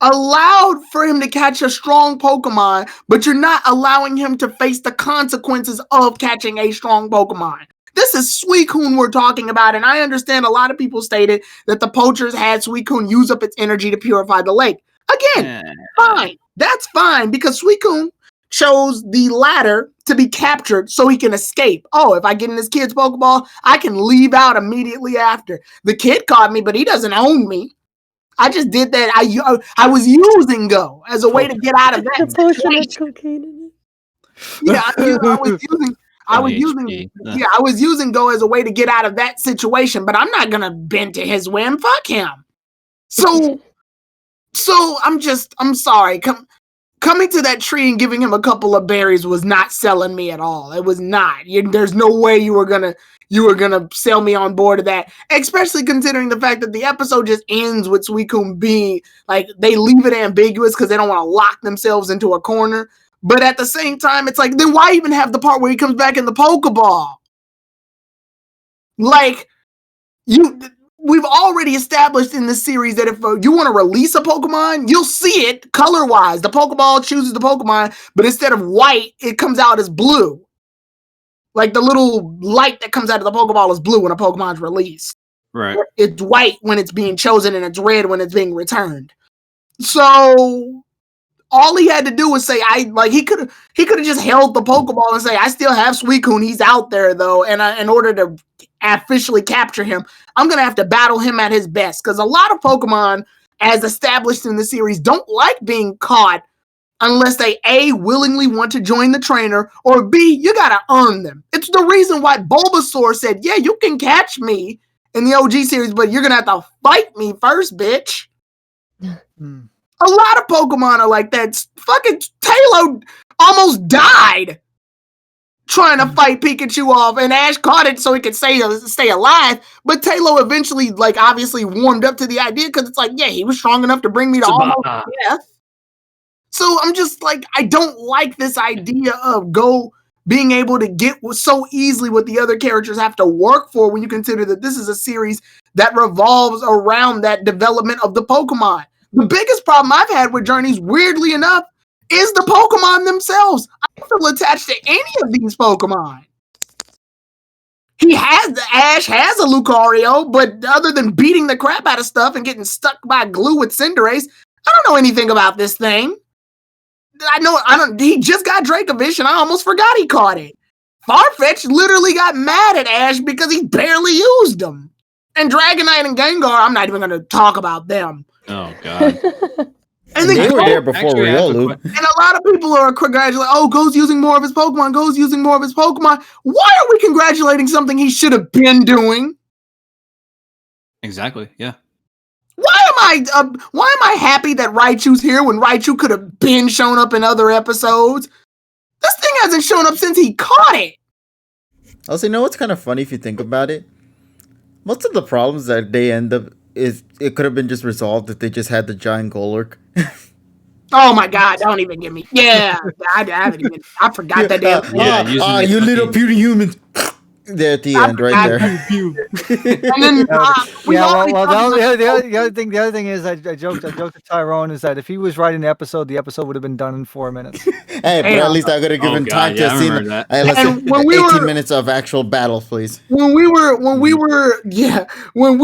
allowed for him to catch a strong Pokemon, but you're not allowing him to face the consequences of catching a strong Pokemon. this is Suicune we're talking about, and I understand a lot of people stated that the poachers had Suicune use up its energy to purify the lake. Again, fine. That's fine, because Suicune chose the latter to be captured so he can escape. Oh, if I get in this kid's Pokeball, I can leave out immediately after. The kid caught me, but he doesn't own me. I just did that. I was using Go as a way to get out of that. The potion had cocaine in it. Yeah, I was using Go as a way to get out of that situation, but I'm not gonna bend to his whim. Fuck him. So I'm sorry. Coming to that tree and giving him a couple of berries was not selling me at all. It was not. There's no way you were gonna sell me on board of that, especially considering the fact that the episode just ends with Suicune being like, they leave it ambiguous because they don't want to lock themselves into a corner. But at the same time, it's like, then why even have the part where he comes back in the Pokeball? Like, we've already established in this series that if you want to release a Pokemon, you'll see it color-wise. The Pokeball chooses the Pokemon, but instead of white, it comes out as blue. Like the little light that comes out of the Pokeball is blue when a Pokemon's released. Right. It's white when it's being chosen and it's red when it's being returned. So all he had to do was say, he could have just held the Pokeball and say, I still have Suicune. He's out there though. And in order to officially capture him, I'm going to have to battle him at his best. Because a lot of Pokemon, as established in the series, don't like being caught unless they A, willingly want to join the trainer, or B, you got to earn them. It's the reason why Bulbasaur said, yeah, you can catch me in the OG series, but you're going to have to fight me first, bitch. A lot of Pokemon are like that. Fucking Taylor almost died trying to fight Pikachu off, and Ash caught it so he could stay alive. But Taylor eventually, obviously warmed up to the idea because it's like, yeah, he was strong enough to bring me to almost death. So I'm just like, I don't like this idea of Go being able to get so easily what the other characters have to work for when you consider that this is a series that revolves around that development of the Pokemon. The biggest problem I've had with Journeys, weirdly enough, is the Pokemon themselves. I don't feel attached to any of these Pokemon. Ash has a Lucario, but other than beating the crap out of stuff and getting stuck by glue with Cinderace, I don't know anything about this thing. He just got Dracovish and I almost forgot he caught it. Farfetch literally got mad at Ash because he barely used them. And Dragonite and Gengar, I'm not even going to talk about them. Oh, God. And they were there before Riolu. And a lot of people are congratulating, Go's using more of his Pokemon. Go's using more of his Pokemon. Why are we congratulating something he should have been doing? Exactly, yeah. Why am I happy that Raichu's here when Raichu could have been shown up in other episodes? This thing hasn't shown up since he caught it. Also, you know what's kind of funny if you think about it? Most of the problems that they end up it could have been just resolved if they just had the giant Golurk. Oh my God! Don't even give me. Yeah, I forgot that. You little puny humans. There at the end, right there. And then, the other thing is, I joked to Tyrone is that if he was writing the episode would have been done in 4 minutes. Hey, but at least I could have given time to see. Hey, let's say 18 minutes of actual battle, please. When we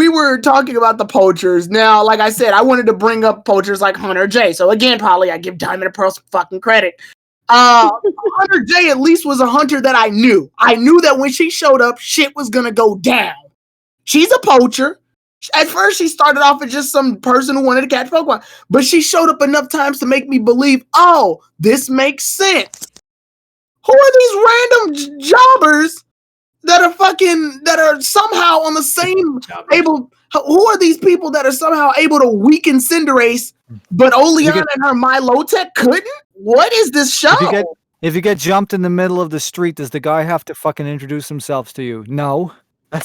were talking about the poachers. Now, like I said, I wanted to bring up poachers like Hunter J. So again, probably I give Diamond and Pearl some fucking credit. Hunter J at least was a hunter that I knew. I knew that when she showed up, shit was gonna go down. She's a poacher. At first, she started off as just some person who wanted to catch Pokemon, but she showed up enough times to make me believe, this makes sense. Who are these random jobbers that are somehow on the same able? Who are these people that are somehow able to weaken Cinderace, but Oleana and her Milotic couldn't? What is this show? If you get jumped in the middle of the street, does the guy have to fucking introduce himself to you? No. We're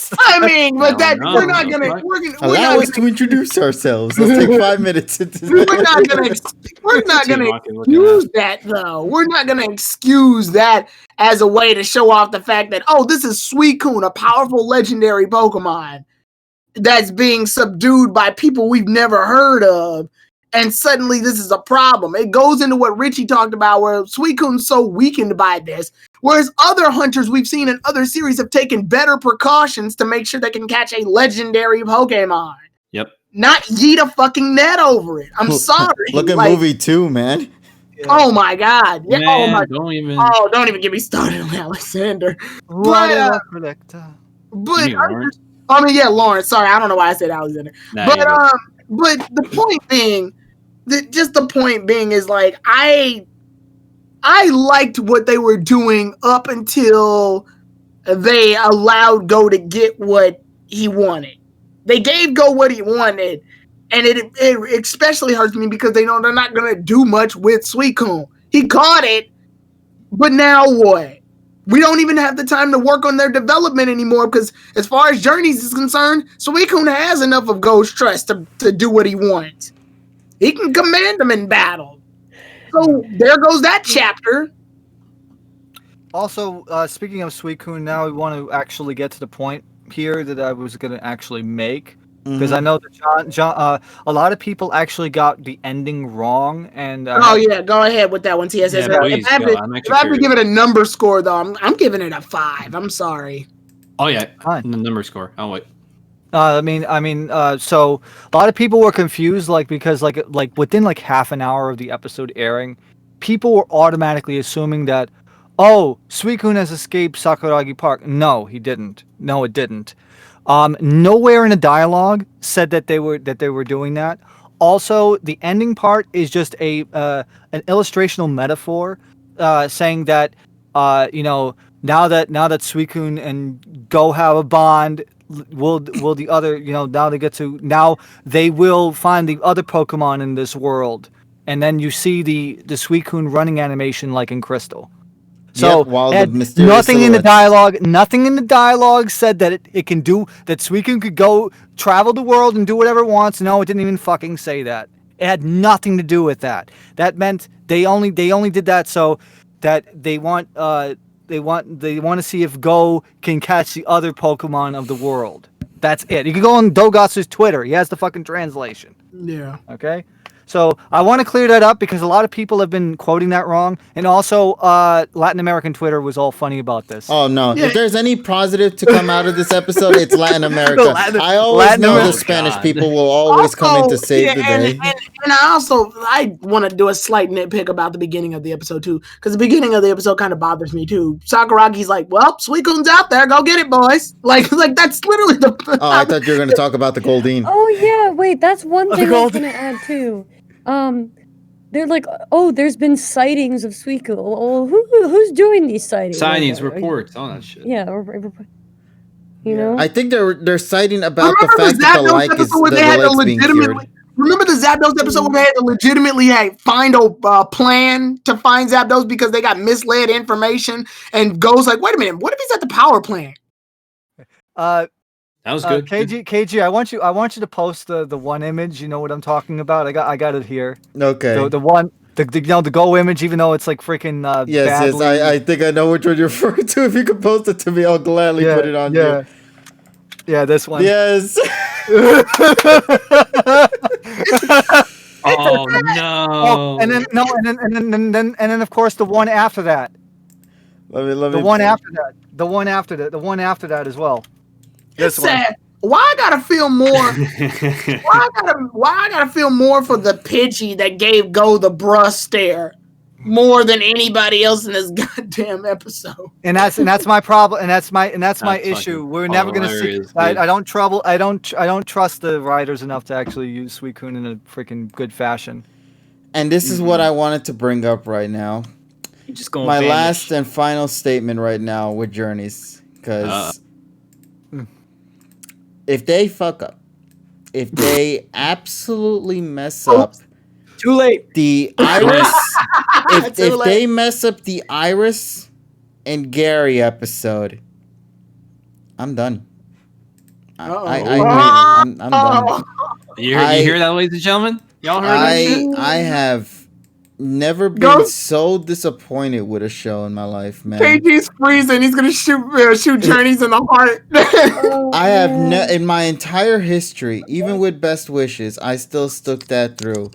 not gonna allow us to introduce ourselves. Let's take 5 minutes. We're not gonna excuse that though. We're not gonna excuse that as a way to show off the fact that this is Suicune, a powerful legendary Pokemon that's being subdued by people we've never heard of. and suddenly this is a problem. It goes into what Richie talked about, where Suicune's so weakened by this, whereas other hunters we've seen in other series have taken better precautions to make sure they can catch a legendary Pokemon. Yep. Not yeet a fucking net over it. I'm sorry. Look at movie 2, man. Oh my god. Yeah, Man, don't even. Oh, don't even get me started on Alexander. But I mean, yeah, Lawrence. Sorry, I don't know why I said Alexander. Nah, But the point being, the point being is like I liked what they were doing up until they allowed Go to get what he wanted. They gave Go what he wanted, and it especially hurts me because they know they're not gonna do much with Suicune. He caught it, but now what? We don't even have the time to work on their development anymore because as far as Journeys is concerned, Suicune has enough of Go's trust to do what he wants. He can command them in battle. So there goes that chapter. Also, speaking of Suicune, now we want to actually get to the point here that I was going to actually make. Because I know that a lot of people actually got the ending wrong, and oh yeah, go ahead with that one, TSS. Yeah, please, if I have to give it a number score, though, I'm giving it a 5. I'm sorry. Oh yeah, fine. The number score. Oh wait. So a lot of people were confused, because within half an hour of the episode airing, people were automatically assuming that, oh, Suicune has escaped Sakuragi Park. No, he didn't. No, it didn't. Nowhere in the dialogue said that they were doing that. Also, the ending part is just an illustrational metaphor, saying that now that Suicune and Go have a bond, will the other now they will find the other Pokemon in this world, and then you see the Suicune running animation like in Crystal. So while the mysterious nothing in the dialogue said that it can do that. Suicune could go travel the world and do whatever it wants. No, it didn't even fucking say that. It had nothing to do with that. That meant they only did that so that they want to see if Go can catch the other Pokemon of the world. That's it. You can go on Dogatsu's Twitter. He has the fucking translation. Yeah. Okay. So I want to clear that up because a lot of people have been quoting that wrong, and also Latin American Twitter was all funny about this. Oh no! Yeah. If there's any positive to come out of this episode, it's Latin America. I always know the Spanish people will always come in to save the day. And I want to do a slight nitpick about the beginning of the episode too, because the beginning of the episode kind of bothers me too. Sakuragi's like, "Well, Suicune's out there. Go get it, boys!" Like that's literally the. Oh, I thought you were going to talk about the Goldeen. Oh yeah, wait, that's one thing I was going to add too. They're like, oh, there's been sightings of Suicune. Well, who's doing these sightings? Sightings, reports, all that shit. Yeah, you know. I think they're citing about the fact that the like is the being cured. Remember the Zapdos episode where they had to legitimately find a plan to find Zapdos because they got misled information, and Go's like, wait a minute, what if he's at the power plant? That was good. KG, I want you to post the one image. You know what I'm talking about? I got it here. Okay. The Go image, even though it's like freaking. Yes. I think I know which one you're referring to. If you could post it to me, I'll gladly put it on you. Yeah, this one. Yes. Oh no. Oh, and then of course the one after that. Let me. The one after that as well. It's sad. Why I gotta feel more? why I gotta feel more for the Pidgey that gave Go the bruh stare more than anybody else in this goddamn episode. And that's my problem. And that's my issue. We're never gonna see. I don't trust the writers enough to actually use Suicune in a freaking good fashion. And this is what I wanted to bring up right now. Just going. My last and final statement right now with Journeys, because. If they fuck up, if they absolutely mess up, too late. The Iris, if they mess up the Iris and Gary episode, I'm done. I'm done. You hear that, ladies and gentlemen? Y'all heard that? I have never been so disappointed with a show in my life, man. KG's freezing. He's gonna shoot Journeys in the heart. I have in my entire history, even with Best Wishes, I still stuck that through.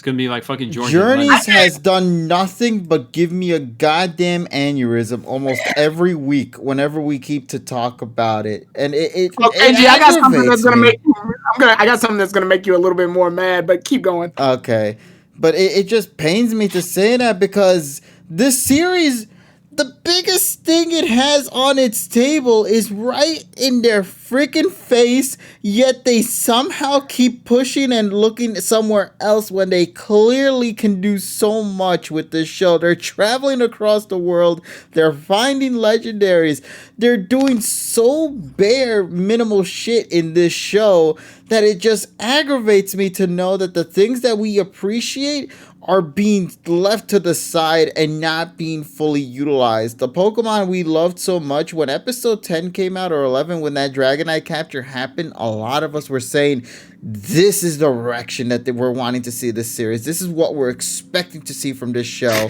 gonna be like fucking Georgia. Journeys has done nothing but give me a goddamn aneurysm almost every week whenever we keep to talk about it, and it KG, I got something that's gonna me. make you. I got something that's gonna make you a little bit more mad, but keep going. Okay, but it just pains me to say that because this series, the biggest thing it has on its table is right in their freaking face, yet they somehow keep pushing and looking somewhere else when they clearly can do so much with this show. They're traveling across the world, they're finding legendaries, they're doing so bare minimal shit in this show that it just aggravates me to know that the things that we appreciate are being left to the side and not being fully utilized. The Pokemon we loved so much, when episode 10 came out, or 11, when that Dragonite capture happened, a lot of us were saying, this is the direction that we're wanting to see this series. This is what we're expecting to see from this show.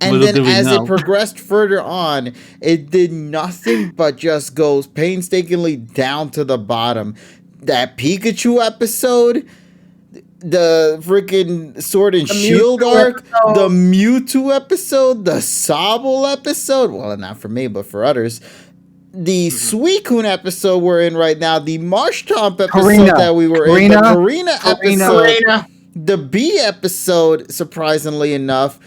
And then as it progressed further on, it did nothing but just goes painstakingly down to the bottom. That Pikachu episode, the freaking Sword and Shield arc, the Mewtwo episode, the Sobble episode, well, not for me, but for others, the Suicune episode we're in right now, the Marshtomp episode that we were in, the Karina episode, the Bee episode, surprisingly enough.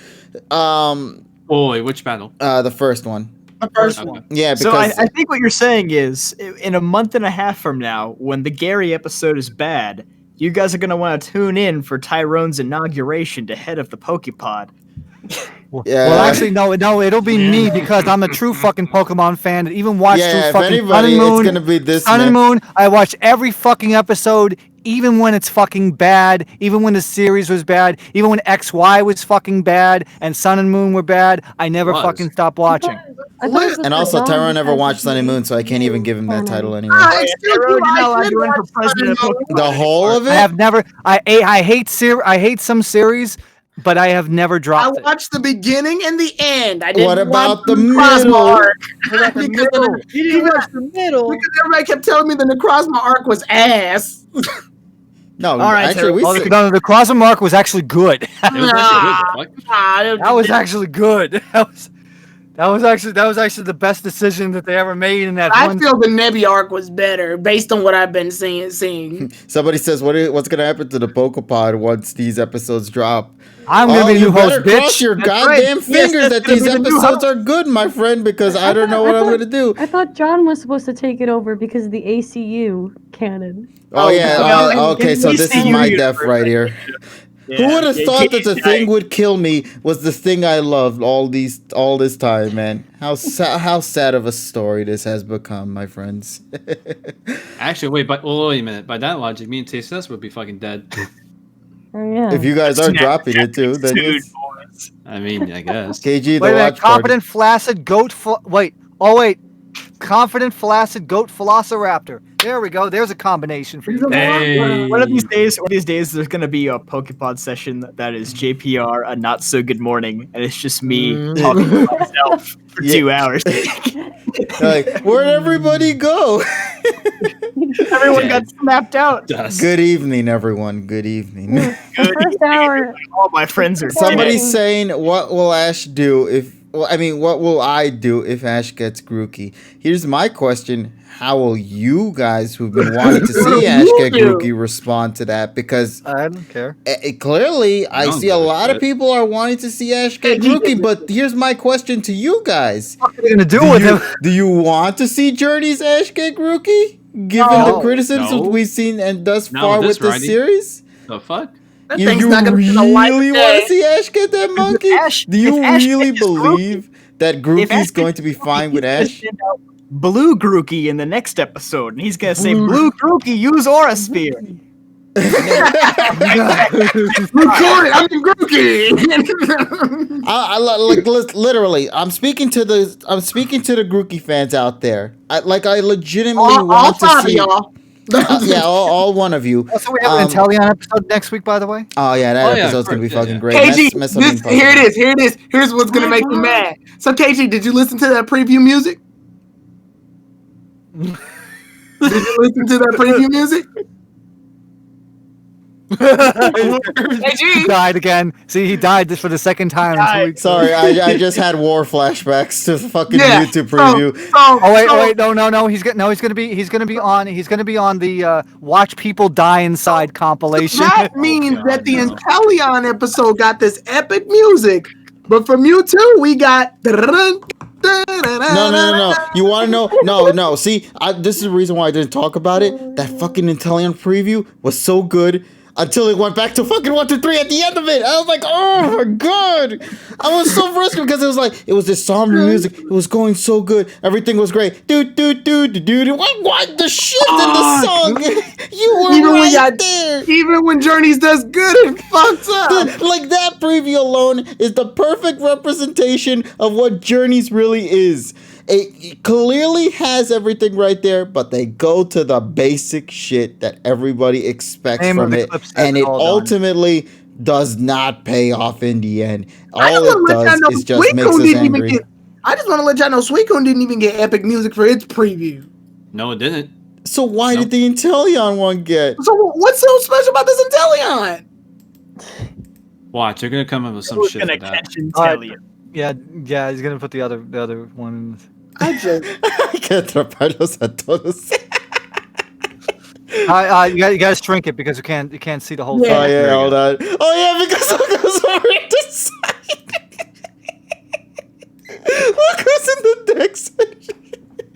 Boy, which battle? The first one. The first one. Yeah, because So I think what you're saying is, in a month and a half from now, when the Gary episode is bad, you guys are going to want to tune in for Tyrone's inauguration to head of the PokePod. Yeah. Well, actually, no, it'll be me because I'm a true fucking Pokemon fan that even watched through fucking Sun and Moon. It's gonna be this Sun and Moon. I watch every fucking episode, even when it's fucking bad, even when the series was bad, even when XY was fucking bad and Sun and Moon were bad. I never fucking stopped watching. And also, Tyrone never watched Sun and Moon, so I can't even give him that title anyway. The whole of it? I have never. I hate some series, but I have never dropped it. I watched the beginning and the end. I didn't What about watch the Necrozma middle? arc. What about the middle? You didn't watch the middle. Because everybody kept telling me the Necrozma arc was ass. No, All right, actually, we said, No, the Crossing Mark was actually good. It was actually good. That was actually good. That was actually the best decision that they ever made in that I one. feel the Nebby arc was better based on what I've been seeing. somebody says, what's going to happen to the PokePod once these episodes drop? I'm gonna be the you new host, better cross bitch. your That's goddamn right. fingers Yes, that that's these gonna be the new episodes are good, my friend, because I don't know what I'm going to do. I thought John was supposed to take it over because of the ACU canon. Oh, yeah. Okay, so this is my ACU death right here. Yeah, Who would have thought that the yeah, thing would kill me was the thing I loved all this time, man? How sad of a story this has become, my friends. Actually, wait a minute. By that logic, me and TSS would be fucking dead. Oh yeah. If you guys are Snap dropping it too, then Dude, it's boys. I mean, I guess. KG the Wait a minute, watch party. confident, flaccid goat. Confident, flaccid goat velociraptor. There we go. There's a combination for you. Hey. One of these days, there's gonna be a PokePod session that is JPR, a not so good morning, and it's just me talking to myself for 2 hours. Like, where'd everybody go? Everyone got snapped out. Dust. Good evening, everyone. Good evening. The first hour. All my friends are Somebody's dead. saying, what will Ash do if... Well, I mean, what will I do if Ash gets Grookey? Here's my question. How will you guys who've been wanting to see Ash get Grookey respond to that? Because I don't care. clearly, I don't see a give a lot of shit. people are wanting to see Ash get Grookey, but here's my question to you guys. What are you gonna do with him? Do you want to see Journey's Ash get Grookey? Given the criticisms No. we've seen and thus Not far with with this this writing. series? The fuck? That You thing's not gonna be the light of really want day. to see Ash get that monkey? Do you if Ash really gets Grookey- believe that If Grookey's Ash going gets to be Grookey, fine with he's gonna Ash? send out Blue Grookey in the next episode, and he's gonna say, "Blue Grookey, use Aura Sphere." Record it. I'm Grookey. Literally, I'm speaking to the Grookey fans out there. I legitimately all want to five of see. y'all. Yeah, all one of you. So we have an Intellion episode next week, by the way. Oh yeah, that Oh, yeah, episode's gonna be of course, fucking yeah. great. KG, Mess something this, fucking here it up. is. Here it is. Here's what's gonna make me mad. So KG, did you listen to that preview music? Did you listen to that preview music? He died again. See, he died this for the second time in 2 weeks. Sorry, I just had war flashbacks to the fucking Yeah, YouTube preview. Oh wait, no. He's gonna be on the watch people die inside compilation. That means God, that the no. Inteleon episode got this epic music, but from you two, we got. No. You want to know? No. See, this is the reason why I didn't talk about it. That fucking Inteleon preview was so good until it went back to fucking 1, 2, 3 at the end of it. I was like, oh my god. I was so frustrated because it was this somber music. It was going so good. Everything was great. What? The shit in the song. You were there. Even when Journeys does good, it fucks up. Like that preview alone is the perfect representation of what Journeys really is. It clearly has everything right there, but they go to the basic shit that everybody expects from it, and it ultimately does not pay off in the end. All it does is just makes us angry. I just want to let y'all know Suicune didn't even get epic music for its preview. No, it didn't. So why did the Inteleon one get? So what's so special about this Inteleon? Watch, they're gonna come up with some shit for that. Catch Inteleon. Yeah, he's gonna put the other one. I just Hay que atraparlos a todos. You gotta shrink it because you can't see the whole thing. Oh yeah, hold on. Oh yeah, because look who's over at the side. Look who's in the deck section.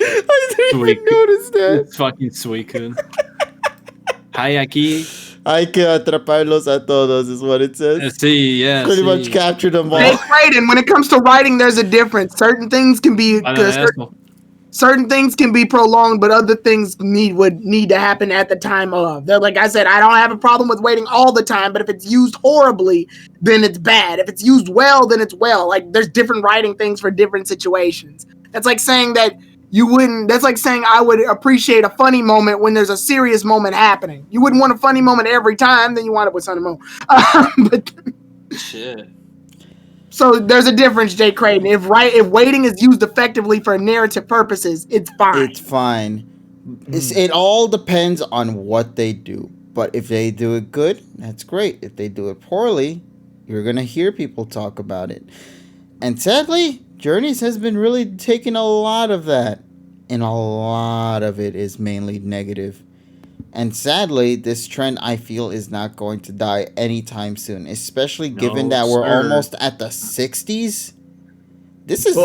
I didn't even notice that. It's fucking Suicune. Hi, Aki. Hay que atraparlos a todos is what it says. See, yeah. Pretty much captured them all. Hey, Brayden, when it comes to writing, there's a difference. Certain things can be certain things can be prolonged, but other things would need to happen at the time of. They're like I said, I don't have a problem with waiting all the time, but if it's used horribly, then it's bad. If it's used well, then it's well. Like there's different writing things for different situations. That's like saying that that's like saying I would appreciate a funny moment when there's a serious moment happening. You wouldn't want a funny moment every time, then you want it with Sun and Moon. But shit. So there's a difference, Jay Creighton. If waiting is used effectively for narrative purposes, it's fine. It's fine. It all depends on what they do. But if they do it good, that's great. If they do it poorly, you're gonna hear people talk about it. And sadly, Journeys has been really taking a lot of that, and a lot of it is mainly negative. And sadly, this trend I feel is not going to die anytime soon, especially given that we're almost at the 60s. This is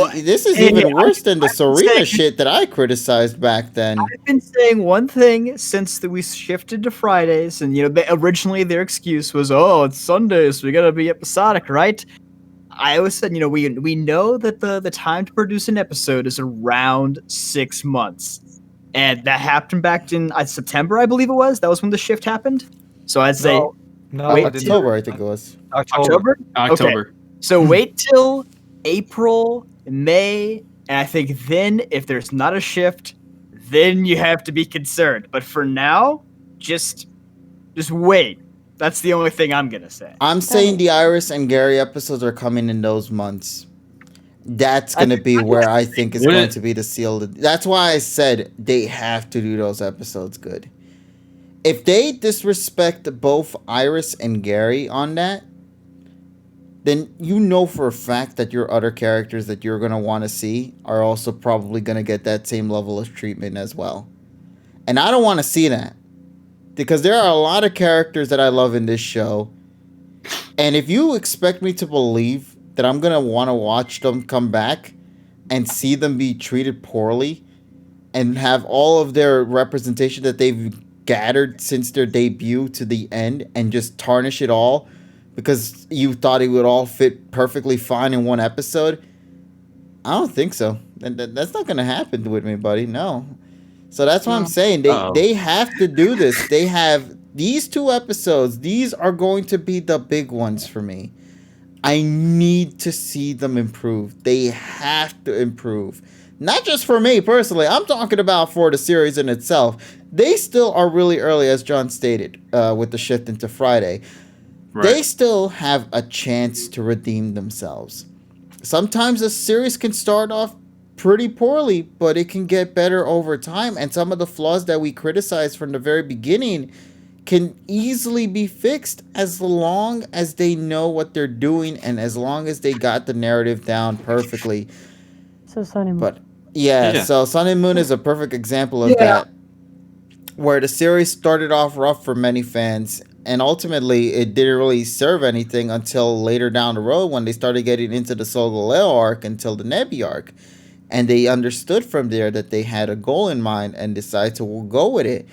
even worse than the Serena shit that I criticized back then. I've been saying one thing since we shifted to Fridays, and originally their excuse was, "Oh, it's Sundays, so we gotta be episodic, right?" I always said, we know that the time to produce an episode is around 6 months. And that happened back in September, I believe it was. That was when the shift happened. So I'd say... No, October, I think it was. October? October. Okay. So wait till April, May, and I think then, if there's not a shift, then you have to be concerned. But for now, just wait. That's the only thing I'm going to say. I'm saying the Iris and Gary episodes are coming in those months. That's going to be where I think is going to be the seal. That's why I said they have to do those episodes good. If they disrespect both Iris and Gary on that, then you know for a fact that your other characters that you're going to want to see are also probably going to get that same level of treatment as well. And I don't want to see that. Because there are a lot of characters that I love in this show. And if you expect me to believe that I'm going to want to watch them come back and see them be treated poorly and have all of their representation that they've gathered since their debut to the end and just tarnish it all because you thought it would all fit perfectly fine in one episode, I don't think so. That's not going to happen with me, buddy. No. So that's what I'm saying. They have to do this. They have these 2 episodes. These are going to be the big ones for me. I need to see them improve. They have to improve. Not just for me personally. I'm talking about for the series in itself. They still are really early, as John stated, with the shift into Friday. Right. They still have a chance to redeem themselves. Sometimes a series can start off pretty poorly, but it can get better over time. And some of the flaws that we criticized from the very beginning can easily be fixed as long as they know what they're doing and as long as they got the narrative down perfectly. So Sun and Moon. But yeah, Yeah. so Sun and Moon is a perfect example of Yeah. that, where the series started off rough for many fans, and ultimately it didn't really serve anything until later down the road when they started getting into the Solgaleo arc until the Nebi arc. And they understood from there that they had a goal in mind and decided to go with it.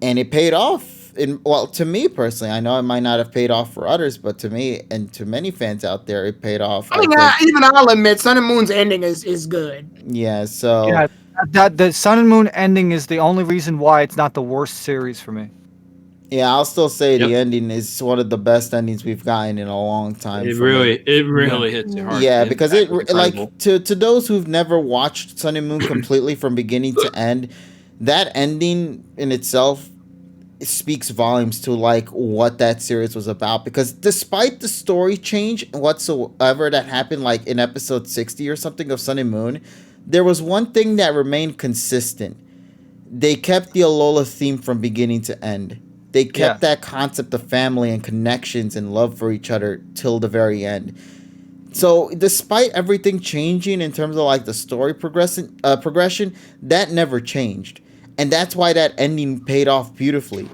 And it paid off. Well, to me personally, I know it might not have paid off for others, but to me and to many fans out there, it paid off. I mean, even I'll admit, Sun and Moon's ending is good. Yeah, so Yeah, that the Sun and Moon ending is the only reason why it's not the worst series for me. yeah, I'll still say the Yep. ending is one of the best endings we've gotten in a long time. It for me. really hits you hard. Yeah, The because impact it was incredible. like to those who've never watched Sun and Moon completely from beginning to end, that ending in itself speaks volumes to like what that series was about. Because despite the story change whatsoever that happened, like in episode 60 or something of Sun and Moon, there was one thing that remained consistent. They kept the Alola theme from beginning to end. They kept that concept of family and connections and love for each other till the very end. So, despite everything changing in terms of like the story progression, that never changed, and that's why that ending paid off beautifully.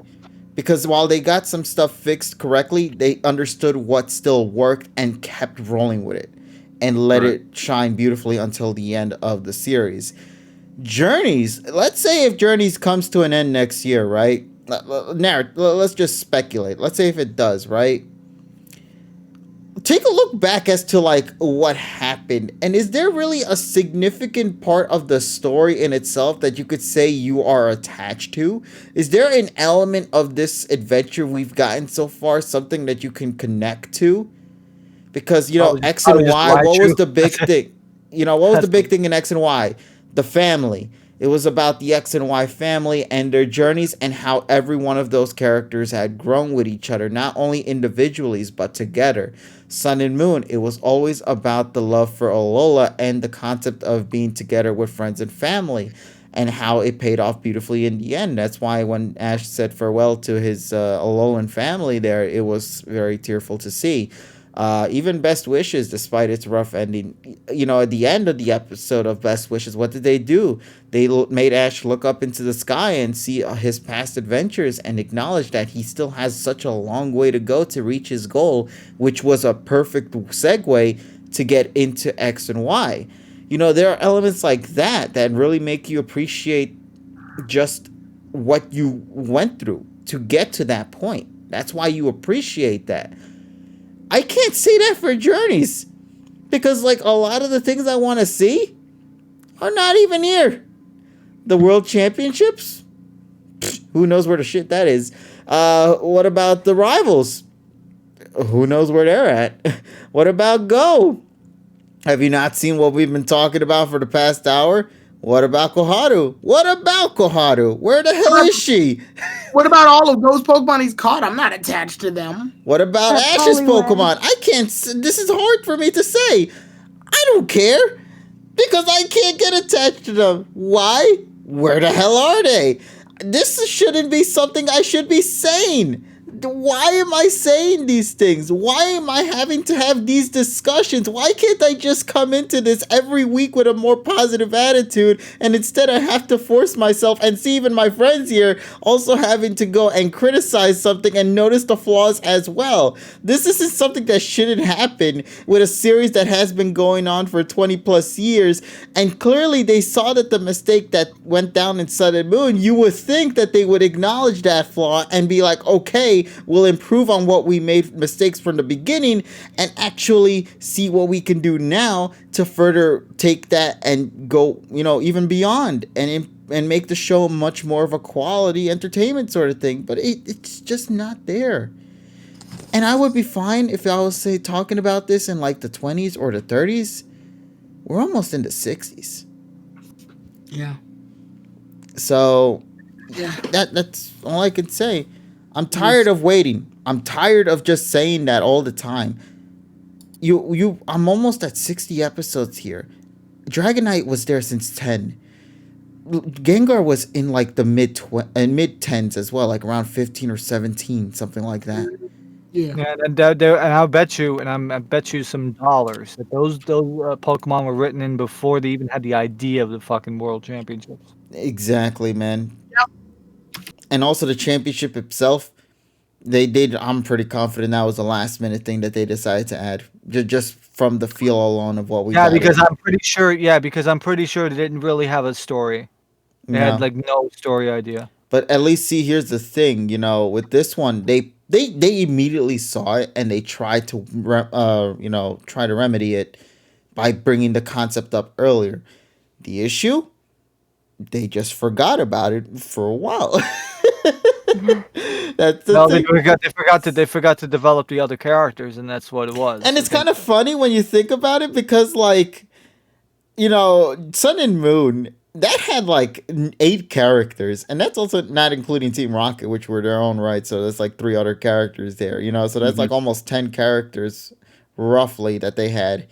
Because while they got some stuff fixed correctly, they understood what still worked and kept rolling with it, and let it shine beautifully until the end of the series. Journeys. Let's say if Journeys comes to an end next year, right? Let's just speculate. Let's say if it does, right? Take a look back as to like what happened, and is there really a significant part of the story in itself that you could say you are attached to? Is there an element of this adventure we've gotten so far, something that you can connect to? Because X and Y, what was the big thing? What was the big thing in X and Y? The family. It was about the X and Y family and their journeys and how every one of those characters had grown with each other, not only individually, but together. Sun and Moon, it was always about the love for Alola and the concept of being together with friends and family, and how it paid off beautifully in the end. That's why when Ash said farewell to his Alolan family there, it was very tearful to see. Even Best Wishes, despite its rough ending, at the end of the episode of Best Wishes, what did they do? They made Ash look up into the sky and see his past adventures and acknowledge that he still has such a long way to go to reach his goal, which was a perfect segue to get into X and Y. There are elements like that really make you appreciate just what you went through to get to that point. That's why you appreciate that. I can't say that for Journeys, because like a lot of the things I want to see are not even here. The World Championships? Pfft, who knows where the shit that is? What about the Rivals? Who knows where they're at? What about Go? Have you not seen what we've been talking about for the past hour? What about Koharu? Where the hell is she? What about all of those Pokemon he's caught? I'm not attached to them. What about That's Ash's Poliwag. Pokemon? I can't. This is hard for me to say. I don't care because I can't get attached to them. Why? Where the hell are they? This shouldn't be something I should be saying. Why am I saying these things? Why am I having to have these discussions? Why can't I just come into this every week with a more positive attitude, and instead I have to force myself and see even my friends here also having to go and criticize something and notice the flaws as well? This isn't something that shouldn't happen with a series that has been going on for 20 plus years, and clearly they saw that the mistake that went down in Sun and Moon, you would think that they would acknowledge that flaw and be like, okay, we'll improve on what we made mistakes from the beginning and actually see what we can do now to further take that and go, even beyond and make the show much more of a quality entertainment sort of thing. But it's just not there. And I would be fine if I was, say, talking about this in like the 20s or the 30s. We're almost in the 60s. Yeah. So Yeah. that's all I can say. I'm tired of waiting. I'm tired of just saying that all the time. I'm almost at 60 episodes here. Dragonite was there since 10. Gengar was in like the mid tens as well, like around 15 or 17, something like that. Yeah. And I bet you, I bet you some dollars that those Pokemon were written in before they even had the idea of the fucking World Championships. Exactly, man. And also the championship itself, they did. I'm pretty confident that was a last minute thing that they decided to add, just from the feel alone of what we Yeah, got. because I'm pretty sure. Yeah, because I'm pretty sure they didn't really have a story. They had No. like no story idea. But at least see, here's the thing, with this one, they immediately saw it and they tried to try to remedy it by bringing the concept up earlier. The issue, they just forgot about it for a while. That's the No, thing. they forgot to develop the other characters, and that's what it was. And it's kind of funny when you think about it because, like, Sun and Moon, that had like 8 characters, and that's also not including Team Rocket, which were their own right. So there's like 3 other characters there, so that's like almost 10 characters roughly that they had.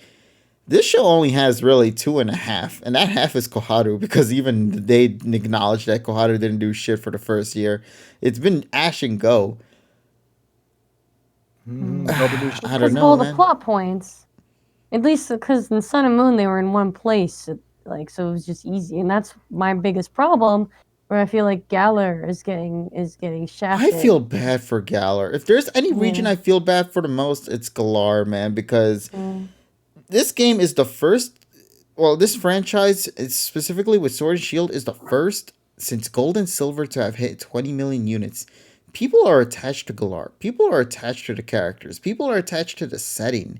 This show only has really 2.5, and that half is Koharu, because even they acknowledged that Koharu didn't do shit for the first year. It's been Ash and Go. I don't Because know, all the man. plot points, at least because in Sun and Moon they were in one place, so it was just easy, and that's my biggest problem. Where I feel like Galar is getting shafted. I feel bad for Galar. If there's any region I feel bad for the most, it's Galar, man, because this game is the first. Well, this franchise, specifically with Sword and Shield, is the first since Gold and Silver to have hit 20 million units. People are attached to Galar. People are attached to the characters. People are attached to the setting.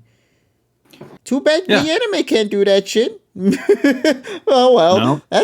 Too bad the anime can't do that shit. That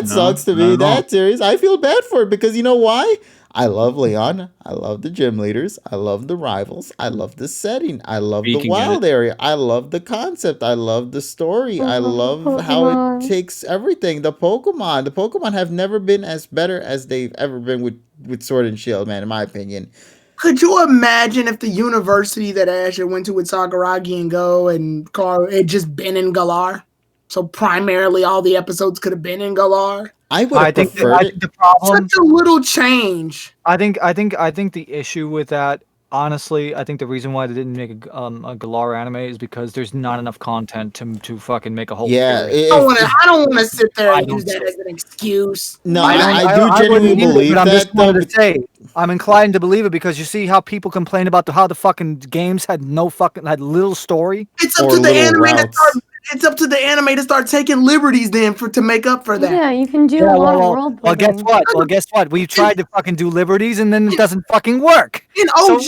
sucks to me. That series, I feel bad for it because you know why? I love Leon. I love the gym leaders. I love the rivals. I love the setting. I love the wild area. I love the concept. I love the story. I love how it takes everything. The Pokemon have never been as better as they've ever been with Sword and Shield, man, in my opinion. Could you imagine if the university that Asher went to with Sakuragi and Go and Carl had just been in Galar? So primarily all the episodes could have been in Galar. I would have preferred it. The problem, such a little change. I think the issue with that, honestly, I think the reason why they didn't make a Galar anime is because there's not enough content to fucking make a whole series. I don't want to sit there and use that as an excuse. No, I do genuinely believe that. I'm just wanted to say, I'm inclined to believe it because you see how people complain about how the fucking games had little story. It's up to the anime to start. It's up to the anime to start taking liberties then to make up for that. Yeah, you can do a lot of world building. Well, guess what? We tried to fucking do liberties and then it doesn't fucking work. In OG,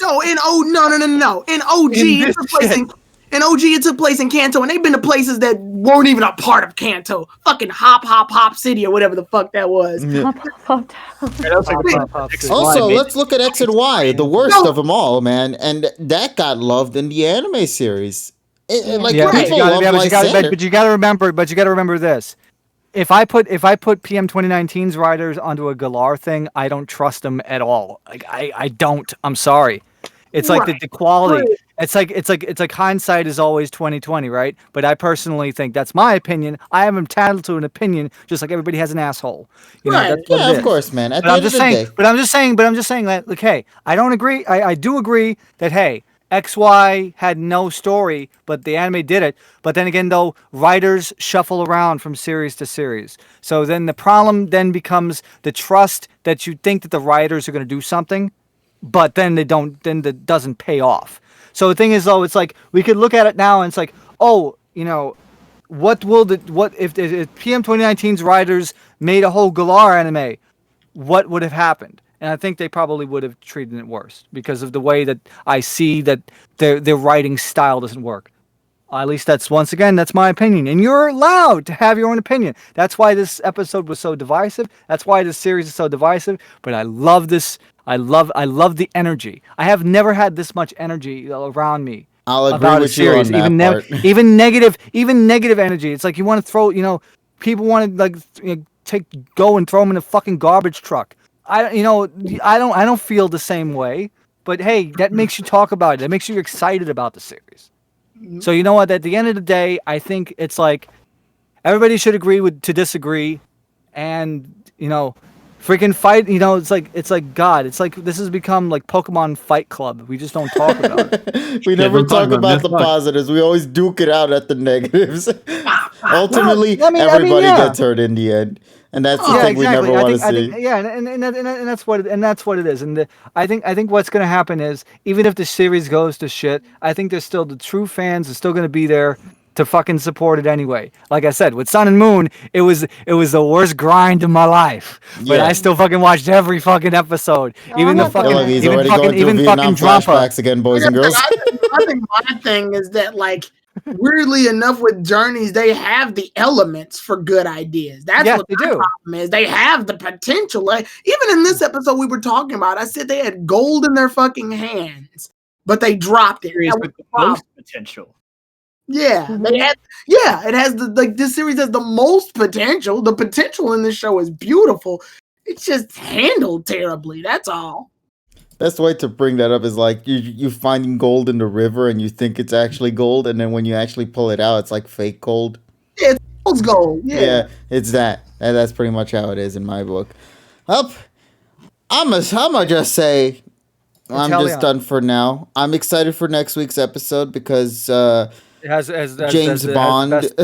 no. In OG, it took place in Kanto, and they've been to places that weren't even a part of Kanto. Fucking Hop City or whatever the fuck that was. Also, let's look at X and Y, the worst of them all, man, and that got loved in the anime series. But you gotta remember this. If I put PM 2019's writers onto a Galar thing, I don't trust them at all. Like I don't. I'm sorry. It's like the quality. Right. It's like hindsight is always 20/20, right? But I personally think that's my opinion. I am entitled to an opinion, just like everybody has an asshole. That's of course, man. But I'm just saying that. Like, hey, I don't agree. I do agree that hey. XY had no story, but the anime did it. But then again, though, writers shuffle around from series to series. So then the problem then becomes the trust that you think that the writers are going to do something, but then they don't. Then that doesn't pay off. So the thing is, though, it's like we could look at it now, and it's like, what if PM 2019's writers made a whole Galar anime? What would have happened? And I think they probably would have treated it worse because of the way that I see that their writing style doesn't work. At least that's my opinion. And you're allowed to have your own opinion. That's why this episode was so divisive. That's why this series is so divisive. But I love this. I love the energy. I have never had this much energy around me. I'll agree with you on that part. Even negative energy. It's like you want to throw, people want to go and throw them in a fucking garbage truck. I don't feel the same way, but hey, that makes you talk about it. That makes you excited about the series. Mm-hmm. So you know what? At the end of the day, I think it's like everybody should agree to disagree, and freaking fight. It's like God. It's like this has become like Pokemon Fight Club. We just don't talk about it. We never don't talk talk about about the it. Fuck. positives. We always duke it out at the negatives. Ultimately, Well, I mean, everybody yeah. gets hurt in the end, and that's the Yeah, thing we exactly. never want to I see. think, yeah, and that's what it is. And I think what's going to happen is even if the series goes to shit, I think there's still the true fans are still going to be there to fucking support it anyway. Like I said, with Sun and Moon, it was the worst grind of my life, but Yeah. I still fucking watched every fucking episode, even I'm the not fucking, gonna- Look, he's even already fucking, going through even Vietnam fucking Drampa. flashbacks again, boys and girls. I think my thing is that, like, weirdly enough, with Journeys, they have the elements for good ideas. That's Yes, what they my do. problem is. They have the potential. Like, even in this episode we were talking about, I said they had gold in their fucking hands, but they dropped it. Series That was with the the problem. most potential. Yeah, they Mhm. had. Yeah, it has this series has the most potential. The potential in this show is beautiful. It's just handled terribly. That's all. Best way to bring that up is like you finding gold in the river and you think it's actually gold, and then when you actually pull it out, it's like fake gold. Gold's gold. Yeah. It's that. And that's pretty much how it is in my book. Up. I'ma just say I'm just Italian. done for now. I'm excited for next week's episode because It has James the Bond, best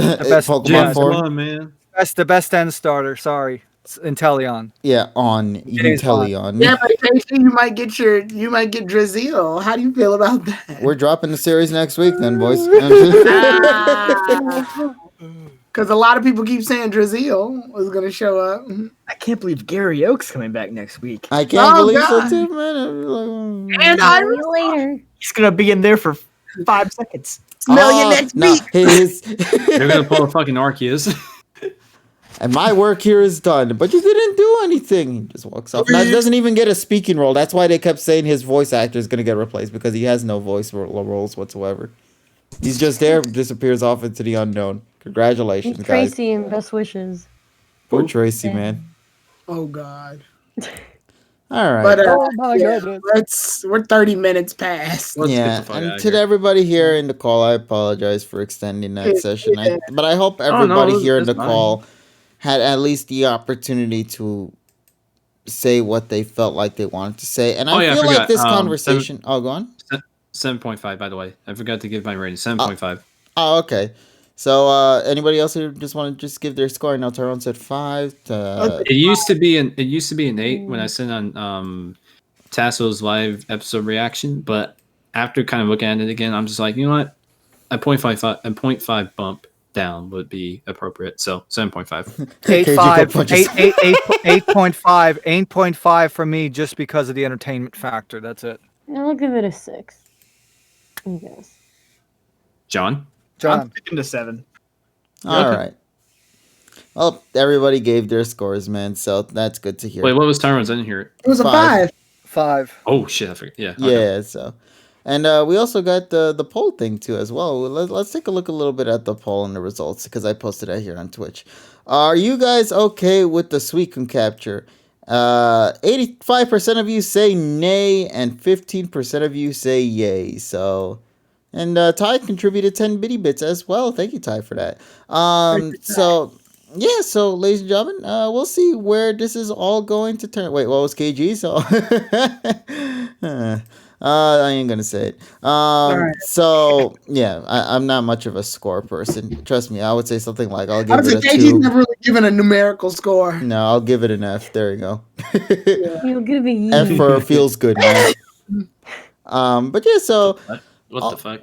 Pokemon James form. Bond, man. the best end starter. Sorry, it's Inteleon. Yeah, on James Bond. Utelion. Yeah, but KC, you might get Drizio. How do you feel about that? We're dropping the series next week, then, boys. Because a lot of people keep saying Drizio was going to show up. I can't believe Gary Oak's coming back next week. I can't Oh, believe so God. too, man. And See I you later. He's gonna be in there for 5 seconds. smell you next no, week. They're gonna pull a fucking Arceus. And my work here is done, but you didn't do anything. He just walks off. Now, he doesn't even get a speaking role. That's why they kept saying his voice actor is going to get replaced, because he has no voice roles whatsoever. He's just there, disappears off into the unknown. Congratulations, guys. Tracy and best wishes. Poor Tracy, Yeah. man. Oh, God. All right. But Oh my yeah, goodness. we're 30 minutes past. Let's get Yeah, the fuck and outta to here. everybody here in the call, I apologize for extending that session. But I hope everybody here in the that's call had at least the opportunity to say what they felt like they wanted to say. And I I feel like forgot. this conversation... Oh, go on. 7.5, by the way. I forgot to give my rating. 7.5. Oh, okay. So, anybody else who just want to just give their score? Now, Tyrone said 5. It used to be an 8 when I sent on Tasso's live episode reaction, but after kind of looking at it again, I'm just like, you know what? A 0.5 bump down would be appropriate. So 7.5. 8.5 for me, just because of the entertainment factor. That's it. I'll give it a 6. I guess. John? I'm John. sticking to 7. All Okay. right. Well, everybody gave their scores, man. So that's good to hear. Wait, what was Tyrone's? I didn't hear it. It was a 5. 5. Oh, shit. I forgot. Yeah. Okay. Yeah. So, and we also got the poll thing too as well. Let's take a look a little bit at the poll and the results, because I posted that here on Twitch. Are you guys okay with the Suicune capture? 85% of you say nay, and 15% of you say yay. So, and Ty contributed 10 bitty bits as well. Thank you, Ty, for that. So yeah, so ladies and gentlemen, we'll see where this is all going to turn. Wait, what was KG? So I ain't gonna say it. So yeah, I'm not much of a score person. Trust me, I would say something like I'll I give was it like, a KG's 2. never really given a numerical score. No, I'll give it an F. There you go. You'll give it a F yee. for feels good, man. But yeah, so What the fuck?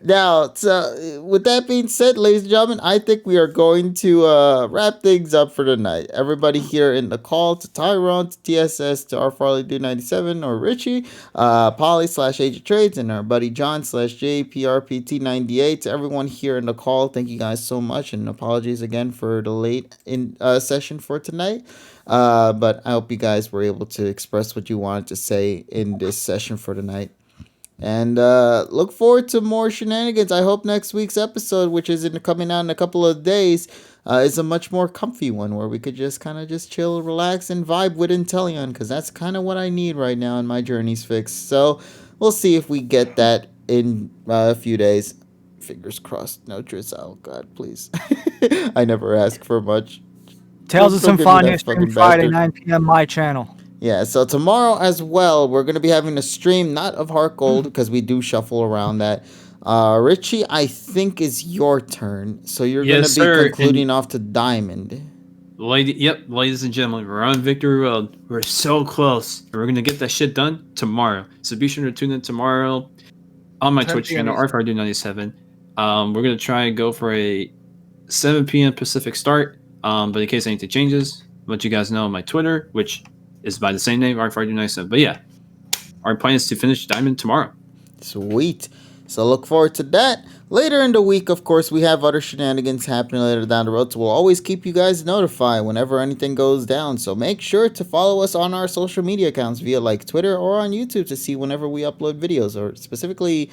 now, so with that being said, ladies and gentlemen, I think we are going to wrap things up for tonight. Everybody here in the call, to Tyrone, to TSS, to R Farley Dude 97 or Richie, Polly / Agent Trades, and our buddy John / JPRPT 98. To everyone here in the call, thank you guys so much, and apologies again for the late in session for tonight. But I hope you guys were able to express what you wanted to say in this session for tonight. And look forward to more shenanigans. I hope next week's episode, which is coming out in a couple of days, is a much more comfy one, where we could just kind of just chill, relax, and vibe with Inteleon, because that's kind of what I need right now in my journeys fix. So we'll see if we get that in a few days. Fingers crossed. No drizzle. God, please. I never ask for much. Tales of Don't give me Symphonia that stream fucking Friday, bastard. 9 p.m. my channel. Yeah, so tomorrow as well, we're going to be having a stream, not of Heart Gold, because we do shuffle around that. Richie, I think is your turn. So you're going to Yes, be sir. concluding off to Diamond. Ladies and gentlemen, we're on Victory Road. We're so close. We're gonna get that shit done tomorrow. So be sure to tune in tomorrow on my 10 Twitch p.m. channel, RFRD97. We're gonna try and go for a 7 p.m. Pacific start. But in case anything changes, I'll let you guys know on my Twitter, which is by the same name, RFRD97. But yeah, our plan is to finish Diamond tomorrow. Sweet. So look forward to that. Later in the week, of course, we have other shenanigans happening later down the road. So we'll always keep you guys notified whenever anything goes down. So make sure to follow us on our social media accounts via like Twitter or on YouTube to see whenever we upload videos, or specifically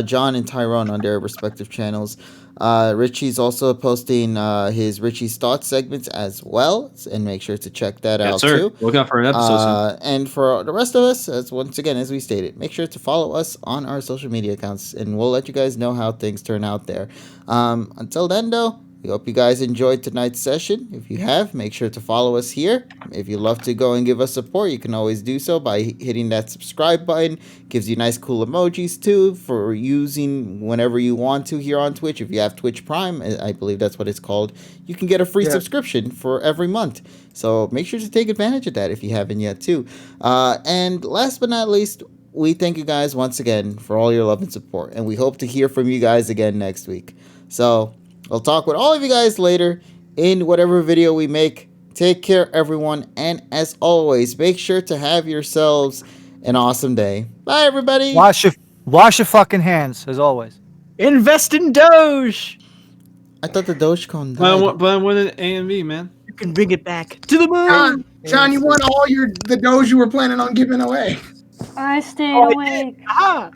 John and Tyrone on their respective channels. Richie's also posting his Richie's Thoughts segments as well, and make sure to check that Yes, out sir. too. Look out for an episode soon. And for the rest of us, as once again, as we stated, make sure to follow us on our social media accounts, and we'll let you guys know how things turn out there. Until then, though, we hope you guys enjoyed tonight's session. If you have, make sure to follow us here. If you'd love to go and give us support, you can always do so by hitting that subscribe button. Gives you nice cool emojis too for using whenever you want to here on Twitch. If you have Twitch Prime, I believe that's what it's called, you can get a free subscription for every month. So make sure to take advantage of that if you haven't yet too. And last but not least, we thank you guys once again for all your love and support, and we hope to hear from you guys again next week. So I'll talk with all of you guys later in whatever video we make. Take care, everyone, and as always, make sure to have yourselves an awesome day. Bye, everybody. Wash your fucking hands, as always. Invest in Doge. I thought the Dogecoin But died. I wanted A and B, man. You can bring it back to the moon. John, you won all the Doge you were planning on giving away. I stayed Oh, awake. Ah.